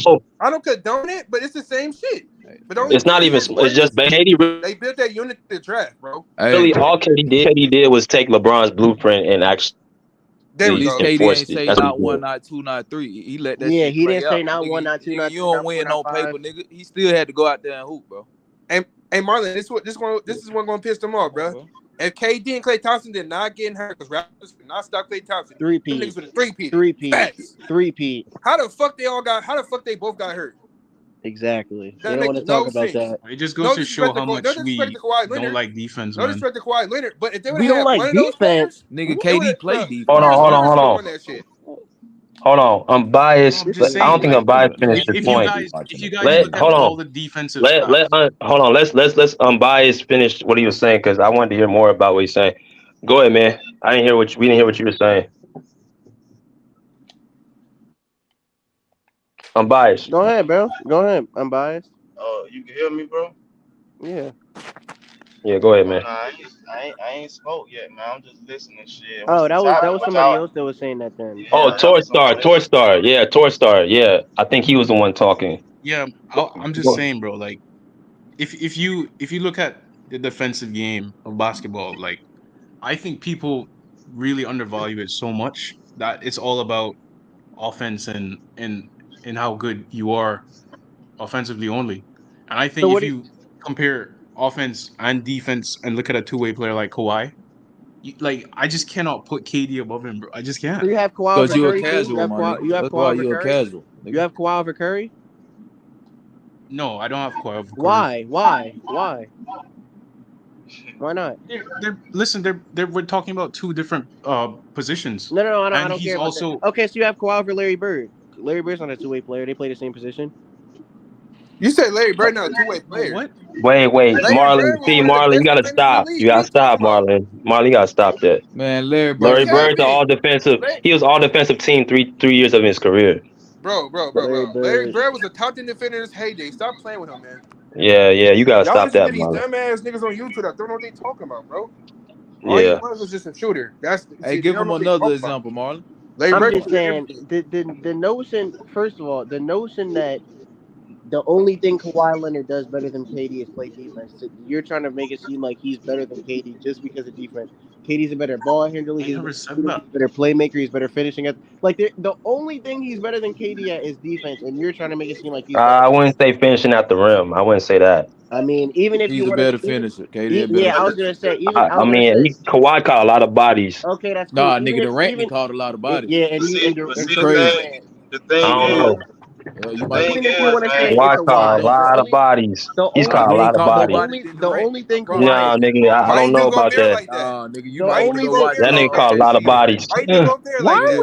Oh, I don't condone it, but it's the same shit. But the only It's not thing even. is, It's just KD. they built that unit to the draft, bro. Really, all KD did was take LeBron's blueprint and actually There At we least go. KD enforced ain't it. say That's what not he one, did. not two, not three. He let that Yeah, shit he play didn't say out. not Nigga, one, not two, not you three, don't not four, win not on paper, five. nigga. He still had to go out there and hoop, bro. And Marlon, this is what gonna piss them off, bro. Bro. If KD and Klay Thompson did not get hurt, because Raptors did not stop Klay Thompson, them Three-peat. niggas would have three-peated. Three-peat. Facts. Three-peat. How the fuck they both got hurt? Exactly. They That don't want makes to talk no about sense. that. It just goes No to show disrespect to how no much disrespect to we Kawhi don't Leonard. like defense, No man. disrespect to Kawhi Leonard. But if they would We have don't had like one of those defense. players, Nigga, they would KD have play bro. defense. Hold on. Hold on. Won that shit. Hold on. I'm biased. I'm just I don't saying, think like, I'm biased. Finish the if you point. guys look at Hold all on. the defensive stats, Hold on. Let's unbiased finish what he was saying because I wanted to hear more about what he's saying. Go ahead, man. We didn't hear what you were saying. I'm biased. Go ahead, bro. Go ahead. I'm biased. Oh, you can hear me, bro? Yeah. Yeah, go ahead, man. Nah, I ain't spoke yet, man. I'm just listening. Shit. What's Oh, the that topic? was What somebody y'all? else that was saying that then. Yeah, Oh, that was somebody. Torstar. Yeah, Torstar. Yeah, I think he was the one talking. yeah, I'm just saying, bro. Like, if you look at the defensive game of basketball, like, I think people really undervalue it so much that it's all about offense and how good you are offensively only. And I So think what if you compare offense and defense and look at a two-way player like Kawhi, like, I just cannot put KD above him, bro. I just can't. So you have Kawhi Because over you a Curry too? casual, my nigga. You have That's Kawhi why over you a Curry? casual. You have Kawhi over Curry? No, I don't have Kawhi over Curry. Why? Why not? We're talking about two different positions. No, I And don't he's care about also that. Okay, so you have Kawhi over Larry Bird. Larry Bird's not a two-way player. They play the same position. You said Larry Bird not a two-way player. What? Wait, Larry Marlon. Bird was See, one of the Marlon, you best gotta defenders in the stop. league. You What are gotta you talking stop, about? Marlon. Marlon, you gotta stop that. Man, Larry What Larry Bird. does that Bird's an mean? all defensive. He was all defensive team three years of his career. Bro. Larry Larry Bird. Bird was a top 10 defender in his heyday. Stop playing with him, man. Yeah, you gotta Y'all stop listen that, to these Marlon. dumbass niggas on YouTube that don't know what they talking about, bro. All he Yeah. was just a shooter. Hey, They give don't him know what they another talking about. example, Marlon. Larry I'm Bird just can shoot saying everything. the notion. First of all, the notion that the only thing Kawhi Leonard does better than KD is play defense. You're trying to make it seem like he's better than KD just because of defense. KD's a better ball handler. I He's a never better said shooter. that. He's a better playmaker. He's better finishing. Like the only thing he's better than KD at is defense, and you're trying to make it seem like he's better. I wouldn't say finishing at the rim. I wouldn't say that. I mean, even if He's you a want better to, finisher. KD a better yeah, I was finisher. gonna say I mean, Kawhi caught a lot of bodies. okay, that's cool. Nah, Even nigga, if Durant done caught a lot of bodies. yeah, and But You see, so did crazy. the I thing don't is, know. You the might thing even if you is, want to say man. Kawhi it's a caught a wash, lot of bodies. He's Nah, caught a he ain't lot of caught more bodies. bodies than the Durant. only thing I promise. Nah, nigga, I Why don't you know do go about there that. like that? Nigga, you the might Why need to you only go go thing. watch there That like nigga young that? caught a lot of OKC Durant. bodies. Why you go there like Why that?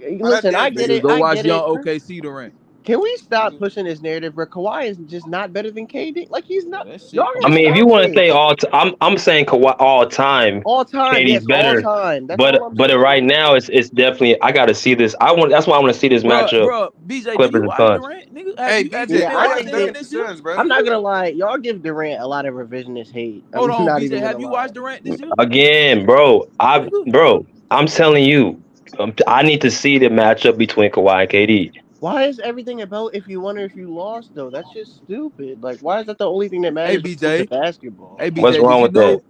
we listen? I get Nigga, it. go I watch get it. young OKC Durant. Can we stop pushing this narrative where Kawhi is just not better than KD? Like he's not. That Y'all shit, come I gotta on, mean, if man. you stop want to say this. I'm saying Kawhi all time. All time, KD's yes, all better, time. That's all I'm but saying. right now it's definitely I got to see this. That's why I want to see this matchup. Bro, BJ, do Clippers you and watch Suns. Durant, nigga? Hey, Have you BJ, Yeah, been why I y'all think watching him that. dunking the this year? Suns, bro? I'm not gonna lie. Y'all give Durant a lot of revisionist hate. Hold I'm on, not BJ, even have gonna you lie. watched Durant this year? Again, I'm telling you, I need to see the matchup between Kawhi and KD. Why is everything about if you won or if you lost though? That's just stupid. Like, why is that the only thing that Hey, matters when it comes to BJ. basketball? Hey, What's BJ, wrong with that?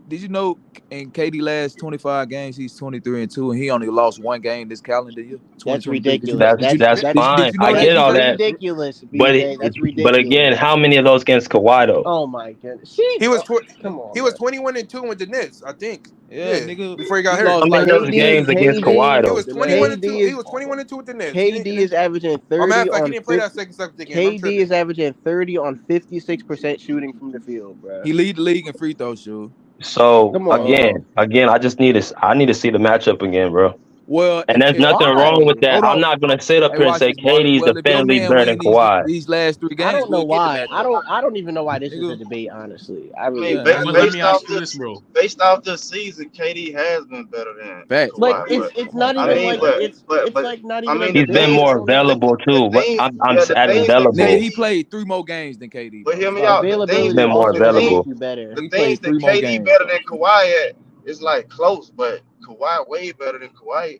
did you know in KD last 25 games, he's 23-2, and he only lost one game this calendar year, That's 2023. ridiculous. That's fine. Did you know I that, get all BJ? that, ridiculous, but BJ. That's but again, ridiculous. how many of those against Kawhi though? Oh my goodness. See, He was come on, he was 21-2 with the Nets, I think. Yeah, Yeah, nigga, before he got he hurt. lost How many like of those games against Kawhi He though? was 21-2. He was 21-2 with the Nets. KD is averaging Oh, 30 matter of fact, he on didn't play 50. that second game. I'm KD tripping. is averaging 30 on 56% shooting from the field, bro. He lead the league in free throw shoot. So Come on. again, I just I need to see the matchup again, bro. Well, And there's nothing wrong with that. hold I'm on. not gonna sit up Hey, here and watch say this, Marlon. KD's Well, if your definitively man better than win Kawhi. these last 3 I games, don't know we'll get the why. matchup. I don't even know why this is a debate, honestly. I I really mean, don't. Let me ask you this, bro. based off this season, KD has been better than Facts. Like Kawhi. it's not I even mean, like but it's like not I even a mean, He's the been debate. things, more I don't know. available too. the things, I'm yeah, the adding things that Nigga, available. he played 3 more games than KD, But bro. hear me Stop out. playing. He's Availability been more also doesn't make available. you better. The He things played that 3 more KD games, better bro. than Kawhi at is like close, but Kawhi way better than Kawhi.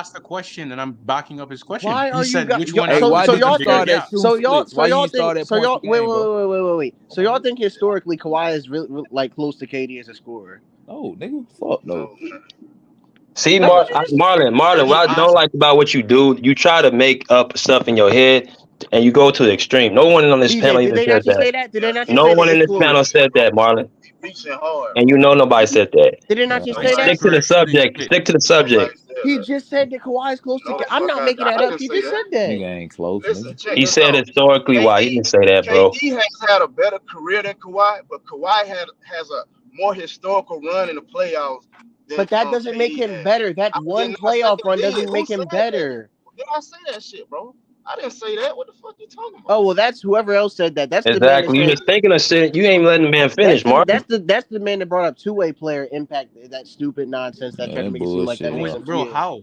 asked a question and I'm backing up his question. Why He are you said, guys? which one Hey, has why the did you bigger start gap? at two splits? Why you ain't start at points per wait, game, bro? wait. So y'all think historically Kawhi is really like close to KD as a scorer? No, nigga, fuck no. See, That's what you just Marlon, what I don't like about what you do, you try to make up stuff in your head, and you go to the extreme. No one on this BJ, panel did even they said not just that. say that? Did they not just No say one that in the this panel scorer? said that, Marlon. Reaching hard, And you know nobody said that. Did they not just say Stick that? to the subject. Stick to the subject. He just said that Kawhi is close to. I'm not making that up. He just said that. Nigga ain't close, Listen, nigga. check He this said out. historically why. He didn't say that, bro. KD has had a better career than Kawhi, but Kawhi has a more historical run in the playoffs than But that doesn't make KD him has. better. That I one did not say playoff it run did. doesn't Who make said him that? better. Did I say that shit, bro? I didn't say that. What the fuck you talking about? Oh well, that's whoever else said that. That's the man that Exactly. You said. just thinking of shit. You ain't letting the man finish, Marlon. That's the man that brought up two-way player impact. That stupid nonsense that Yeah, tried to that make it seem like bullshit, that But makes bro. wait, him. bro, Yeah. how?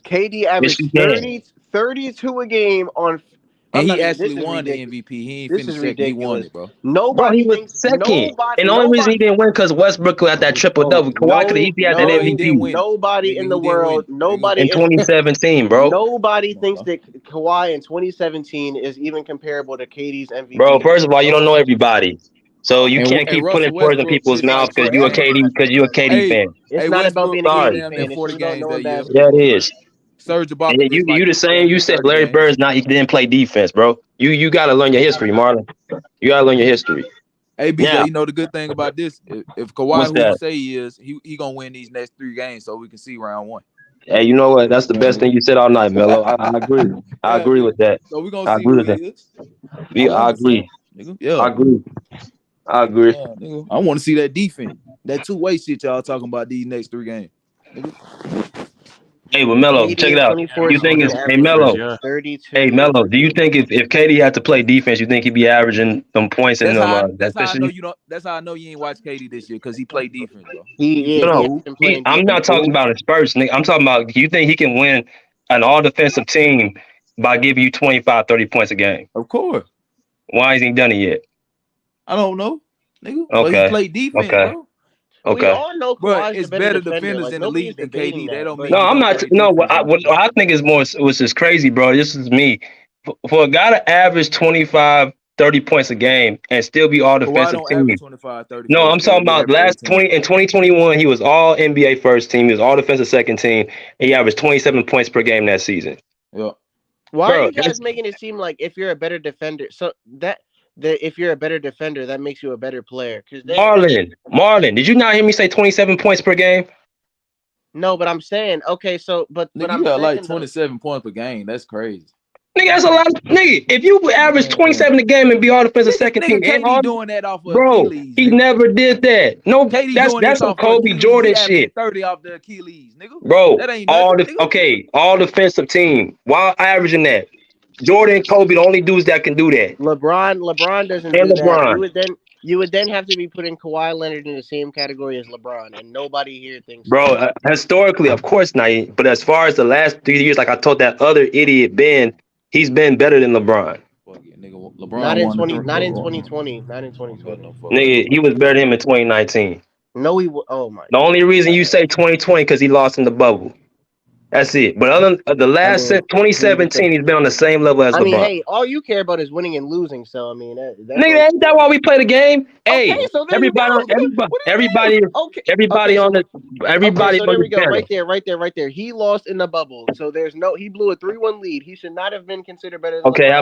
KD Yes, averaged you can. 32 a game on And he This actually is won the ridiculous. MVP. He ain't This finished is second. He won ridiculous. it, bro. Bro, he Nobody was thinks. second. And the only reason he Nobody. didn't win because Westbrook had that triple double. Kawhi could have easily had that Bro, he didn't MVP win it. Nobody Nigga, in he the didn't win world. it. Nigga. Nobody in 2017, bro. Nobody thinks that Kawhi in 2017 is even comparable to KD's MVP. Bro, first of all, you don't know everybody. So you can't And keep Russell putting words in Westbrook people's missed mouth like because 40 you a games. KD fan. It's not about Westbrook being a missed Sorry. KD damn fan. near It's 40 you don't games know in that year. Yeah, basketball. it is. Serge Yeah, Ibaka missed like you the same. You said 30 Larry games. Bird's not. He didn't play defense, bro. You got to learn your history, Marlon. You got to learn your history. Hey, BJ, Now, you know the good thing about this? If Kawhi what's who he that? say he is, he gonna win these next 3 games so we can see round 1. Hey, you know what? That's the Yeah, best nigga. thing you said all night, Melo. I agree. I Yeah, agree nigga. with that. So we gonna I see agree who with he that. is. I I want to see him, agree. nigga. Yeah. I agree. I agree. Yeah, nigga. I want to see that defense. That two-way shit y'all talking about these next 3 games. Nigga. Hey, but Melo, KD check in it out. You 2014 think it's hey averaged Melo? 32. Hey Melo, do you think if KD had to play defense, you think he'd be averaging them points in That's them how that I know efficiency? you don't. That's how I know you ain't watch KD this year because he played defense, bro. He No, has no. been playing I'm defense. not talking about his Spurs, nigga. I'm talking about you think he can win an all defensive team by giving you 25, 30 points a game. Of course. Why hasn't he done it yet? I don't know, nigga. But he Okay. played defense, Okay. bro. We Okay. all know Bro, Kawhi's the it's better better defender. defenders Like in the nobody's league than debating KD. That that. don't But mean No, he I'm gonna not. play No, defense. what I think is more was just crazy, bro. This is me. For a guy to average 25, 30 points a game and still be all Kawhi defensive don't team. average 25, 30 No, for us. I'm Still talking get about that last 14. in 2021, he was all NBA first team. He was all defensive second team. And he averaged 27 points per game that season. Yeah. why are Bro, you guys making it seem like if you're a better defender, so that if you're a better defender, that makes you a better player? Because Marlon, did you not hear me say 27 points per game? no, but I'm saying okay. So, but Nigga, I'm you got saying like though, 27 points per game. That's crazy. Nigga, that's a lot. Nigga, if you average 27 a game and be all defensive second team, Nigga, and KD all, doing that off of bro, Achilles, he nigga. never did that. No, KD doing that's this some off of Kobe Achilles. Jordan He averaging shit. 30 off the Achilles, nigga. Bro, That ain't nothing, nigga. all defensive team. Why averaging that? Jordan and Kobe, the only dudes that can do that. LeBron doesn't And do that. LeBron. You would then have to be putting Kawhi Leonard in the same category as LeBron, and nobody here thinks Bro, so. historically, of course not. But as far as the last 3 years, like I told that other idiot Ben, he's been better than LeBron. Fuck it, nigga. LeBron won the three. Not in 2020, not in 2020. Nigga, he was better than him in 2019. No, oh my. The only reason you say 2020 because he lost in the bubble. That's it. But other than the last 2017, he's been on the same level as I mean, LeBron. hey, all you care about is winning and losing. So I mean, that's Nigga, ain't that why we play the game? Hey, okay. So there you go. everybody Okay, on so, the everybody so on there the we go. channel. Right there. He lost in the bubble. So he blew a 3-1 lead. He should not have been considered better than Okay, LeBron.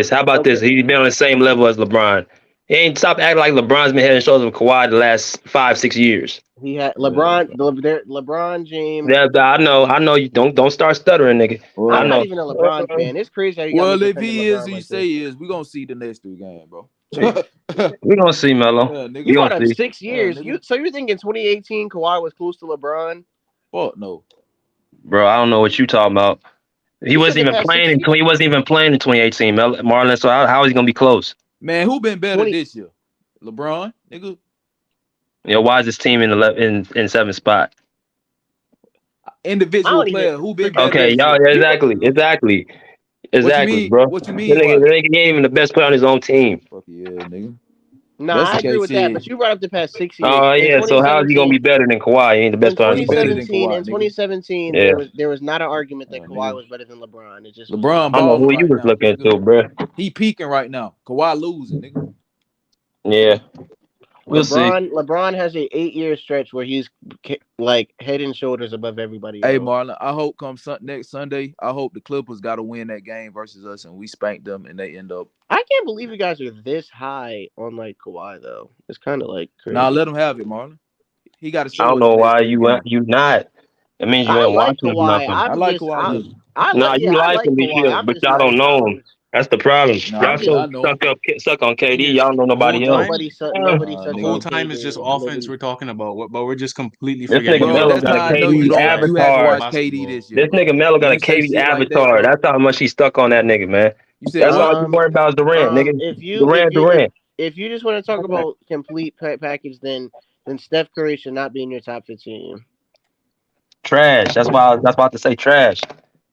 how about this? He's been on the same level as LeBron. He ain't stop acting like LeBron's been head and shoulders with Kawhi the last 5-6 years. He had LeBron James. Yeah, I know. You don't start stuttering, nigga. I I'm know. not even a LeBron fan. It's crazy how you got me Well, if defending he is LeBron who you like say this. he is, we gonna see the next 3 games, bro. We gonna see, Melo. Yeah, nigga. We You gonna brought up see. 6 years. Yeah, So you're thinking 2018 Kawhi was close to LeBron? Fuck no. Bro, I don't know what you talking about. He You said wasn't the even past 6 playing in years. he wasn't even playing in 2018, Marlon. So how is he gonna be close? Man, who been better this year? LeBron, nigga. You know, why is this team in 7th spot? Individual player, who been better Okay, this y'all, year? exactly, What you mean? bro. What you mean? The nigga ain't even the best player on his own team. Fuck yeah, nigga. Nah, I agree with that. But you brought up the past 6 years. Oh yeah, so how is he gonna be better than Kawhi? He ain't the In best player on his own team. 2017, Yeah. there was not an argument that Kawhi was better than LeBron. It just LeBron I don't know balling who right you was now, looking nigga. to, bro. He peaking right now. Kawhi losing, nigga. Yeah. We'll see. LeBron has a 8-year stretch where he's like head and shoulders above everybody else. Hey, Marlon, I hope next Sunday, I hope the Clippers got to win that game versus us, and we spank them, and they end up. I can't believe you guys are this high on like Kawhi though. It's kind of like crazy. Nah, let him have it, Marlon. He got to show I don't us know the next why 3 games. you not. It means you I ain't like watching Kawhi. nothing. I like Kawhi. You like him, but y'all don't know him. That's the problem. Nah, Y'all so I know him. stuck on KD. Y'all don't know nobody else. Nobody sucks The whole on time is just KD. offense we're talking about, but we're just completely This forgetting nigga about Melo the got a That's how I know KD you haven't watched avatar. KD this year. This Bro. nigga Melo got When a you say KD shit like that, avatar. bro. That's how much he's stuck on that nigga, man. You said That's what? all you worry about is Durant, nigga. Durant. If you just want to talk about complete package, then Steph Curry should not be in your top 15. Trash. That's why I was about to say trash.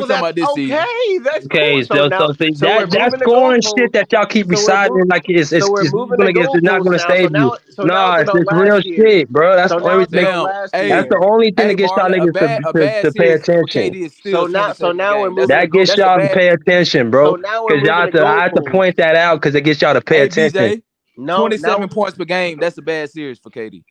we talking about that's this season. okay. That's Okay, cool. So now, so see, so we're that moving the scoring shit goalposts. that y'all keep So we're reciting like it's so we're moving the it's not goalposts gonna now. So save you. now, Nah, it's it's about real last year. shit, bro. That's So the only now it's thing. about Damn. last That's the year. only thing that Hey, gets y'all Marlon, a niggas bad to pay series for attention. KD is still So now 27 we're games. moving the That gets That's a y'all to bad. pay attention, So bro. now we're Cause y'all moving the I have to goalposts. point that out because it gets y'all to pay Hey, attention. BJ, No, 27 points per game. That's a bad series for KD.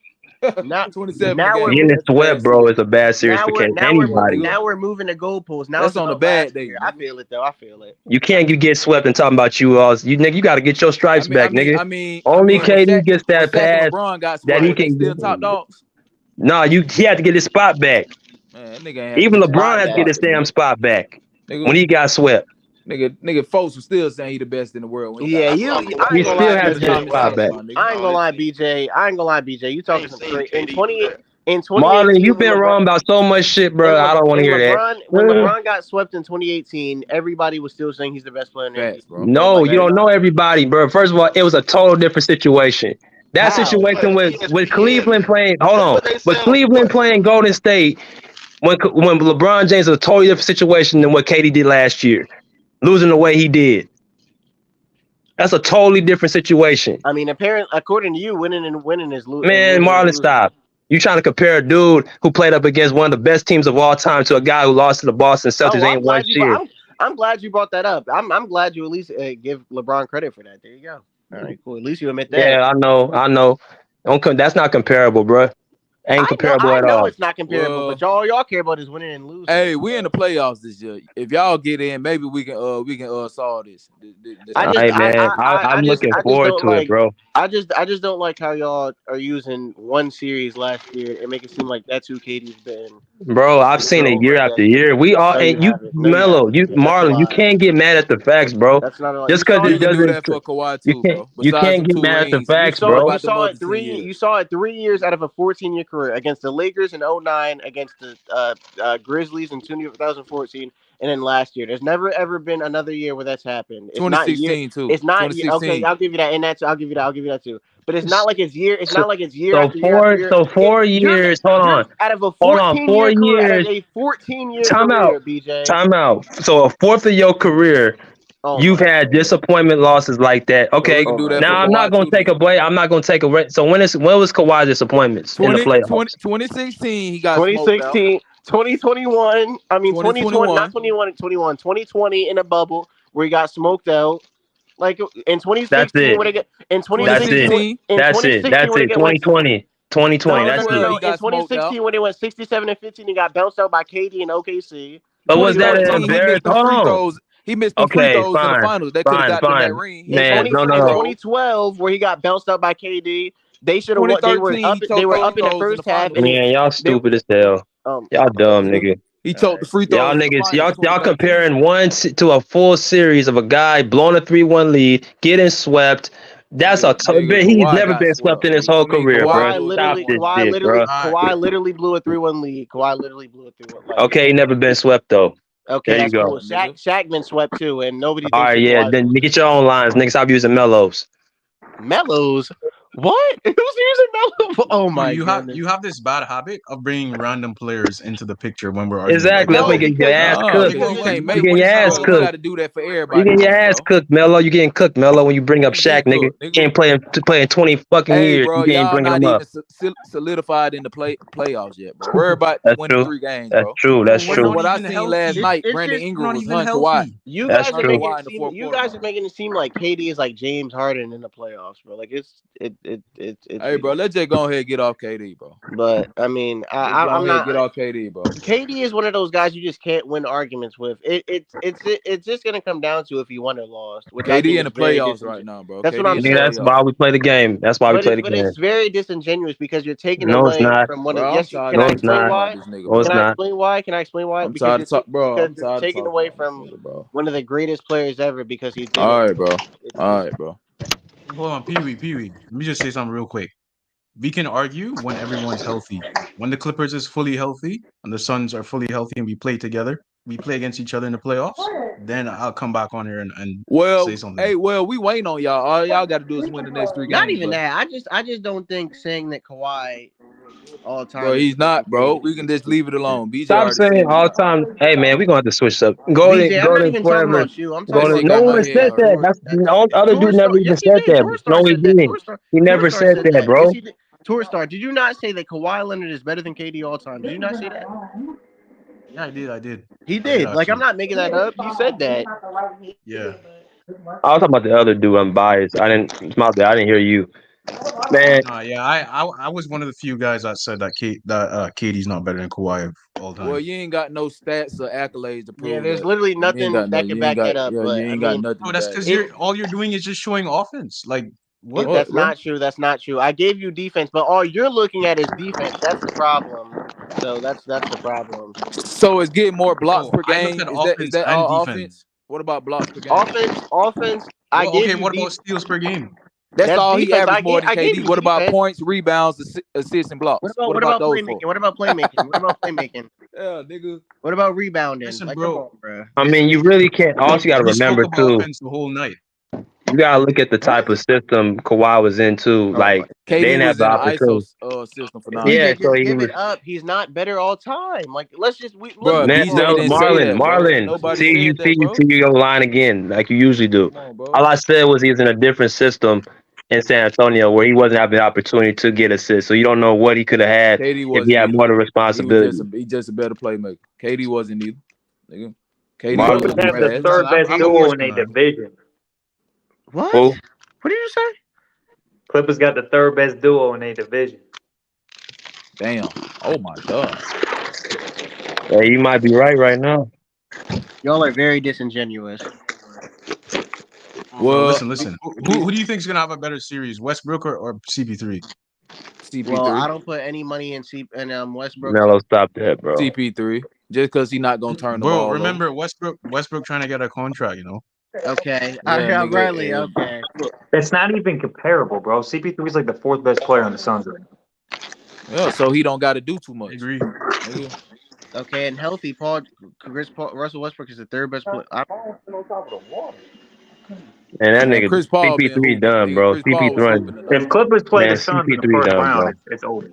Now, 27 now game. we're Getting That's a swept, bad bro, series. is a bad series for anybody. now we're moving the goalposts. Now That's it's on a about bad last day. year. I feel it though. I feel it. You can't get swept and talking about you all. You nigga, you got to get your stripes back, nigga. I Only mean, when KD gets when that Shaq and pass LeBron got that swept, he were they can. still top dogs? No, he had to get his spot back. Man, that nigga ain't have to Even get his LeBron spot had to get his back. damn spot back Nigga, when he got swept. Nigga, folks was still saying he the best in the world. When he Yeah, got you. swept. I ain't He gonna still lie, has to get his BJ. spot back. I ain't gonna lie, BJ. I ain't gonna lie, BJ. You talking some straight in 2018 Marlon, you've when been LeBron wrong about so much shit, bro. I don't want to hear that. when LeBron got swept in 2018, everybody was still saying he's the best player in the NBA. No, you don't know everybody, bro. First of all, it was a total different situation. That situation with Cleveland playing. Hold on, with Cleveland playing Golden State, when LeBron James was a totally different situation than what KD did last year, losing the way he did. That's a totally different situation. I mean, apparently, according to you, winning is losing. Man, Marlon, stop. You trying to compare a dude who played up against one of the best teams of all time to a guy who lost to the Boston Celtics ain't won shit. I'm glad you brought that up. I'm glad you at least give LeBron credit for that. There you go. All right, cool. At least you admit that. Yeah, I know. That's not comparable, bro. Ain't comparable I at know all. it's not comparable, but y'all care about is winning and losing. Hey, we in the playoffs this year. If y'all get in, maybe we can solve this. I'm looking forward to it, bro. I just don't like how y'all are using one series last year and make it seem like that's who KD's been. Bro, I've seen it year after year. We all and you Mello, Marlon, you can't get mad at the facts, bro. That's not Just because it you can do doesn't. that for Kawhi too, bro. You Besides can't them get 2 mad at the rings, facts, bro. You saw it 3 years out of a 14-year career against the Lakers in 2009, against the Grizzlies in 2014, and then last year. There's never ever been another year where that's happened. It's 2016 too. It's not 2016. okay. I'll give you that, and I'll give you that too. But it's not like it's year. It's not like it's year So after year after year. So 4 years. Hold on. Out of a 4 14-year career, out years. of a 14-year Time career, out. BJ. Time out. So a fourth of your career, you've had disappointment losses like that. Okay. Now I'm not gonna take a blame. I'm not gonna take a. So when was Kawhi's disappointments in the playoffs? 2016, he got 2016, 2021. I mean 2020, not 2021. 21. 2020 in a bubble where he got smoked out. Like in 2016, That's it. when they get in 2016, that's it. 2020. 2020. That's it. In 2016 when they went 67 and 15, he got bounced out by KD and OKC. But was that an embarrassment? Hold on. He missed the free throws in the finals. They could have got that ring. Man, in 2012, where he got bounced out by KD, they should have won. They were up in the first half. Man, y'all stupid as hell. Y'all dumb, nigga. He choked the free throws. Y'all niggas, y'all comparing to a full series of a guy blowing a 3-1 lead, getting swept. That's he's never been swept in his whole career, bro. Stop this shit, bro. Kawhi literally blew a 3-1 lead. Okay, he never been swept though. Okay, there you go. Cool. Shaq been swept too, and nobody. All right, yeah. Then get your own lines, niggas. Stop using mellows. Mellows. What? Who's using mellow? Oh my god! You have this bad habit of bringing random players into the picture when we're arguing. Exactly. That's when you get your ass cooked. You getting your ass cooked. You got to do that for everybody. You getting your ass cooked, Mello. You getting cooked, Mello. When you bring up Shaq, nigga. You can't play in 20 fucking years. Bro, you ain't bringing him up. Even solidified in the playoffs yet, bro. Worry about winning 3 games, bro. That's true. What I seen last night, Brandon Ingram was Kawhi. You guys are making it seem like KD is like James Harden in the playoffs, bro. Like it's. Hey, bro, let's just go ahead and get off KD, bro. But I mean, I'm not get off KD, bro. KD is one of those guys you just can't win arguments with. It's just gonna come down to if he won or lost. Which KD in the playoffs right now, bro. That's what I'm saying. That's why we play the game. That's why we play the game. But it's very disingenuous because you're taking away from one of. Yes, can I explain why? Can I explain why? Because you're taking away from one of the greatest players ever because he did. All right, bro. Hold on, Pee Wee. Let me just say something real quick. We can argue when everyone's healthy. When the Clippers is fully healthy and the Suns are fully healthy and we play together, we play against each other in the playoffs, then I'll come back on here and say something. Hey, we waiting on y'all. All y'all got to do is win the next 3 games. Not even that. I just don't think saying that Kawhi all time. Bro, he's not, bro. We can just leave it alone. BJ Stop saying all time. Hey, man, we're going to have to switch up. I'm not even talking about you. I'm talking no one said that. That's the other dude never even said that. No, he didn't. He never said that, bro. Tour Star, did you not say that Kawhi Leonard is better than KD all time? Did you not say that? Yeah, I did. He did. Like, I'm not making that up. You said that. Yeah. I was talking about the other dude. I'm biased. I didn't hear you. Man, Yeah, I was one of the few guys that said that KD's not better than Kawhi of all time. Well, you ain't got no stats or accolades to prove there's that. literally You ain't nothing got no. that can You ain't back got. that up. Yeah, you But I ain't got mean, nothing. No, that's to back because that up. all you're doing is just showing offense. Like what? that's bro? not true. That's not true. I gave you defense, but all you're looking at is defense. That's the problem. So that's the problem. So it's getting more blocks Bro, per I looked game. at Is offense that and all defense. offense? What about blocks per game? Offense. I Well, gave okay, you what about steals per game? That's all he defense. averaged more than I gave KD. you What about defense. points, rebounds, assists, and blocks? What What about about those playmaking? folks? What about playmaking? What about playmaking? Yeah, nigga. What about rebounding? Listen, Like, bro. come on, bro. I mean, you really can't. Also, you got to We spoke remember about too. offense the whole night. You gotta look at the type of system Kawhi was in too. Oh Like they KD didn't have was the in an opportunity. ISO system for 9 Yeah, years. BJ, so just he give was. it up. He's not better all time. Like, let's Bro, Man, BJ no, didn't say that, bro. Marlon. Nobody See said that, bro. your line again, like you usually do. Come on, bro. All I said was he was in a different system in San Antonio where he wasn't having the opportunity to get assists. So you don't know what he could have had KD if he wasn't had either. more of the He was responsibility. just a better playmaker. KD wasn't either. Nigga. KD Marlon, wasn't Have the trash. third best I'm a duo in Houston a man. division. What? Who? What did you say? Clippers got the third best duo in a division. Damn. Oh my god. Yeah, you might be right now. Y'all are very disingenuous. Bro, Well, listen. Who do you think is gonna have a better series, Westbrook or CP3? CP3. Well, I don't put any money in Westbrook. Melo, stop that, bro. CP3. Just because he's not gonna turn the Bro, ball remember over. Westbrook trying to get a contract, you know? Okay, Yeah, nigga, Riley. Okay. It's not even comparable, bro. CP3 is like the fourth best player on the Suns right now. Yeah, so he don't got to do too much. I agree. Nigga. Okay, and healthy, Russell Westbrook is the third best player. And that Man, nigga Chris Paul been CP3 hooping. done, Nigga, bro. Chris Paul was CP3 hooping tonight. If Clippers play man, the Suns in the CP3 first done, round, bro. it's over.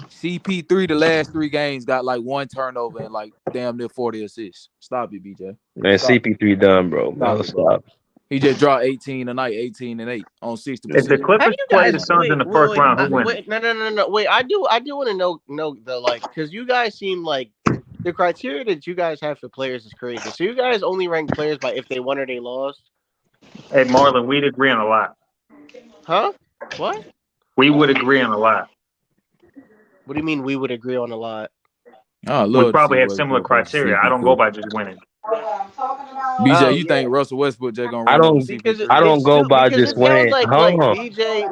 CP3 the last 3 games got like 1 turnover and like damn near 40 assists. Stop it, BJ. Man, Stop CP3 done, bro. Melo, it, bro. stop. He just dropped 18 tonight, 18 and 8 on 60%. If the How Clippers do you play guys the Suns in the first round, who wins? wait, no. Wait, I do want to know the like because you guys seem like the criteria that you guys have for players is crazy. So you guys only rank players by if they won or they lost. Hey, Marlon, we'd agree on a lot. Huh? What? We would agree on a lot. What do you mean we would agree on a lot? I We love to probably see have similar Westbrook versus criteria. I don't CP3. go by just winning. BJ, Oh, you yeah. think Russell Westbrook just gonna I run over don't CP3? I don't go by because just it sounds winning. Hold on. BJ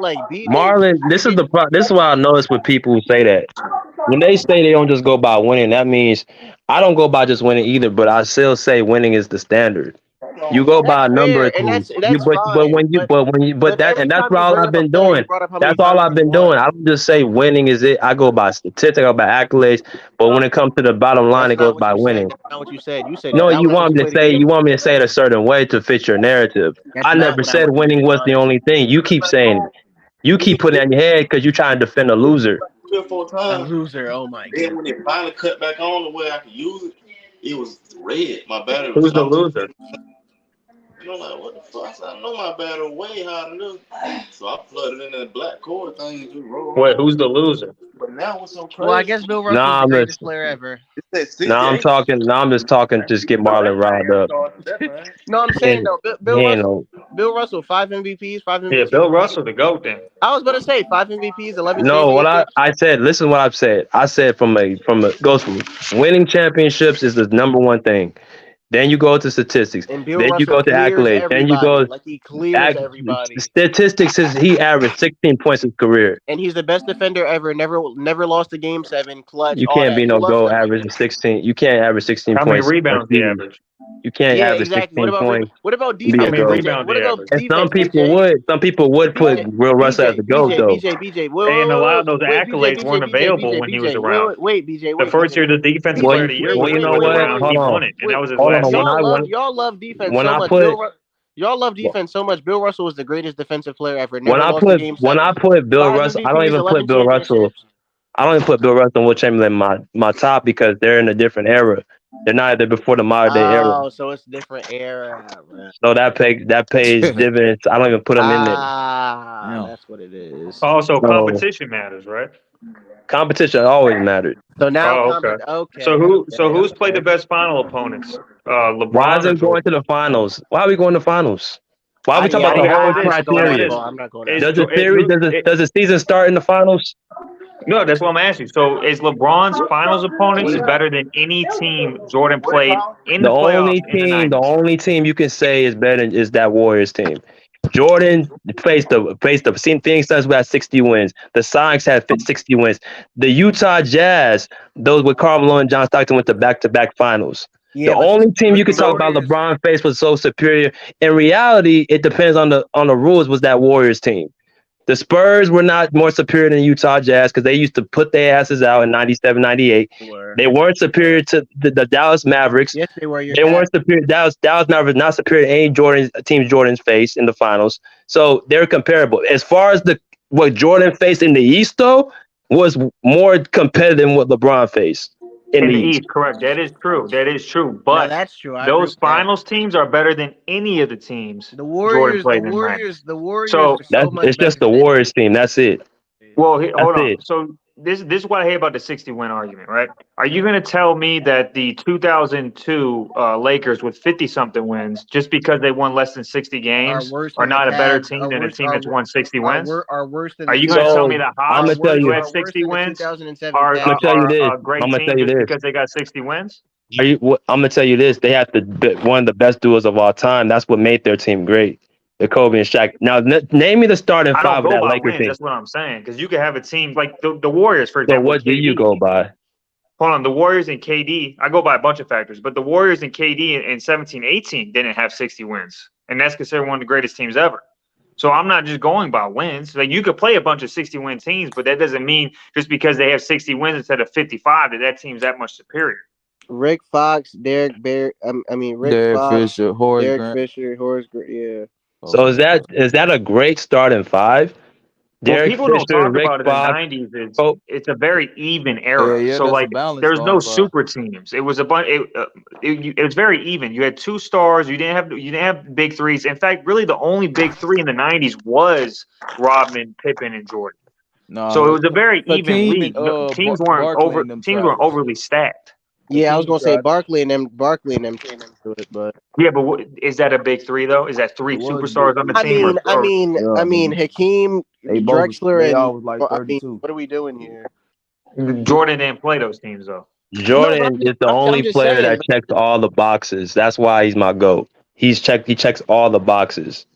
Marlon, this is this is why I notice with people who say that. When they say they don't just go by winning, that means I don't go by just winning either, but I still say winning is the standard. You go by a That's number of fair, and things. that's But fine. that Every and that's time you all bring I've up a been player, doing. you brought up how many That's all times I've he been won. doing. I don't just say winning is it. I go by statistics, I go by accolades. But when it comes to the bottom line, That's it goes not what by you said. winning. That's not what you said. You said No, that you was want the me to way to say get you it. want me to say it a certain way to fit your narrative. That's I not never what I said want you to winning be was the honest. only thing. You keep saying it. You keep putting it in your head because you're trying to defend a loser. 3 or 4 A times. loser. Oh my Then god. when it finally cut back on the way I could use it, it was red. My battery was Who's the stopped. loser? And I'm like, what the fuck? I said, I know my battery way higher than this. So I flooded in that black cord thing and just rolled Wait, on. who's the loser? But now what's so crazy? Well, I guess Bill Russell's Nah, the I'm greatest listening. player ever. It said Now 68. I'm just talking. Just get Marlon riled up. No, I'm saying though, Bill Russell, 5 MVPs, 5 MVPs. Yeah, Bill Russell, the GOAT then. I was about to say 5 MVPs, 11 No, what championships. I said. Listen, to what I've said. I said from a goes from winning championships is the number one thing. Then you go to statistics. And Bill Then you Russell go to clears accolades. Then you everybody. go Like he clears everybody. statistics. Is he averaged 16 points in his career? And he's the best defender ever. Never lost a game 7. Clutch. You All can't that. be Who no loves goal stuff like averaging that? 16. You can't average 16 How many points. rebounds do you average? You can't Yeah, average exactly. 16 points. What about Be defense? a How many goat. rebounds What do you about average? And some defense? people would. Some people would put Will Russell as the goat though. BJ. And a lot of those Wait, accolades weren't available when he was around. Wait, BJ. The first year the defensive Well, player of the year you know was what? around, he Hold on. won it, and that was his Hold last on. year. Y'all love defense When so I much. put Y'all love defense so much. Bill Russell was the greatest defensive player ever. when Never I lost a game 7. put Bill 5 Russell, I don't MVPs, even 11 put Bill Russell. championships. I don't even put Bill Russell and Will Chamberlain in my top because they're in a different era. They're not they're before the modern day era. Oh, so it's a different era. Man. So that pays dividends. I don't even put them in there. That's what it is. Also, So competition matters, right? competition always mattered. So now, okay. So who's played the best final opponents? Why LeBron is or it going to Jordan? the finals? Why are we going to finals? Why are we talking Yeah, about the I whole would ask this. going I would that criteria? ask far. this. I'm not going that Is Does far. the series does the season start in the finals? No, that's what I'm asking. So is LeBron's finals opponents Jesus. better than any team Jordan played in The the playoffs in the the 90s? only team you can say is better is that Warriors team. Jordan faced the same Phoenix Suns who had 60 wins. The Sonics had 60 wins. The Utah Jazz, those with Carmelo and John Stockton, went to back-to-back finals. The Yeah, only team you could talk about Warriors. LeBron faced was so superior. In reality, it depends on the rules. Was that Warriors team? The Spurs were not more superior than Utah Jazz because they used to put their asses out in 97, 98. were. They weren't superior to the Dallas Mavericks. Yes, they were. Your They cat. weren't superior. Dallas Mavericks not superior to any teams Jordan's faced in the finals. So they're comparable. As far as what Jordan faced in the East, though, was more competitive than what LeBron faced in In the the East. East, correct. That is true. That is true. No, But that's true. I agree those with that. finals teams are better than any of the teams The Jordan Warriors, played in the 90s. the Warriors So, are so much It's better just the than Warriors team. That's it. well, That's hold on. it. So this is what I hate about the 60 win argument, right? Are you going to tell me that the 2002 Lakers with 50 something wins, just because they won less than 60 are games, worse are than the not a better Cavs. team than a team that's won 60 wins? Are worse than Are the you going to tell 2000. me So the I'm Hawks, gonna tell who you. had Are worse 60 than the wins, 2007 Cavs. I'm gonna tell you this. a great I'm gonna team tell you just this. because they got 60 wins? I'm gonna tell you this. They had one of the best duos of all time. That's what made their team great. The Kobe and Shaq. Now, name me the starting I don't five of go that by Lakers wins. team. That's what I'm saying. Because you could have a team like the Warriors, for So, example, with what do you KD. go by? Hold on, the Warriors and KD, I go by a bunch of factors, but the Warriors and KD in 17, 18 didn't have 60 wins. And that's considered one of the greatest teams ever. So I'm not just going by wins. Like you could play a bunch of 60-win teams, but that doesn't mean just because they have 60 wins instead of 55 that team's that much superior. Rick Fox, Derek Bear. Rick Derek Fox, Fisher, Horace Derek Grant. Fisher, Horace Grant. Yeah. So is that a great starting five? What Derek people don't Fisher, talk Rick about in the Fox. 90s is Oh, it's a very even Yeah, era. yeah, So that's a like balanced there's no starting five. super teams. It was a bunch. It was very even. You had two stars. You didn't have big threes. In fact, really the only big three in the 90s was Rodman, Pippen, and Jordan. So it was a very the even team league. in Teams Barkley and them weren't tried. overly stacked. Yeah, I was team gonna say tried. Barkley and them do it, but Yeah, but is that a big three though? Is that three It was superstars big on the three. team Hakeem, They Drexler, all and was like 32. what are we doing here? Jordan didn't play those teams though. No, but Jordan is the I'm only just player saying. that checks all the boxes. That's why he's my GOAT. He checks all the boxes.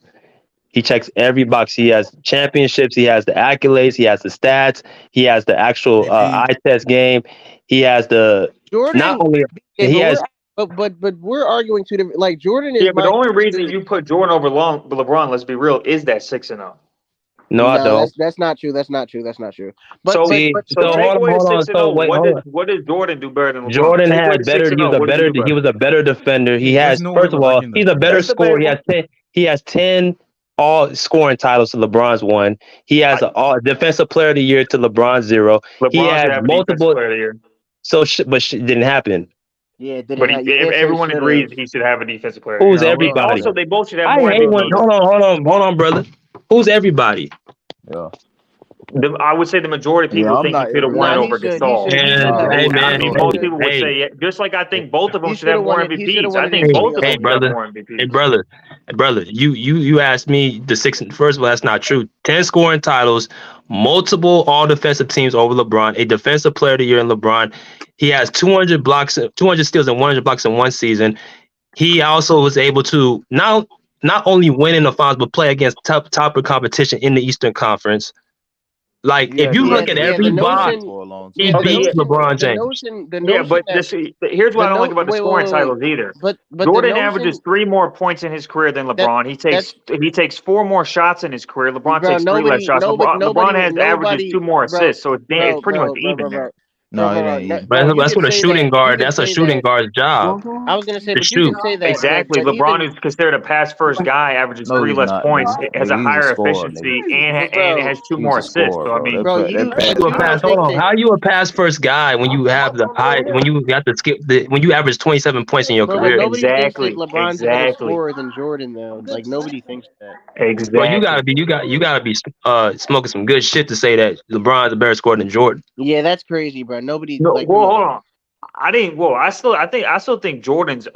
He checks every box. He has championships. He has the accolades. He has the stats. He has the actual eye test game. He has the Jordan. not only Yeah, he has. but we're arguing two different. Like Jordan is Yeah, but the my. only reason you put Jordan over LeBron, let's be real, is that 6-0. No, I don't. That's not true. That's not true. But So take away the 6-0. So wait, hold on. What does Jordan do better than LeBron? Jordan Take away had the better. 6-0. What does he do better? He was a better defender. There's no way First of all, liking he's this, a better That's scorer. debatable. He has 10 all scoring titles to LeBron's 1. He has a all defensive player of the year to LeBron's 0. He LeBron has should have a defensive multiple. player of the year. So, but didn't happen. Yeah, it But didn't. You can't say everyone should've. agrees he should have a defensive player of the Who's year. everybody? Also, they both should have I more hate when. MVPs. Hold on, brother. Who's everybody? Yeah. I would say the majority of people I'm think not he should have won it over Gasol. Hey, man. Most people would say, just like I think both of them should have more MVPs. I think Hey, both of them should have brother. more MVPs. Hey, brother. You asked me the six. First of all, that's not true. 10 scoring titles, multiple all defensive teams over LeBron, a defensive player of the year in LeBron. He has 200 steals and 100 blocks in one season. He also was able to not only win in the finals, but play against topper competition in the Eastern Conference. Like, if you look at every box, he beats LeBron James. Here's what I don't like about the scoring titles either. But Jordan averages 3 more points in his career than LeBron. He takes 4 more shots in his career. LeBron takes 3 less shots. LeBron averages 2 more assists, so it's pretty much even there. No, it ain't. That's what a shooting guard. That's a shooting guard's job. I was gonna say, but you can say that exactly. LeBron is considered a pass-first guy, averages 3 less points, has a higher efficiency, and has 2 more assists. So I mean, how you a pass-first guy when you have when you got the skip when you average 27 points in your career? Exactly. LeBron's a better scorer than Jordan, though. Like nobody thinks that. Exactly. Well, you gotta be smoking some good shit to say that LeBron's a better scorer than Jordan. Yeah, that's crazy, bro. Nobody. Hold on. I didn't. Well, I still think Jordan's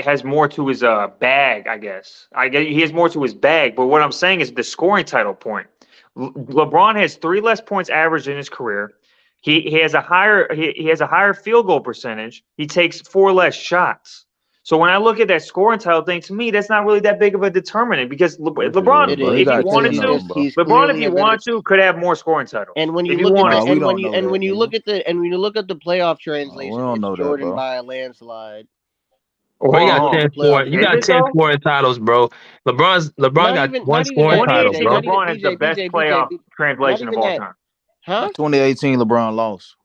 has more to his bag. I guess he has more to his bag. But what I'm saying is the scoring title point. LeBron has 3 less points averaged in his career. He has a higher field goal percentage. He takes 4 less shots. So when I look at that scoring title thing, to me, that's not really that big of a determinant because LeBron, bro. He if he got wanted 10 of to, them, bro. LeBron, if he wanted to, could have more scoring titles. And when you If he look at wanted, the, and we when don't you know and that, when you look nigga. at the and when you look at the playoff We translation, don't it's know that, Jordan bro. by a landslide. Bro, you got hold on. 10 Playoff scoring. You got Is it 10 though? translation. scoring titles, bro. LeBron got one Not even scoring that, title, 2018, BJ. bro. Not even LeBron has the BJ. best BJ. playoff BJ. Not translation of even all that. time. Huh? 2018, LeBron lost.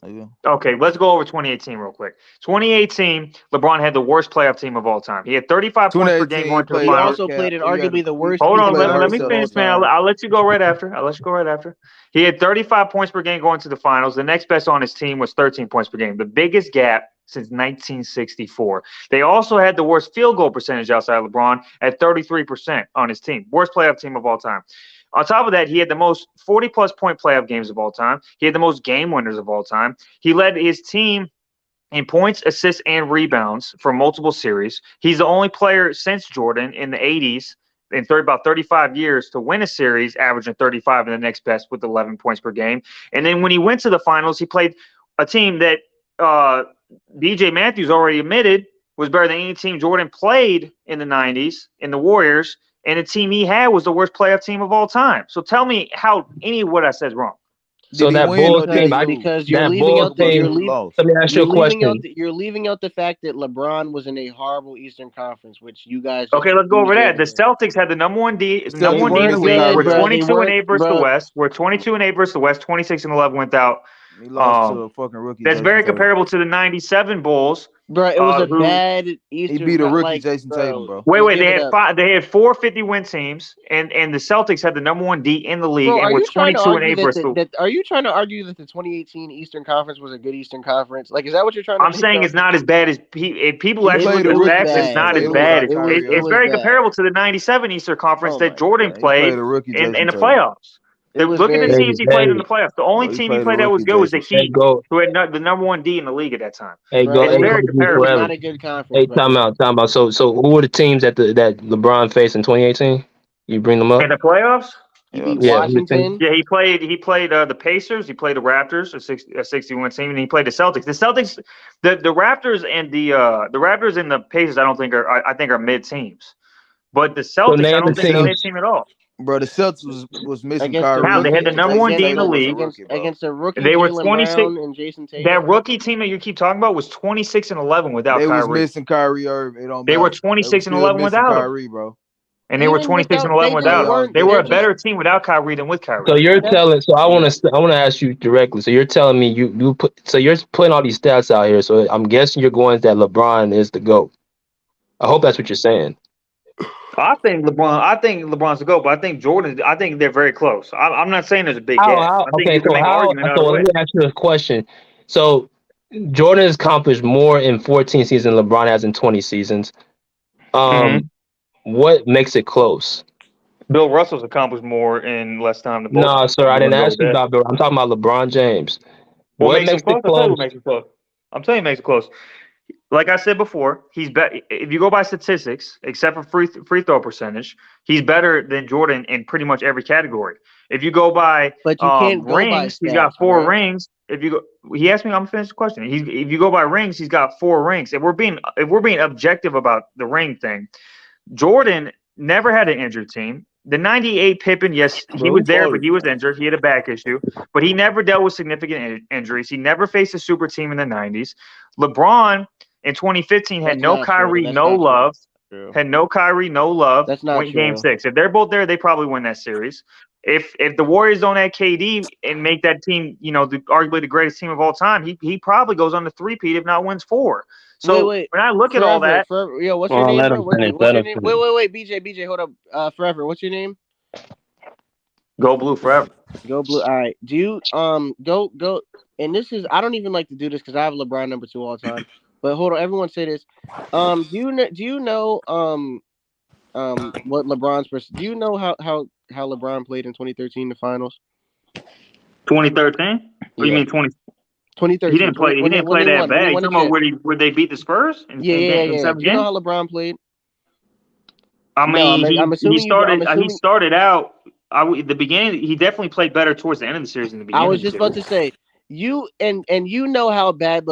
Nigga. Okay, let's go over 2018 real quick. 2018, LeBron had the worst playoff team of all time. He had 35 points per game 2018, he going to the played He the finals. hurt also cap. played in He had arguably the worst Hold he on, Eastern played the let hurt me set Conference. all finish, man. time. I'll let you go right after. I'll let you go right after. He had 35 points per game going to the finals. The next best on his team was 13 points per game, the biggest gap since 1964. They also had the worst field goal percentage outside of LeBron at 33% on his team. Worst playoff team of all time. On top of that, he had the most 40-plus point playoff games of all time. He had the most game winners of all time. He led his team in points, assists, and rebounds for multiple series. He's the only player since Jordan in the 80s, in about 35 years, to win a series, averaging 35 and the next best with 11 points per game. And then when he went to the finals, he played a team that BJ Matthews already admitted was better than any team Jordan played in the 90s in the Warriors. And the team he had was the worst playoff team of all time. So tell me how any of what I said is wrong. So Did he that win Bulls or did he team, lose? Because you're that leaving Bulls out the Motherfucker team. lost. Let me ask you a question. you're leaving out the fact that LeBron was in a horrible Eastern Conference, which you guys just Okay, let's go over accused that. The earlier. Celtics had the number one D, The the number They one D Celtics in the weren't missing league. good, We're Kyrie bro. They Irving. 22 and weren't, 8 versus the bro. West. We're 22 and 8 versus the West. 26 and 11 without. He lost to Um, a fucking rookie, that's Jason very Tatum. comparable to the '97 Bulls. Bro, it was a Who bad He Eastern beat a rookie, like, Jason Tatum, bro. bro. wait, Just wait. give They it had up. five. They had 450 win teams, and the Celtics had the number one D in the league, Bro, and are were you trying to 22 and argue 8 versus the. are you trying to argue that the 2018 Eastern Conference was a good Eastern Conference? Like, is that what you're trying to I'm make saying up? it's not as bad as if people He actually played look a at the rookie, stats. It's Jason not as Tatum, bad. without It's Kyrie it it's was Irving. very bad. comparable to the '97 Eastern Conference Oh that my Jordan He god. played played a rookie, in Jason the Tatum. playoffs. It was Look at the very Hey, teams he played in hey, the playoffs. The only Bro, he team he played a played that was rookie, good was the Jason hey, Heat, Tatum. go, who had the number one D in the league at that time. hey, bro, go, It's hey, it go, very be was comparable. forever. not a good conference, Hey, brother. time out. So, who were the teams that LeBron faced in 2018? You bring them In up? the playoffs, He Yeah, beat the Yeah, Celtics. who the teams? Washington. yeah, he played the Pacers, he played the Raptors, a 61 team, and he played the Celtics. The Celtics, the Raptors and the Raptors and the Pacers, I don't think I think are mid teams, but the So Celtics, I name the don't The think are teams. mid Celtics, team at all. bro, the Celtics was missing Against the How Kyrie they had rookie the and number Jason one D in against the Tatum was a league. against rookie, bro. against a rookie They were Jalen 26. Brown and Jason That Tatum. rookie team that you keep talking about was 26 and 11 without They was Kyrie. missing Kyrie Irving. It don't They were matter. They was 26 and still 11 missing without him. Kyrie, bro. And they were Even 26 and without 11 All without him. y'all They get were they're a it, just bro. better team without Kyrie than with So Kyrie. you're that telling. So I want to ask you directly. So you're telling me you put. So you're putting all these stats out here. So I'm guessing you're going that LeBron is the GOAT. I hope that's what you're saying. I think LeBron's the GOAT, but I think Jordan. I think they're very close. I'm not saying there's a big gap. I think Okay. you can make an argument So either let way. me ask you a question. So Jordan has accomplished more in 14 seasons than LeBron has in 20 seasons. hmm Um, what makes it close? Bill Russell's accomplished more in less time than both of No, them. sir. If I you want didn't to go ask with you that. about Bill. I'm talking about LeBron James. What What makes him makes it close? I'll tell you what close? makes him close. I'm telling you, what makes it close. Like I said before, he's better. If you go by statistics, except for free throw percentage, he's better than Jordan in pretty much every category. If you go by but you can't go by rings, he's got stats, 4 bro. rings. If you go, he asked me, I'm gonna finish the question. If you go by rings, he's got 4 rings. If we're being objective about the ring thing, Jordan never had an injured team. The 98 Pippen, yes, he Bro, was who there, but farted? he was injured. He had a back issue, but he never dealt with significant injuries. He never faced a super team in the 90s. LeBron in 2015 had That's no not true. Kyrie, That's no not true. love. True. Had no Kyrie, no love. That's not Went game true. 6. If they're both there, they probably win that series. If the Warriors don't have KD and make that team, arguably the greatest team of all time, he probably goes on the three-peat if not wins 4. So Wait. when I look at all Forever. that, Yo, what's your Well, name, let bro? him finish. What's Let your him name? finish. Wait. BJ, hold up. Forever. What's your name? go blue forever. Go Blue. All right. Do you go? And this is I don't even like to do this because I have LeBron number 2 all time. But hold on, everyone say this. Do you know what LeBron's do you know how LeBron played in 2013 the finals? 2013? Or you Yeah. mean 20? 2013. He didn't play. He didn't play that bad. You talking about where they beat the Spurs in Yeah. 7 Do you know games? how LeBron played? I mean, I'm assuming he started out. The beginning, he definitely played better towards the end of the series than the beginning. I was just about to say you know how bad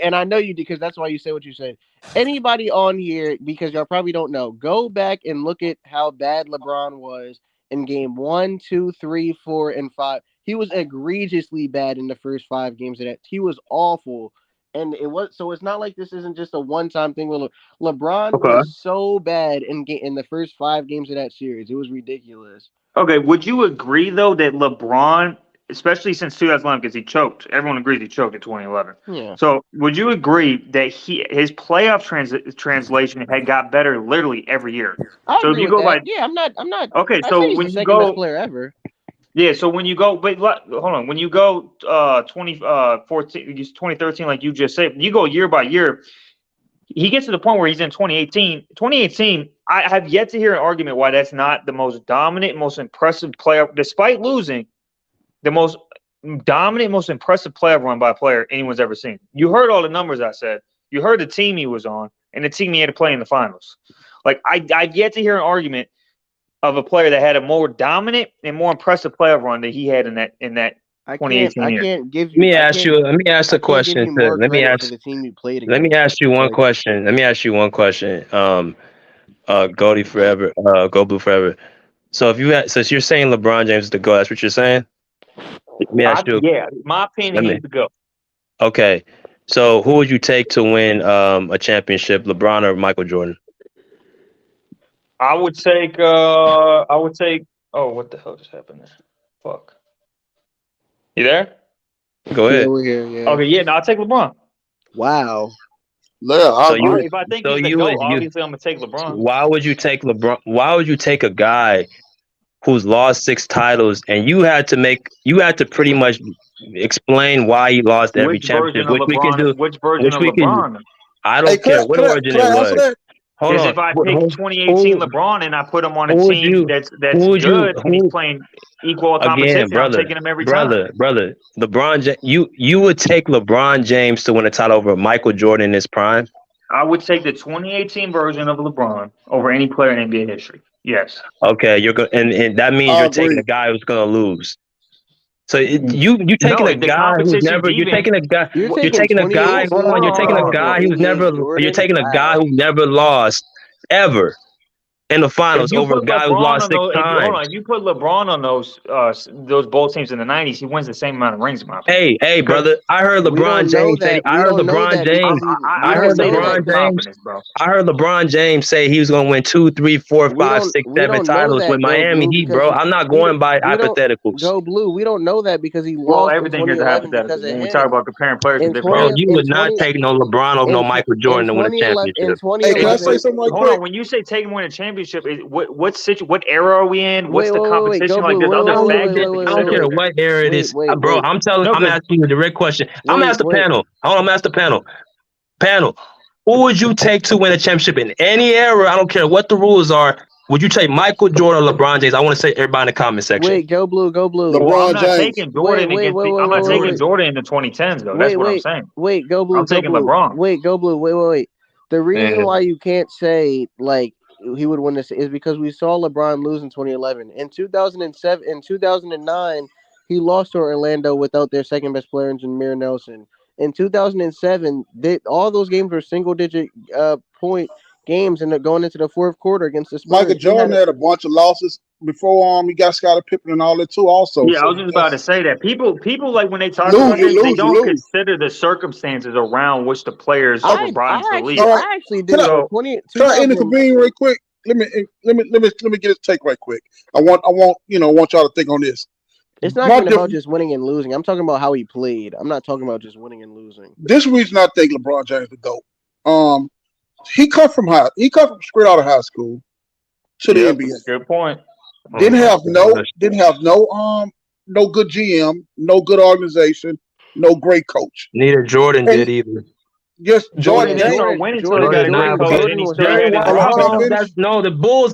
and I know you did because that's why you say what you said. Anybody on here, because y'all probably don't know, go back and look at how bad LeBron was in game 1, 2, 3, 4, and 5. He was egregiously bad in the first 5 games of that. He was awful. And it's not like this isn't just a one-time thing. LeBron was so bad in the first 5 games of that series. It was ridiculous. Okay, would you agree though that LeBron, especially since 2011, because he choked, everyone agrees he choked in 2011. Yeah. So would you agree that his playoff translation had got better literally every year? I so agree if you with go that. by I'm not. Okay, I so say he's when the you second go best player ever. Yeah, so when you go, but hold on, when you go 2013, like you just said, you go year by year. He gets to the point where he's in 2018. 2018, I have yet to hear an argument why that's not the most dominant, most impressive playoff, despite losing, the most dominant, most impressive playoff run by a player anyone's ever seen. You heard all the numbers I said. You heard the team he was on and the team he had to play in the finals. Like I've yet to hear an argument of a player that had a more dominant and more impressive playoff run that he had in that 2018 year. I can't give you. Let me ask a question. Let me ask you one question. Let me ask you one question. Goldie forever. Go Blue forever. So since you're saying LeBron James is the GOAT, that's what you're saying. Let me ask you. Yeah, my opinion, he's the GOAT. Okay. So who would you take to win a championship, LeBron or Michael Jordan? I would take. Oh, what the hell just happened there? Fuck. You there? Go ahead. Yeah, we're here. Yeah. Okay. Yeah. No, I'll take LeBron. Wow. Yeah. If I think he's the GOAT, obviously I'm gonna take LeBron. Why would you take LeBron? Why would you take a guy who's lost 6 titles and you had to pretty much explain why he lost every championship, which we can do. Which version of LeBron? I don't care what origin it was. Hold on. If I pick 2018 LeBron and I put him on a team that's good and he's playing equal competition, I'm taking him every time. Brother, LeBron James, you would take LeBron James to win a title over Michael Jordan in his prime? I would take the 2018 version of LeBron over any player in NBA history. Yes. Okay, you're going, and that means you're taking a guy who's going to lose. So you taking a guy who's never. You're taking a guy. You're taking a guy. Hold on. You're taking a guy who's never. You're taking a guy who never lost ever in the finals over a guy who's lost 6 times. Hold on. If you put LeBron on those Bulls teams in the 90s, he wins the same amount of rings. In my opinion. Hey, brother! I heard LeBron James say. I heard LeBron James say he was going to win 2, 3, 4, 5, 6, 7 titles with Miami Heat, bro. I'm not going by hypotheticals. Go Blue. We don't know that because he lost. Everything is a hypothetical. When we talk about comparing players, bro, you would not take no LeBron over no Michael Jordan to win a championship. Hey, can I say something right quick? Hold on. When you say take him win a championship, what era are we in? What's the competition like? There's other factors. I don't care what era it is, bro. I'm asking you a direct question. I'm gonna ask the panel. Hold on, I'm gonna ask the panel. Panel, who would you take to win a championship in any era? I don't care what the rules are. Would you take Michael Jordan or LeBron James? I want to say everybody in the comment section. Wait, go Blue. LeBron I'm not taking Jordan I'm not taking Jordan in the 2010s though. That's what I'm saying. Wait, go Blue. I'm taking LeBron. Wait, go Blue. Wait. The reason why you can't say like he would win this is because we saw LeBron lose in 2011. In 2007, in 2009, he lost to Orlando without their second best player, Jameer Nelson. In 2007, all those games were single-digit point games, and they're going into the fourth quarter against the Spurs. Michael Jordan had a bunch of losses before he got Scottie Pippen and all that too. Also, yeah, I was just about to say that people like when they talk about this, they don't consider the circumstances around which the players were brought into the league. I actually did. Can I intervene real quick? Let me get his take right quick. I want y'all to think on this. It's not even about just winning and losing. I'm talking about how he played. I'm not talking about just winning and losing. This reason I think LeBron James the GOAT. He come from straight out of high school to the NBA. Good point. Didn't have no good GM, no good organization, no great coach. Neither Jordan did either. Just Jordan. No, the Bulls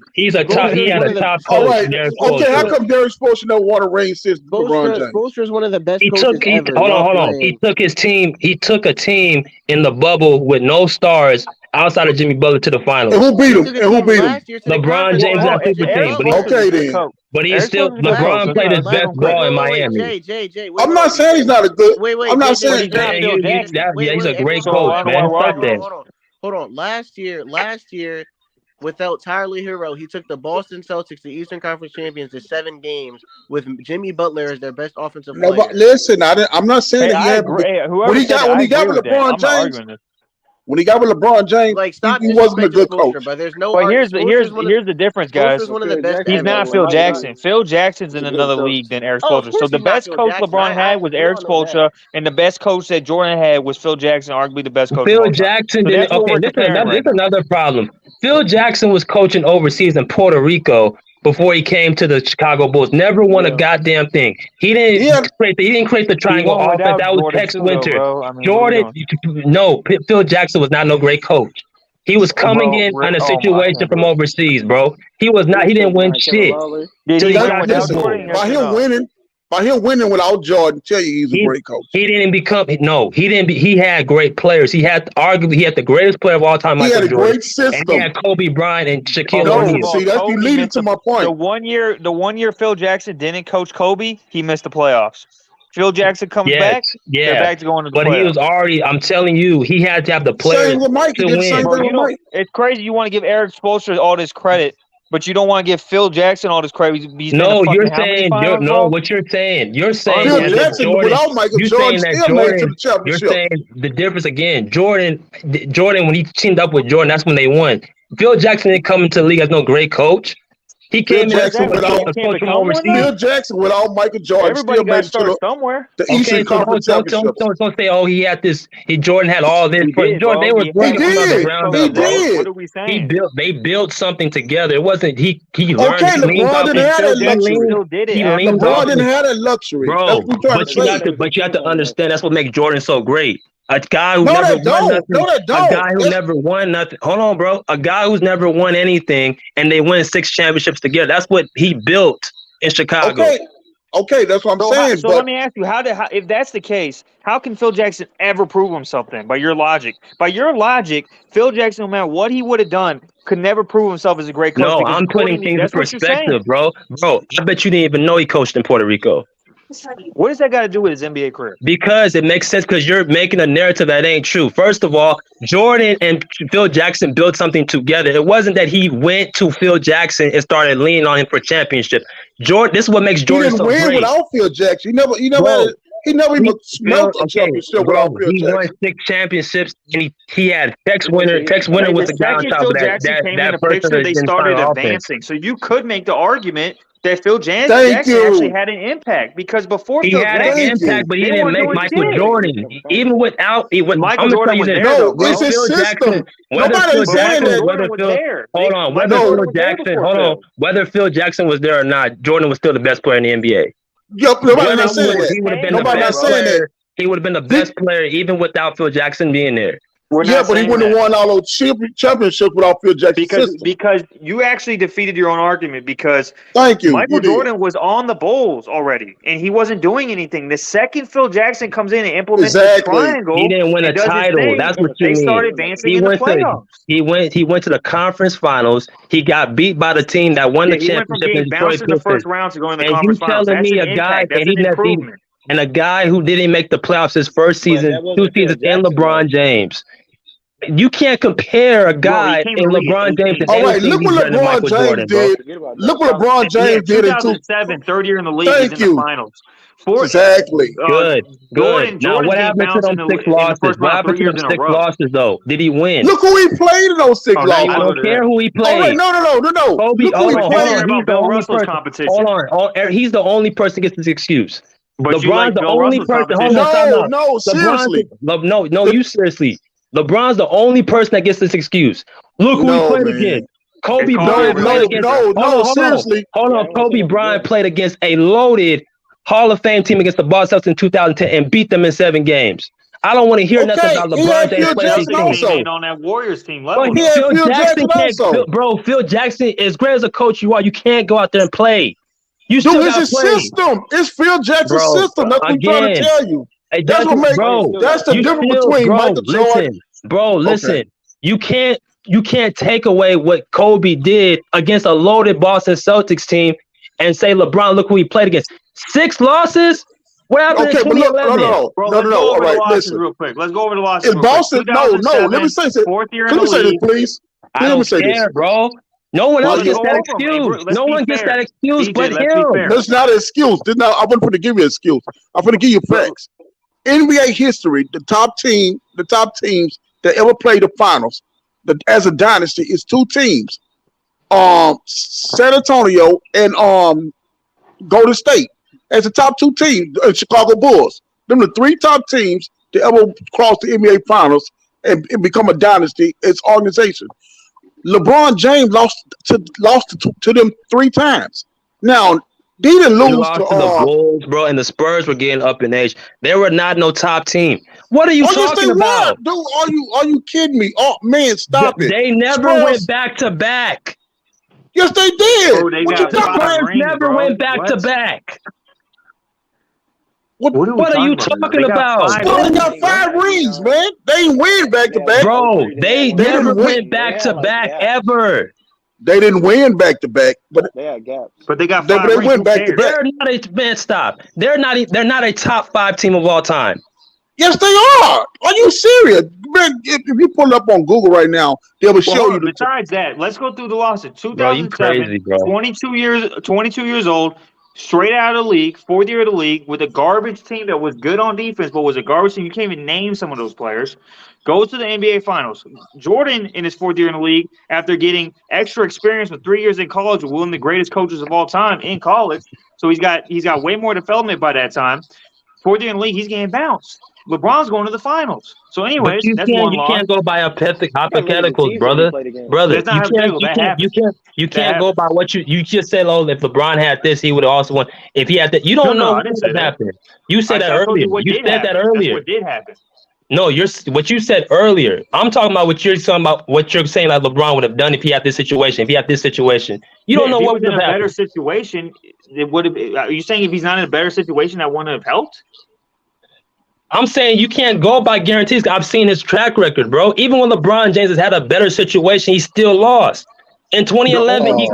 He's a top. He Spoelstra's had one a of the top All coach, right. Derek Okay, how Spoelstra. come Derek Spoelstra never won a ring since LeBron James? Spoelstra's one of the best He coaches took. He ever. hold on, Y'all hold on. He playing. took his team. He took a team in the bubble with no stars outside of Jimmy Butler to the And finals. who beat He him? took And a who team beat him? last year to the LeBron conference James without had super Jimmy team, Butler. Okay, then. but he's Eric still Spoelstra's a good coach. LeBron played his Let's give best him ball credit. in Wait, Miami. Jay. I'm not saying he's not a good. I'm not Jay, saying But he's yeah, Phil Jackson. he's a great Everyone, So coach, I don't know man. why we're Stop arguing. that. Hold on. Last year, without Tyler Hero, he took the Boston Celtics, the Eastern Conference champions, to 7 games with Jimmy Butler as their best offensive No, but player. listen, I'm not saying Hey, that he I had agree. Hey, when whoever he said got that, when I he got agree with with that. LeBron I'm not James. arguing this. When he got with LeBron James, Like, stop he wasn't a disrespecting good coach. Spoelstra, but there's no. But here's the difference, guys. Spoelstra's one of the Phil best Jackson He's ever. not was Phil not good. Jackson. Phil Jackson's in He's a good another coach. league than Eric Oh, of Spoelstra. So course the he's not best Phil coach Jackson. LeBron had was We Eric all know that. Spoelstra, and the best coach that Jordan had was Phil Jackson, arguably the best coach of Phil all time. Jackson So didn't. that's what Okay, we're this is comparing another, right now. another problem. Phil Jackson was coaching overseas in Puerto Rico before he came to the Chicago Bulls. Never won a goddamn thing. He didn't create the He triangle won offense. without That was Jordan Tex too, though, Winter. bro. I mean, Jordan, no, Phil Jackson was not no great coach. He was coming in on a oh my situation from God. overseas, bro. He was not. He didn't win shit. Did till he he win got without to the Jordan? Bulls. Yes By him winning without Jordan, tell you he's a great coach. He didn't become he didn't be he had great players. He had the greatest player of all time, He Michael had a Jordan. great system. And he had Kobe Bryant and Shaquille First O'Neal. of all, See, that's you Kobe leading missed to my point. The one year Phil Jackson didn't coach Kobe, he missed the playoffs. Phil Jackson comes back, they're back to going to the but playoffs. he was already. I'm telling you, he had to have the players Same with Mike. He to did the win. same thing with Mike. It's crazy you want to give Eric Spoelstra all this credit, but you don't want to give Phil Jackson all this credit. He's been No, to you're fucking how many saying finals, no. bro? What you're saying that Phil Jordan. Jackson without Michael You're Jordan saying that still made it to Jordan. the championship. You're saying the difference again. Jordan when he teamed up with Jordan, that's when they won. Phil Jackson didn't come into the league as no great coach. He Phil came in as Jackson without a coach from overseas. Phil Jackson without Michael Jordan Everybody still got made it to started somewhere. the Eastern Conference Championship. Don't say, oh, he had this. Jordan had all this. He But did, Jordan, bro. they were He building had from the did. ground He up, bro. did. What are we saying? They built something together. It wasn't he learned. Okay, He leaned LeBron off didn't his- have that he luxury. leaned- Still did it he after leaned LeBron off didn't his- have that luxury. Bro, That's what we're trying to you say. have to understand that's what makes Jordan so great. A guy who No, never that won don't. nothing. No, that A don't. guy who never won nothing. Hold on, bro. A guy who's never won anything, and they win 6 championships together. That's what he built in Chicago. Okay, that's what I'm saying. So let me ask you, if that's the case, how can Phil Jackson ever prove himself then? By your logic, Phil Jackson, no matter what he would have done, could never prove himself as a great coach. No, because I'm putting things in that's what you're saying. perspective, bro. Bro, I bet you didn't even know he coached in Puerto Rico. What does that got to do with his NBA career? Because it makes sense because you're making a narrative that ain't true. First of all, Jordan and Phil Jackson built something together. It wasn't that he went to Phil Jackson and started leaning on him for championship. Jordan, this is what makes Jordan he so didn't win great. without Phil Jackson. He never Bro, even smelt a championship without Phil he Jackson. won 6 championships and he had Tex Winter. Tex Winter was the guy on second top Phil of that. Jackson came in That the person picture, that they didn't started find offense. advancing. So you could make the argument that Phil Thank Jackson you. actually had an impact because before He Phil had Jackson, an impact, but he they didn't weren't make doing Michael shit. Jordan. Even without Michael I'm Jordan gonna was tell you there, this. though, bro. It's his system. Nobody's saying that. Hold on, whether Michael Phil Jordan was there Jackson, before hold on, Phil. whether Phil Jackson was there or not, Jordan was still the best player in the NBA. Yep, nobody not saying that. He would have been the Nobody not best saying that. player. He would have been the best player even without Phil Jackson being there. Yeah, but he wouldn't have won all those championships without Phil Jackson. Because you actually defeated your own argument because Thank you. Michael You did. Jordan was on the Bulls already and he wasn't doing anything. The second Phil Jackson comes in and implements the triangle, He didn't win a and does his title. thing, That's what you they mean. start advancing He in the went playoffs. He went to the conference finals. He got beat by the team that won the He went from championship in being Detroit bounced in the Pistons. first round to going to the And conference you finals. telling That's me an a guy impact. That's and an improvement. and a guy who didn't make the playoffs his first season, 2 seasons in LeBron James. You can't compare a guy in LeBron James and All right, anything look he's what done than LeBron Michael James Jordan, bro. did. Look what LeBron James did in 2007, third year in the league. Thank He's in you. the finals. Exactly. Good. Jordan Now, what being happened to bounced them in the 6 in the losses? first What round happened 3 to years them in a 6 row. losses, though? Did he win? Look who he played in those 6 now losses. you I don't care who he All played. right, no. Kobe, Look who he hold on. played. He's the only person. Hold on. He's the only person that gets this excuse. But you LeBron's like the Bill only Russell's person. competition. Hold on, time out. No, seriously. You seriously. LeBron's the only person that gets this excuse. Look who he played against. Kobe Bryant played against. Seriously. Hold on. Kobe Bryant played against a loaded Hall of Fame team against the Boston Celtics in 2010 and beat them in 7 games. I don't want to hear nothing about LeBron James playing his team. He ain't on that Warriors team level. But Phil Jackson can't. Phil Jackson, as great as a coach you are, you can't go out there and play. You still Dude, got it's to his play. system. It's Phil Jackson's system. That's what I'm trying to Again, tell you. It That's what doesn't- makes. bro, That's the you difference still- between bro, Michael Jordan. Listen. You can't take away what Kobe did against a loaded Boston Celtics team and say LeBron, look who he played against. 6 losses? What happened in Okay, but look, 2011? no. All right, listen. Real quick. Let's go over the losses. Is Boston? No. Let me say this. Fourth year Let in me the say this, league. please. I Let me don't say this. care, bro. No one else Well, gets you- that Let's excuse. be No one gets fair. that excuse DJ, but let's be him. fair. That's not an excuse. I wasn't going to give you an excuse. I'm going to give you facts. NBA history, the top teams that ever played the finals as a dynasty is two teams. San Antonio and Golden State as the top two teams, Chicago Bulls. Them the three top teams to ever cross the NBA Finals and become a dynasty as organization. LeBron James lost to them 3 times. Now they didn't He lose lost to the Bulls, bro, and the Spurs were getting up in age. They were not no top team. What are you talking about? Dude, are you kidding me? Oh man, stop it. They never went back to back. Yes, they did. Bro, they what you got talking five about? rings, Never bro. went back What? to back. What are you talking about? They got 5 rings, man. They ain't win back to back. Bro, they never went back to back ever. They didn't win back to back, but they had gaps. But they got they 5 rings. went back to back. They're not a man. Stop. They're not a top 5 team of all time. Yes, they are. Are you serious? Man, if you pull it up on Google right now, they will show you. Besides that, let's go through the losses. 2007, bro, you crazy, bro. 22 years old, straight out of the league, 4th year of the league, with a garbage team that was good on defense, but was a garbage team. You can't even name some of those players. Goes to the NBA Finals. Jordan, in his 4th year in the league, after getting extra experience with 3 years in college, with one of the greatest coaches of all time in college, so he's got way more development by that time. 4th year in the league, he's getting bounced. LeBron's going to the finals. So, anyways, you can't go by hypotheticals, brother. That's not You can't go by what you just said. Oh, if LeBron had this, he would have also won. If he had that, you don't know what happened. You said that earlier. You said that earlier. That's what did happen. No, what you said earlier. I'm talking about what you're saying like LeBron would have done if he had this situation. If he had this situation, you don't know what would have happened. Better situation, it would have. Are you saying if he's not in a better situation, that wouldn't have helped? I'm saying you can't go by guarantees. I've seen his track record, bro. Even when LeBron James has had a better situation, he still lost. In 2011, In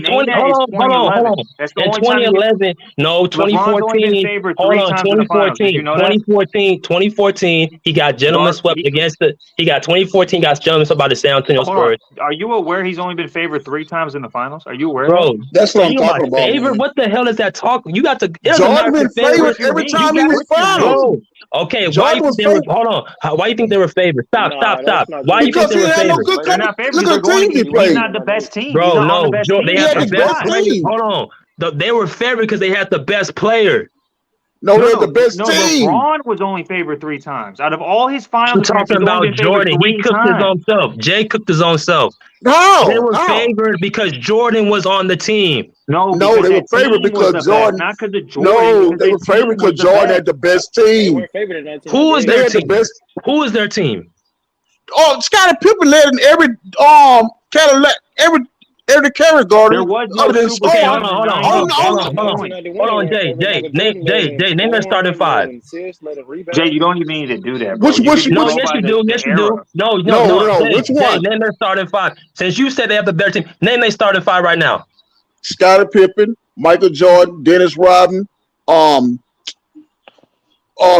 2011, no, 2014. Hold on, 2014. He got gentleman swept against the. He got 2014 got gentleman swept by the San Antonio Spurs. Are you aware he's only been favored 3 times in the finals? Are you aware? Bro, that's what I'm talking about. Favorite? What the hell is that talk? You got to. Jordan been favored every time he was finals. Okay, why you think they were? Hold on. Why you think they were favored? Stop. Why you think they were favored? They're not favored. He's not the best team. Bro, no, they had the best player. team. Hold on. They were favored because they had the best player. No, they're the best team. LeBron was only favored 3 times. Out of all his finals, I'm talking about Jordan. He cooked his own self. Jay cooked his own self. No, they were favored because Jordan was on the team. No, they were favored because Jordan. Not because of Jordan. No, they were favored because Jordan had the best team. Who was their team? Who was their team? Oh, Scottie Pippen led in every Cadillac, every category. There was no other than okay, hold on, Jay, name their starting 5. Jay, you don't even need to do that, bro. Yes, you do. No. Which one? Name their starting 5. Since you said they have the better team, name their starting 5 right now. Scottie Pippen, Michael Jordan, Dennis Rodman,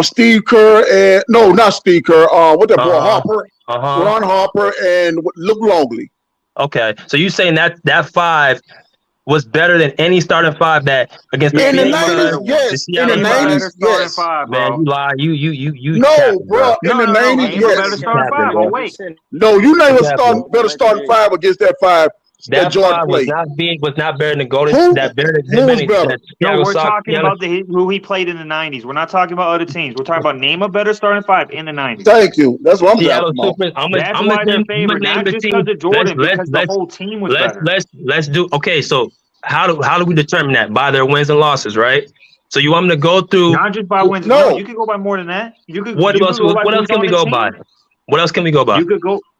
Steve Kerr, and no, not Steve Kerr. What that boy Harper, Ron Harper, and Luke Longley. Okay, so you saying that 5 was better than any starting 5 that against in the 90s? Yes, in the 90s, yes. Man, you lie. You. No, bro. In the 90s, yes. No, you name a better starting 5 against that 5. That Jordan was not better than Golden. Who was better? No, we're talking about who he played in the 90s. We're not talking about other teams. We're talking about name a better starting 5 in the 90s. Thank you. That's what I'm talking about. That's why they're favored, not just because of Jordan, because the whole team was better. Let's do. Okay, so how do we determine that? By their wins and losses, right? So you want me to go through? Not just by wins. No, you could go by more than that. What else can we go by? What else can we go by?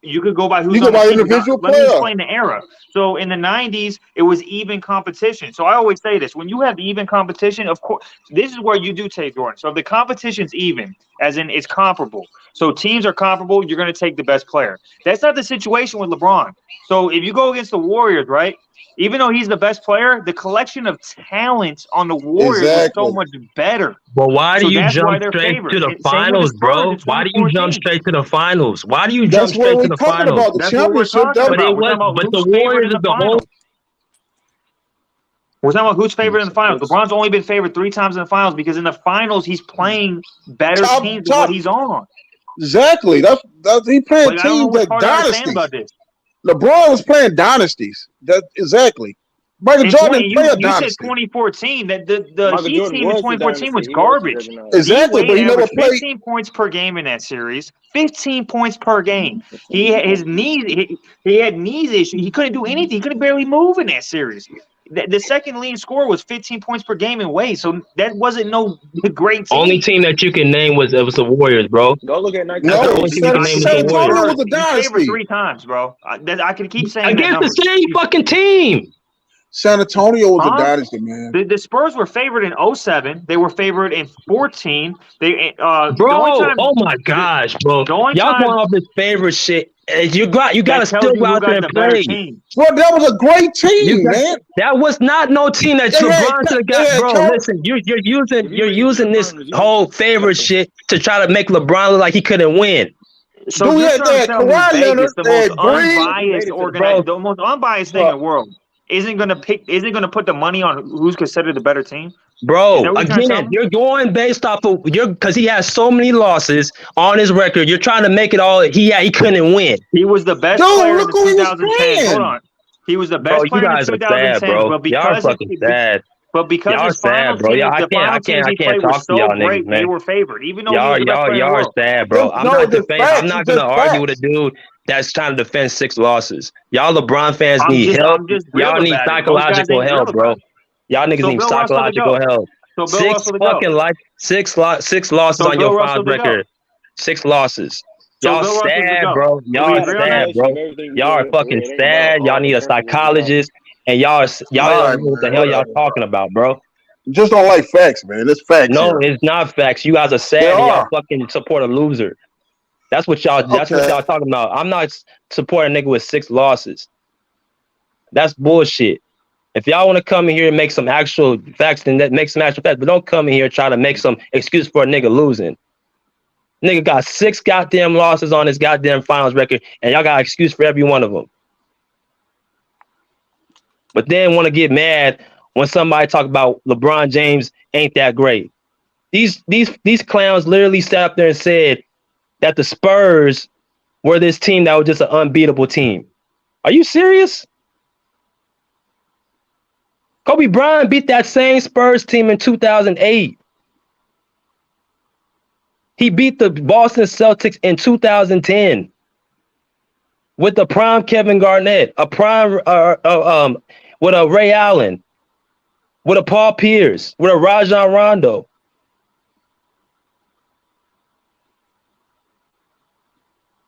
You could go by who's on the team. Let me explain the era. So in the 90s, it was even competition. So I always say this: when you have even competition, of course, this is where you do take Jordan. So if the competition's even, as in it's comparable. So teams are comparable, you're going to take the best player. That's not the situation with LeBron. So if you go against the Warriors, right? Even though he's the best player, the collection of talent on the Warriors is so much better. But why do you jump straight to the finals, bro? Why do you jump straight to the finals? Why do you jump straight to the finals? That's what we're talking about. But the Warriors is the whole. We're talking about who's favored in the finals. LeBron's only been favored 3 times in the finals because in the finals he's playing better teams than what he's on. Exactly. That's he playing Like I don't know teams what's that hard to understand dynasties. about this. LeBron was playing dynasties. That exactly. Michael In Jordan 20, didn't play a you said dynasty. 2014 that the Michael Heat Jordan team in was the 2014 dynasty. was He was garbage. recognized. D Exactly, but Wade he never averaged played. 15 points per game in that series. 15 points per game. His knees he had knees issues. He couldn't do anything. He couldn't barely move in that series. The second leading scorer was 15 points per game in Wade. So that wasn't no great Only team. team that you can name was the Warriors, bro. Go look at That's the No, 19. only team you can name was San the Warriors. Antonio was a He's favored dynasty. 3 times, bro. I can keep saying that Against number. the same fucking team. San Antonio was a Huh? dynasty, man. The Spurs were favored in 07. They were favored in 14. They the Bro, only time oh my gosh, bro. the only Y'all going time off this favorite shit. You gotta that still tells you go who out there got and the better play. team. Bro, that was a great You team, got man. that was not no team that They had, LeBron should have they got. had Bro, Cal- listen, you're If you using this LeBron was young, whole favorite shit to try to make LeBron look like he couldn't win. So Dude, just they trying to had tell me Kawhi Leonard, Vegas, the they most had Green. he made unbiased it to the Bro, the most unbiased thing in the world, isn't gonna put the money on who's considered the better team? Is that Bro, what you're trying to tell again, me? you're going based off of because he has so many losses on his record. You're trying to make it all he couldn't win. He was the best Dude, player in look the who he was 2010s. Hold playing. on. He was the Bro, best you player in the guys are sad, 2010s, bro. Y'all are fucking sad. but because Y'all are his sad, final bro. team, Y'all, the final teams I he can't played were talk to so y'all niggas, great, they man. were favored, even though he was the best player in the Y'all are world. sad, bro. I'm No, not it's defending. I'm facts. not It's gonna just argue with a facts. dude that's trying to defend 6 losses. Y'all LeBron fans need help. I'm just real Y'all need about it. Most guys psychological ain't real help, bro. about it. Y'all niggas So need Bill Russell to psychological go. help. So Bill Russell to go. 6 losses So on your Bill finals Russell to go. record. 6 losses. So Y'all Bill Russell to sad, go. bro. Do Y'all we are agree on that? sad, bro. Combination of everything you Y'all are just fucking said. Ain't about sad. Y'all all need the a principles involved. psychologist, and y'all All don't right, know what the man. hell y'all Whatever, bro. talking about, bro. Just don't like facts, man. It's facts No, here. it's not facts. You guys are They sad and y'all are. fucking support a loser. That's what y'all Okay. talking about. I'm not supporting a nigga with 6 losses. That's bullshit. If y'all want to come in here and make some actual facts, then make some actual facts. But don't come in here and try to make some excuse for a nigga losing. Nigga got 6 goddamn losses on his goddamn finals record, and y'all got an excuse for every one of them. But then want to get mad when somebody talk about LeBron James ain't that great. These clowns literally sat up there and said that the Spurs were this team that was just an unbeatable team. Are you serious? Kobe Bryant beat that same Spurs team in 2008. He beat the Boston Celtics in 2010 with a prime Kevin Garnett, a prime with a Ray Allen, with a Paul Pierce, with a Rajon Rondo.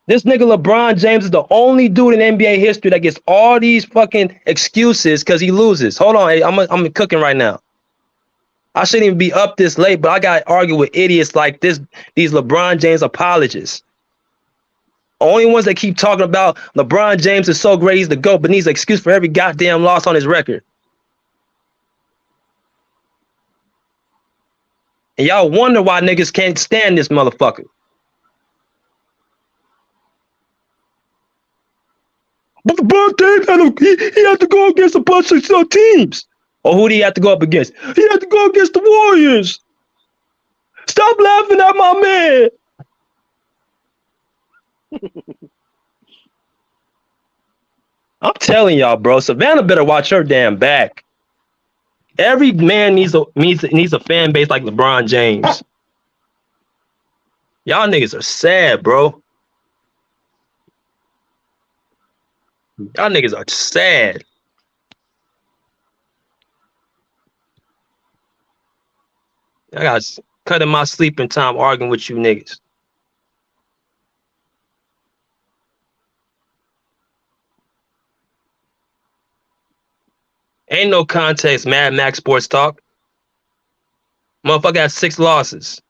This nigga LeBron James is the only dude in NBA history that gets all these fucking excuses because he loses. Hold on, hey, I'm cooking right now. I shouldn't even be up this late, but I got to argue with idiots like this. These LeBron James apologists. Only ones that keep talking about LeBron James is so great, he's the GOAT, but needs an excuse for every goddamn loss on his record. And y'all wonder why niggas can't stand this motherfucker. But LeBron James he had to go against a bunch of teams. Or who did he have to go up against? He had to go against the Warriors. Stop laughing at my man. I'm telling y'all, bro. Savannah better watch her damn back. Every man needs a fan base like LeBron James. Y'all niggas are sad, bro. Y'all niggas are sad. I got cutting my sleeping time arguing with you niggas. Ain't no context, Mad Max Sports Talk. Motherfucker got 6 losses.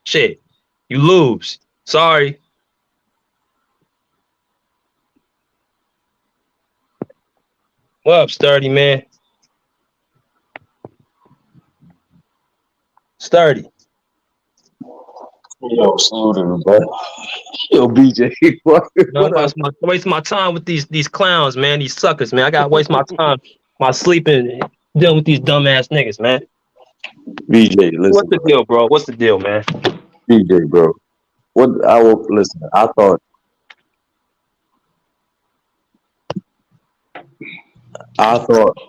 Shit. You lose. Sorry. What up, Sturdy, man? Sturdy. Yo, salute everybody. Yo, BJ, No, waste my time with these clowns, man. These suckers, man. I gotta waste my time, my sleeping, dealing with these dumbass niggas, man. BJ, listen. What's the deal, bro? What's the deal, man? BJ, bro. What I will listen. I thought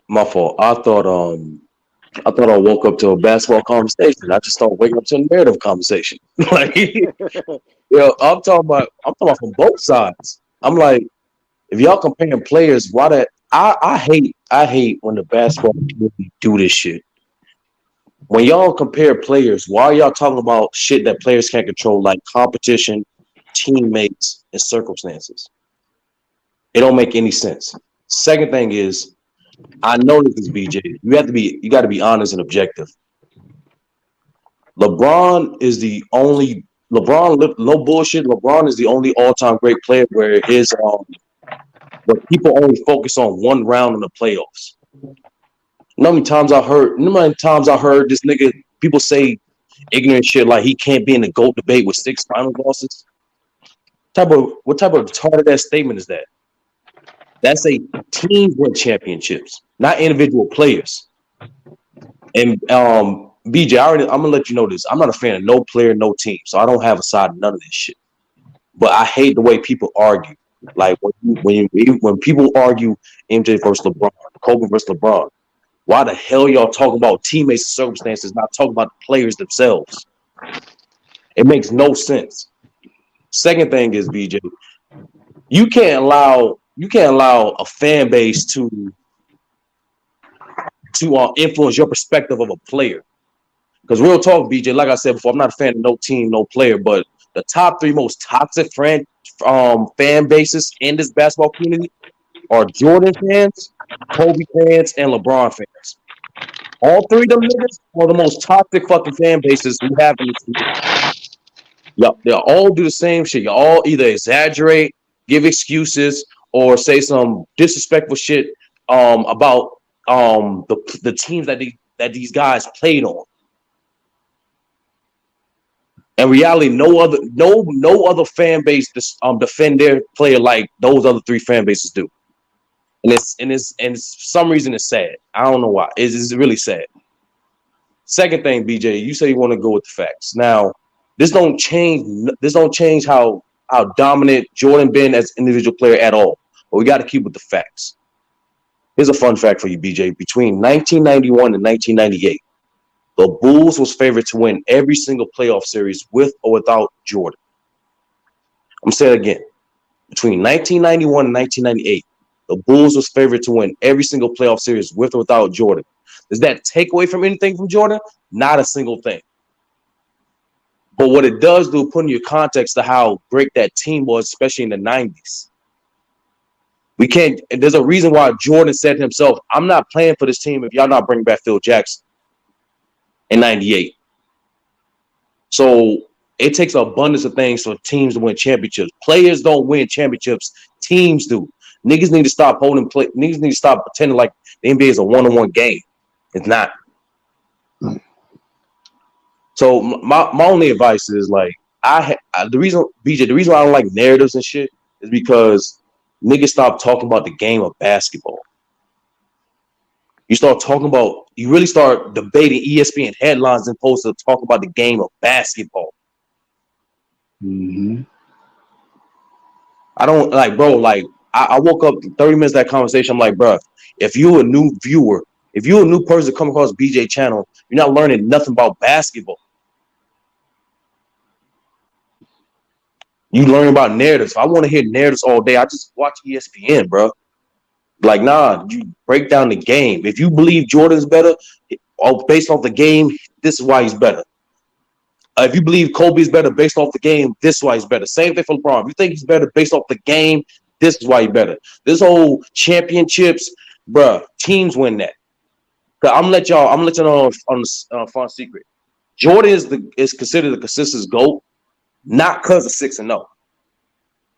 my fault. I thought I woke up to a basketball conversation. I just started waking up to a narrative conversation. Like, I'm talking about from both sides. I'm like, if y'all comparing players, why that I hate when the basketball community do this shit. When y'all compare players, why are y'all talking about shit that players can't control, like competition, teammates, and circumstances? It don't make any sense. Second thing is, I know this is BJ. You got to be honest and objective. LeBron is the only no bullshit. LeBron is the only all-time great player where people only focus on one round in the playoffs. You know how many times I heard this nigga people say ignorant shit like he can't be in the GOAT debate with 6 final losses. What type of retarded ass statement is that? That's a team win championships, not individual players. And BJ, I'm gonna let you know this. I'm not a fan of no player, no team, so I don't have a side of none of this shit. But I hate the way people argue. Like when people argue MJ versus LeBron, Kobe versus LeBron. Why the hell y'all talking about teammates and circumstances, not talking about the players themselves? It makes no sense. Second thing is, BJ, you can't allow a fan base to influence your perspective of a player. Because real talk, BJ, like I said before, I'm not a fan of no team, no player, but the top 3 most toxic fan bases in this basketball community are Jordan fans, Kobe fans, and LeBron fans. All 3 of them niggas are the most toxic fucking fan bases we have in this community. Yep, they all do the same shit. You all either exaggerate, give excuses, or say some disrespectful shit about the teams that these guys played on. In reality, no other fan base defend their player like those other 3 fan bases do. And for some reason it's sad. I don't know why. It's really sad. Second thing, BJ, you say you want to go with the facts. Now, this don't change how dominant Jordan been as an individual player at all. But we got to keep with the facts. Here's a fun fact for you, BJ. Between 1991 and 1998, the Bulls was favored to win every single playoff series with or without Jordan. I'm saying it again. Between 1991 and 1998, the Bulls was favored to win every single playoff series with or without Jordan. Does that take away from anything from Jordan? Not a single thing. But what it does do, put in your context to how great that team was, especially in the 90s. There's a reason why Jordan said himself, I'm not playing for this team if y'all not bringing back Phil Jackson in 98. So it takes an abundance of things for teams to win championships. Players don't win championships. Teams do. Niggas need to stop Niggas need to stop pretending like the NBA is a one-on-one game. It's not. So my only advice is like the reason why I don't like narratives and shit is because niggas stop talking about the game of basketball. You really start debating ESPN headlines and opposed to talk about the game of basketball. Mm-hmm. I don't like, bro. Like I woke up 30 minutes of that conversation. I'm like, bro, if you're a new viewer, if you're a new person come across BJ channel, you're not learning nothing about basketball. You learn about narratives. If I want to hear narratives all day, I just watch ESPN, bro. Like, nah, you break down the game. If you believe Jordan's better, based off the game, this is why he's better. If you believe Kobe's better based off the game, this is why he's better. Same thing for LeBron. If you think he's better based off the game, this is why he's better. This whole championships, bruh, teams win that. I'm gonna let y'all know on the fun secret. Jordan is considered the consistent GOAT, not because of 6-0.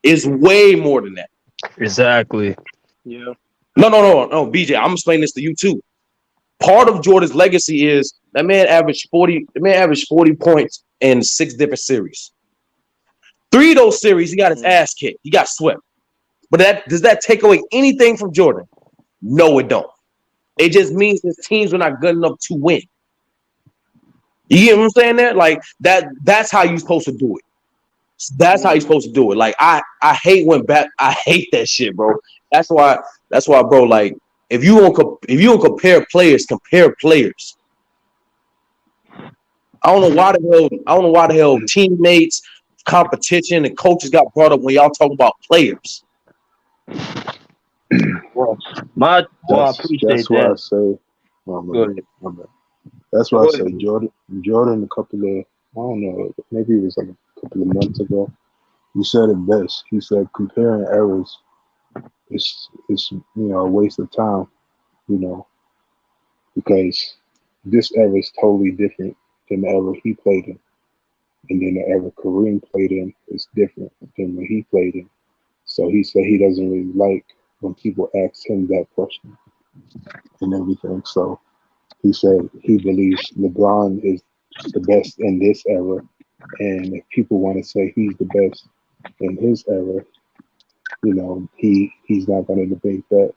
It's way more than that. Exactly. Yeah. No, BJ, I'm explaining this to you too. Part of Jordan's legacy is that man averaged 40 points in 6 different series. 3 of those series, he got his ass kicked. He got swept. But does that take away anything from Jordan? No, it don't. It just means his teams were not good enough to win. You get what I'm saying there? Like that's how you're supposed to do it. That's how you're supposed to do it. Like I hate I hate that shit, bro. That's why bro, like if you don't compare players, compare players. I don't know why the hell teammates, competition, and coaches got brought up when y'all talk about players. Well, I appreciate that's why I that. say, Go ahead. that's why I Go say ahead. Jordan a couple of, I don't know, maybe it was like a couple of months ago. He said it best. He said comparing errors is a waste of time, you know, because this era is totally different than the era he played in, and then the era Kareem played in is different than when he played in. So he said he doesn't really like when people ask him that question and everything. So he said he believes LeBron is the best in this era, and if people want to say he's the best in his era, he's not going to debate that,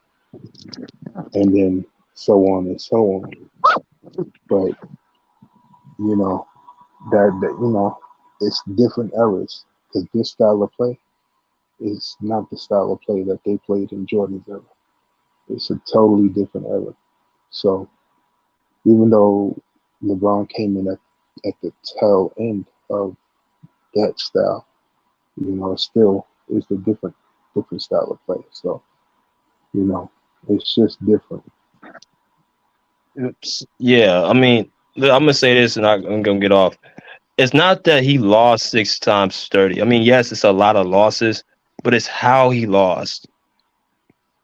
and then so on and so on. But you know that it's different eras because this style of play is not the style of play that they played in Jordan's era. It's a totally different era. So even though LeBron came in at the tail end of that style, it still is a different style of play. So, it's just different. Yeah, I mean, I'm gonna say this, and I'm gonna get off. It's not that he lost 6 times 30. I mean, yes, it's a lot of losses, but it's how he lost.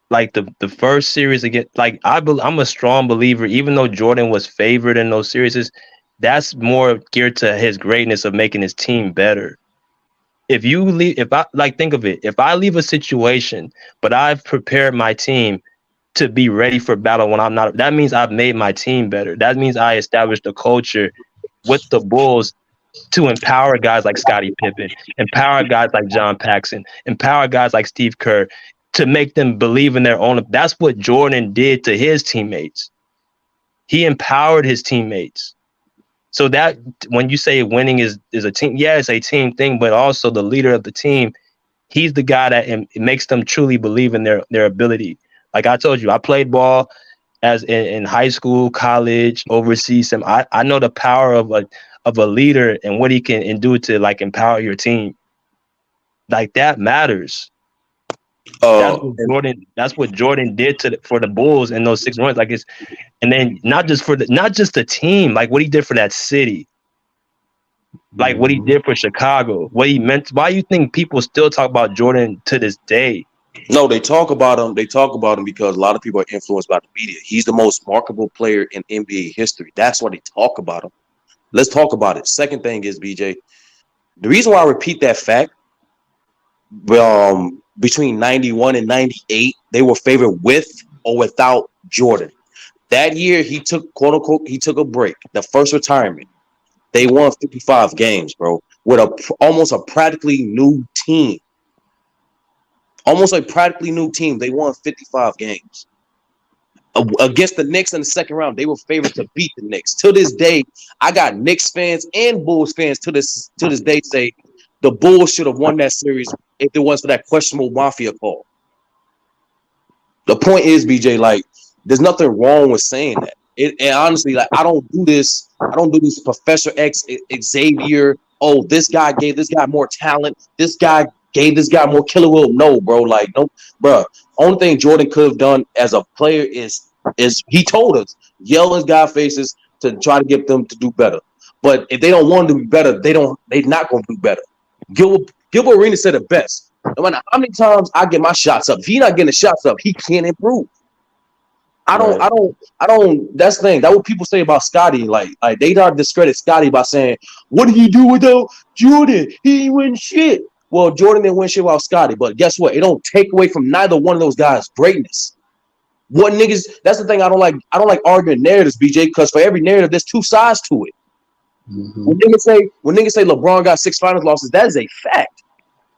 Like the first series again, like I'm a strong believer. Even though Jordan was favored in those series, that's more geared to his greatness of making his team better. If you leave, if I like think of it, if I leave a situation, but I've prepared my team to be ready for battle when I'm not, that means I've made my team better. That means I established a culture with the Bulls to empower guys like Scottie Pippen, empower guys like John Paxson, empower guys like Steve Kerr to make them believe in their own. That's what Jordan did to his teammates. He empowered his teammates. So that when you say winning is a team, yeah, it's a team thing, but also the leader of the team, he's the guy that it makes them truly believe in their ability. Like I told you, I played ball as in high school, college, overseas. And I know the power of a leader and what he can do to like empower your team. Like that matters. That's what Jordan did for the Bulls in those 6 runs. Like and then not just the team, like what he did for that city. Like what he did for Chicago, what he meant. Why you think people still talk about Jordan to this day? No, they talk about him. They talk about him because a lot of people are influenced by the media. He's the most marketable player in NBA history. That's why they talk about him. Let's talk about it. Second thing is, BJ, the reason why I repeat that fact, between 91 and 98, they were favored with or without Jordan. That year, he took, quote unquote, he took a break, the first retirement. They won 55 games, bro, with almost a practically new team. Almost a practically new team. They won 55 games. Against the Knicks in the second round, they were favored to beat the Knicks. To this day, I got Knicks fans and Bulls fans to this day say the Bulls should have won that series if it wasn't for that questionable mafia call. The point is, BJ, like, there's nothing wrong with saying that. And honestly, like, I don't do this Professor X, Xavier. Oh, this guy gave this guy more talent. This guy gave this guy more killer will. No, bro. Like, no, bro. Only thing Jordan could have done as a player is he told us yell in guy faces to try to get them to do better. But if they don't want to be better, they're not going to do better. Gilbert Arenas said it best. No matter how many times I get my shots up, if he's not getting the shots up, he can't improve. I don't. That's the thing. That's what people say about Scottie. Like they don't discredit Scottie by saying, "What did he do without Jordan? He didn't win shit." Well, Jordan didn't win shit without Scottie, but guess what? It don't take away from neither one of those guys' greatness. What niggas? That's the thing I don't like. I don't like arguing narratives, BJ, because for every narrative, there's two sides to it. When niggas say LeBron got 6 finals losses, that is a fact.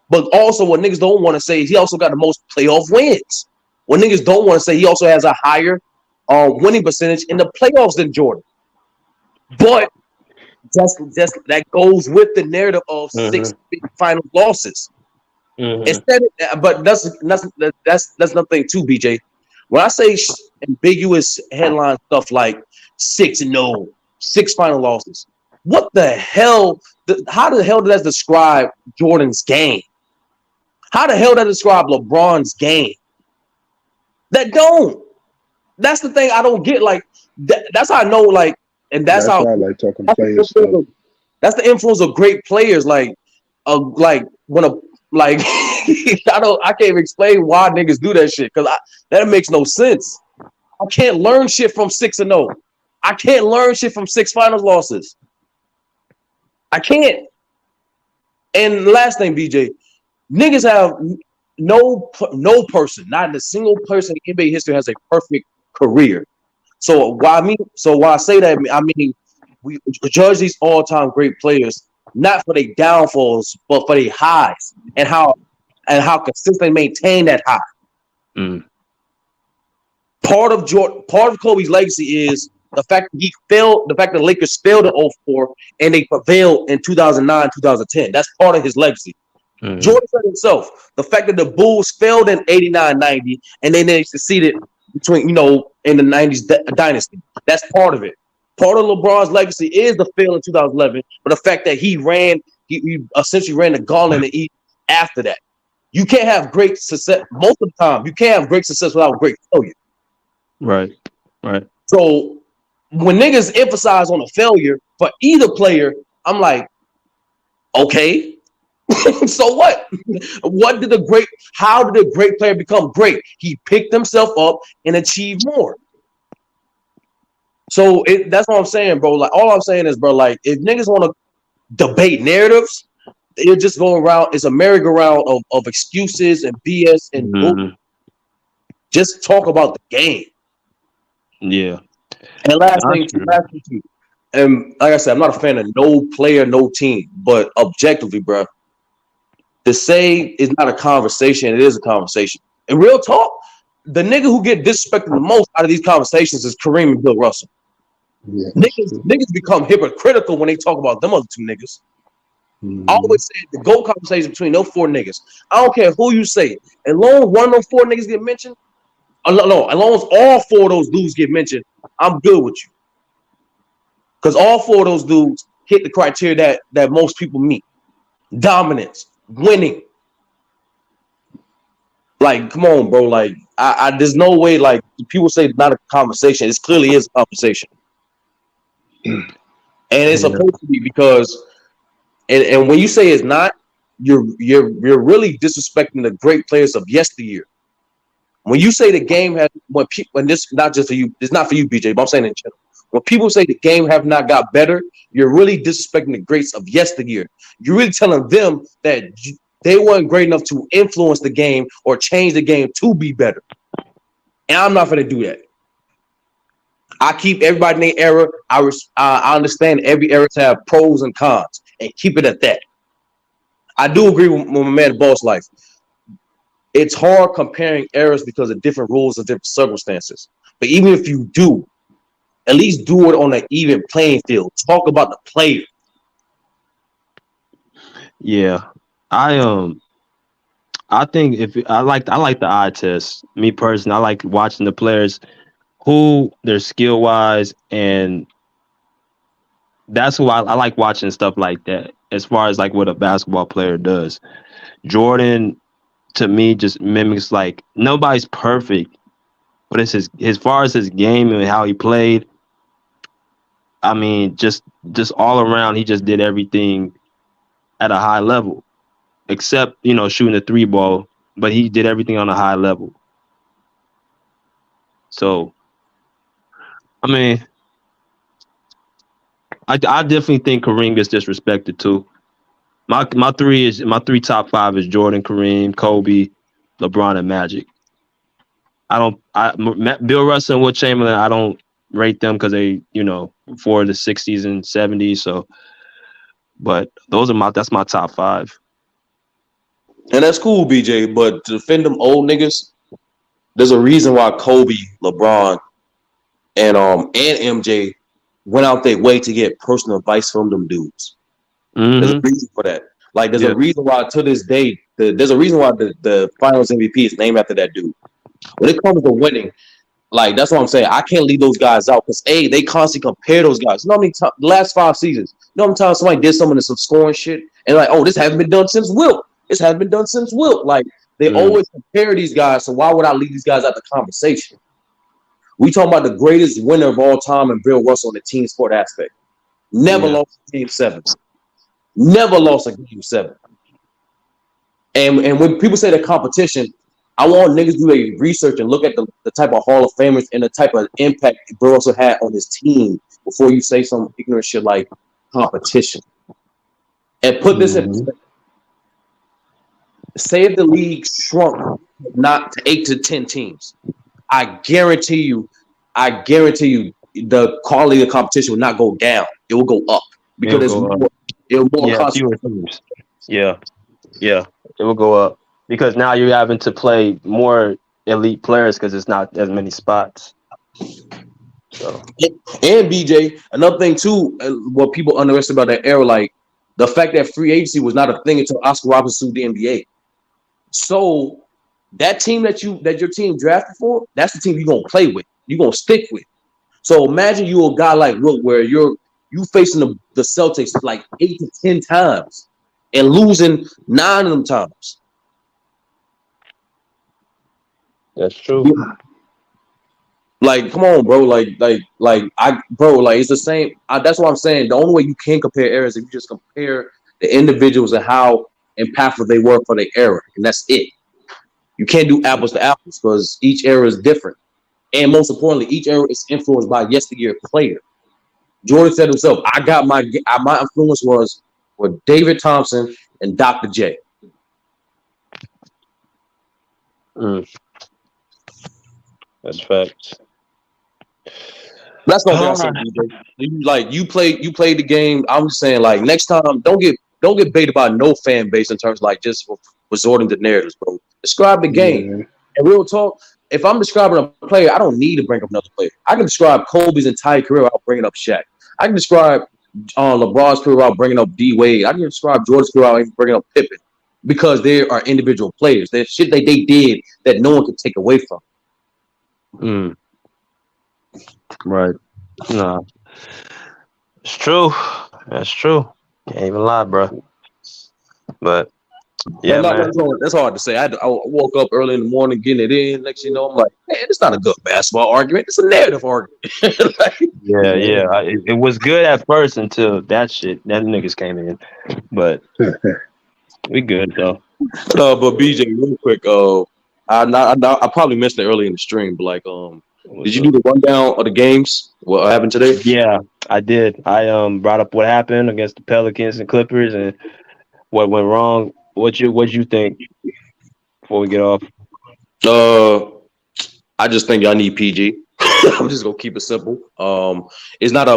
But also, what niggas don't want to say is he also got the most playoff wins. What niggas don't want to say he also has a higher winning percentage in the playoffs than Jordan. But just that goes with the narrative of 6 big final losses. Instead of, but that's nothing too, BJ. When I say ambiguous headline stuff like 6-0, 6 final losses, what the hell? How the hell does that describe Jordan's game? How the hell does that describe LeBron's game? That don't. That's the thing I don't get. Like that's how I know. Like, and that's That's how. why I like talking That's player the stuff. influence of, that's the influence of great players. Like when a like I can't even explain why niggas do that shit because that makes no sense. I can't learn shit from 6-0. I can't learn shit from 6 finals losses. I can't. And last thing, BJ, niggas have no person, not a single person in NBA history has a perfect career. So why I say that, I mean we judge these all-time great players not for their downfalls, but for their highs and how consistently maintain that high. Part of Kobe's legacy is the fact that the Lakers failed in 2004 and they prevailed in 2009, 2010. That's part of his legacy. Jordan said himself, the fact that the Bulls failed in 89, 90, and then they succeeded between, in the 90s dynasty. That's part of it. Part of LeBron's legacy is the fail in 2011, but the fact that he essentially ran the gauntlet in the East after that. You can't have great success most of the time. You can't have great success without great failure. Right. So when niggas emphasize on a failure for either player, I'm like, okay. So what? How did a great player become great? He picked himself up and achieved more. So that's what I'm saying, bro. Like all I'm saying is, bro, like if niggas want to debate narratives, they're just going around. It's a merry-go-round of excuses and BS and just talk about the game. Yeah. And last thing too. And like I said, I'm not a fan of no player, no team, but objectively, bro, to say it's not a conversation, it is a conversation. And real talk, the nigga who get disrespected the most out of these conversations is Kareem and Bill Russell. Yeah, niggas become hypocritical when they talk about them other 2 niggas. I always say the GOAT conversation between those 4 niggas. I don't care who you say. As long as one of those 4 niggas get mentioned, as long as all 4 of those dudes get mentioned, I'm good with you. Because all 4 of those dudes hit the criteria that most people meet. Dominance, winning. Like, come on, bro. Like, there's no way, like, people say it's not a conversation. It clearly is a conversation. And it's supposed to be because, and when you say it's not, you're really disrespecting the great players of yesteryear. When you say the game has, when this, not just for you, it's not for you, BJ, but I'm saying in general. When people say the game have not got better, you're really disrespecting the greats of yesteryear. You're really telling them that they weren't great enough to influence the game or change the game to be better. And I'm not going to do that. I keep everybody in their era. I understand every era to have pros and cons and keep it at that. I do agree with my man Boss Life. It's hard comparing eras because of different rules and different circumstances. But even if you do, at least do it on an even playing field. Talk about the player. Yeah, I think I like the eye test. Me personally, I like watching the players who they're skill wise, and that's why I like watching stuff like that. As far as like what a basketball player does, Jordan to me just mimics like nobody's perfect, but it's as far as his game and how he played. I mean, just all around, he just did everything at a high level, except shooting the 3 ball. But he did everything on a high level. So, I mean, I definitely think Kareem gets disrespected too. My three top 5 is Jordan, Kareem, Kobe, LeBron, and Magic. Bill Russell and Will Chamberlain, I don't rate them because they for the 60s and 70s. So, but that's my top 5. And that's cool, BJ. But to defend them old niggas, there's a reason why Kobe, LeBron, and MJ went out their way to get personal advice from them dudes. There's a reason for that. Like, there's a reason why to this day, there's a reason why the Finals MVP is named after that dude. When it comes to winning, like, that's what I'm saying. I can't leave those guys out because they constantly compare those guys. You know how many times the last 5 seasons? You know how many times somebody did some scoring shit and like, oh, this hasn't been done since Wilt. This hasn't been done since Wilt. Like, they always compare these guys. So why would I leave these guys out the conversation? We talking about the greatest winner of all time and Bill Russell in the team sport aspect. Never lost a game 7. Never lost a game 7. And when people say the competition, I want niggas to do their research and look at the type of Hall of Famers and the type of impact Bill Russell had on his team before you say some ignorant shit like competition. And put this in perspective. Say if the league shrunk not to 8 to 10 teams, I guarantee you, the quality of the competition will not go down. It will go up because there's more fewer teams. Yeah, it will go up because now you're having to play more elite players because it's not as many spots. So. And BJ, another thing too, what people underestimate about that era, like the fact that free agency was not a thing until Oscar Robertson sued the NBA. So that team that your team drafted for, that's the team you're gonna play with. You're gonna stick with. So imagine you a guy like Wilt where you facing the Celtics like 8 to 10 times and losing 9 of them times. That's true. Like, come on, bro. Like, it's the same. That's what I'm saying. The only way you can compare eras is if you just compare the individuals and how impactful they were for their era, and that's it. You can't do apples to apples because each era is different, and most importantly, each era is influenced by yesteryear player. Jordan said himself, "I got my influence was with David Thompson and Dr. J." That's facts. That's what I'm saying, DJ. You played the game. I'm just saying, like, next time, don't get baited by no fan base in terms of, like, just resorting to narratives, bro. Describe the game. And real talk, if I'm describing a player, I don't need to bring up another player. I can describe Kobe's entire career without bringing up Shaq. I can describe LeBron's career without bringing up D Wade. I can describe Jordan's career without bringing up Pippen because they are individual players. There's shit that they did that no one can take away from. Right. No. It's true. That's true. Can't even lie, bro. But yeah, man. That's hard to say. I woke up early in the morning getting it in. Next, I'm like, man, it's not a good basketball argument. It's a narrative argument. It was good at first until that niggas came in. But we good though. But BJ, real quick, I probably missed it early in the stream, but like, did you do the rundown of the games? What happened today? Yeah, I did. I brought up what happened against the Pelicans and Clippers and what went wrong. What you think before we get off? I just think y'all need PG. I'm just gonna keep it simple. It's not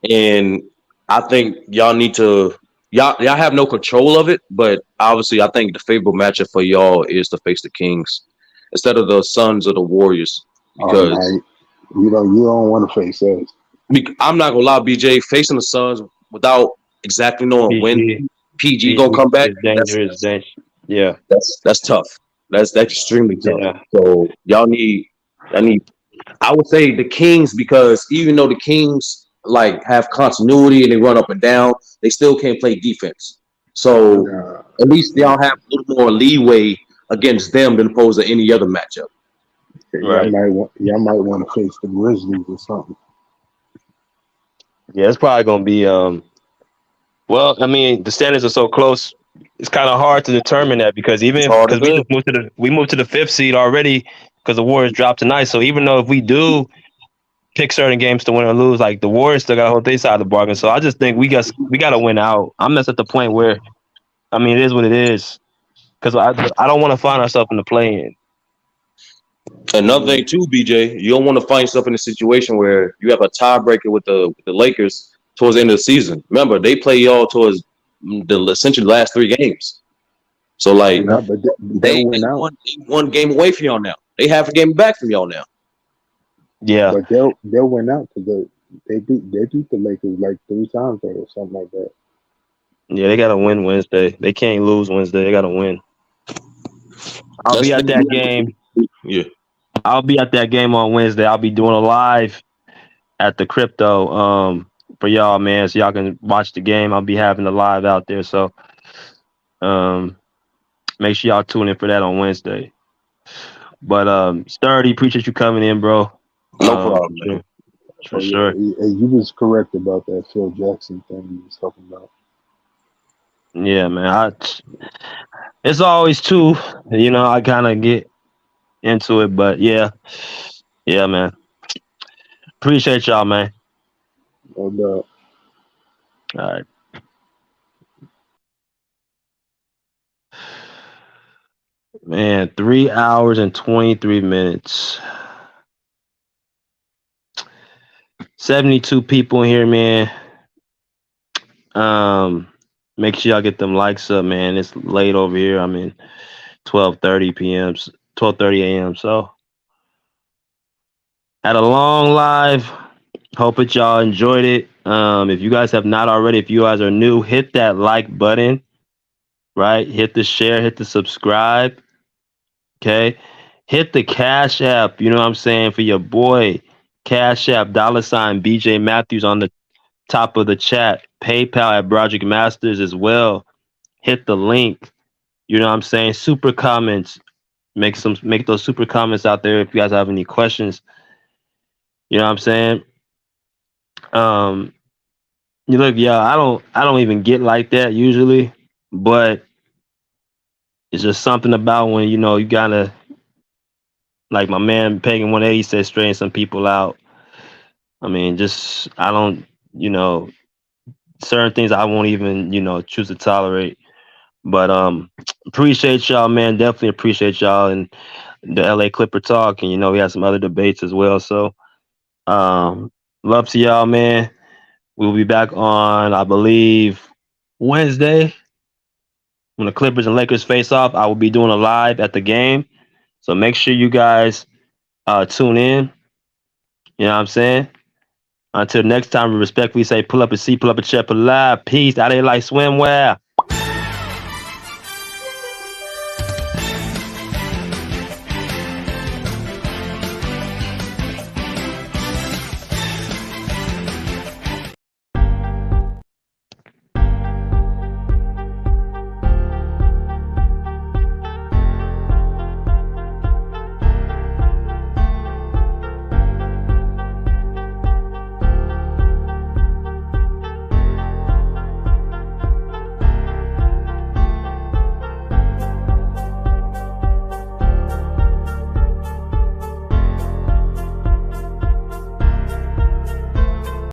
and I think y'all need to y'all have no control of it, but obviously I think the favorable matchup for y'all is to face the Kings instead of the Suns or the Warriors. Because you don't want to face us. I'm not gonna lie, BJ, facing the Suns without exactly knowing when PG gonna come back. Dangerous. Yeah, that's tough. That's extremely tough. Yeah. So y'all need. I would say the Kings, because even though the Kings like have continuity and they run up and down, they still can't play defense. So at least y'all have a little more leeway against them than opposed to any other matchup. Right. Y'all might want to face the Grizzlies or something. Yeah, it's probably gonna be well, I mean, the standings are so close. It's kind of hard to determine that because we moved to the 5th seed already because the Warriors dropped tonight. So even though if we do pick certain games to win or lose, like the Warriors still got to hold their side of the bargain. So I just think we got to win out. I'm just at the point where, I mean, it is what it is because I don't want to find ourselves in the play-in. Another thing too, BJ, you don't want to find yourself in a situation where you have a tiebreaker with the Lakers towards the end of the season. Remember, they play y'all towards essentially the last 3 games. So like they one game away from y'all now. They have a game back from y'all now. Yeah, but they'll win out because They beat the Lakers like 3 times or something like that. Yeah, they gotta win Wednesday. They can't lose Wednesday. They gotta win. I'll That's be at that the game. yeah. I'll be at that game on Wednesday. I'll be doing a live at the crypto for y'all, man, so y'all can watch the game. I'll be having the live out there. So make sure y'all tune in for that on Wednesday. But Sturdy, appreciate you coming in, bro. No problem, For man. sure. For Oh sure. yeah, you was correct about that Phil Jackson thing you was talking about. Yeah, man. It's always two, I kind of get into it, but yeah, man. Appreciate y'all, man. No doubt. All right. Man, 3 hours and 23 minutes. 72 people in here, man. Make sure y'all get them likes up, man. It's late over here. I mean, 12:30 p.m., 12:30 a.m. So, had a long live. Hope that y'all enjoyed it. If you guys have not already, if you guys are new, hit that like button, right? Hit the share, hit the subscribe. Okay. Hit the Cash App, you know what I'm saying, for your boy. Cash App, $ BJ Matthews on the top of the chat. PayPal at Broderick Masters as well. Hit the link. You know what I'm saying? Super comments. Make those super comments out there if you guys have any questions. You know what I'm saying? You look, yeah, I don't even get like that usually, but it's just something about when you gotta, like my man Pagan 180 said, straighten some people out. I mean, just I don't, certain things I won't even, choose to tolerate. But appreciate y'all, man. Definitely appreciate y'all and the LA Clipper talk. And we had some other debates as well. So love to y'all, man. We'll be back on, I believe, Wednesday when the Clippers and Lakers face off. I will be doing a live at the game. So make sure you guys tune in. You know what I'm saying? Until next time, we respectfully say pull up a seat, pull up a chair, pull live. Peace. Out of here like swimwear.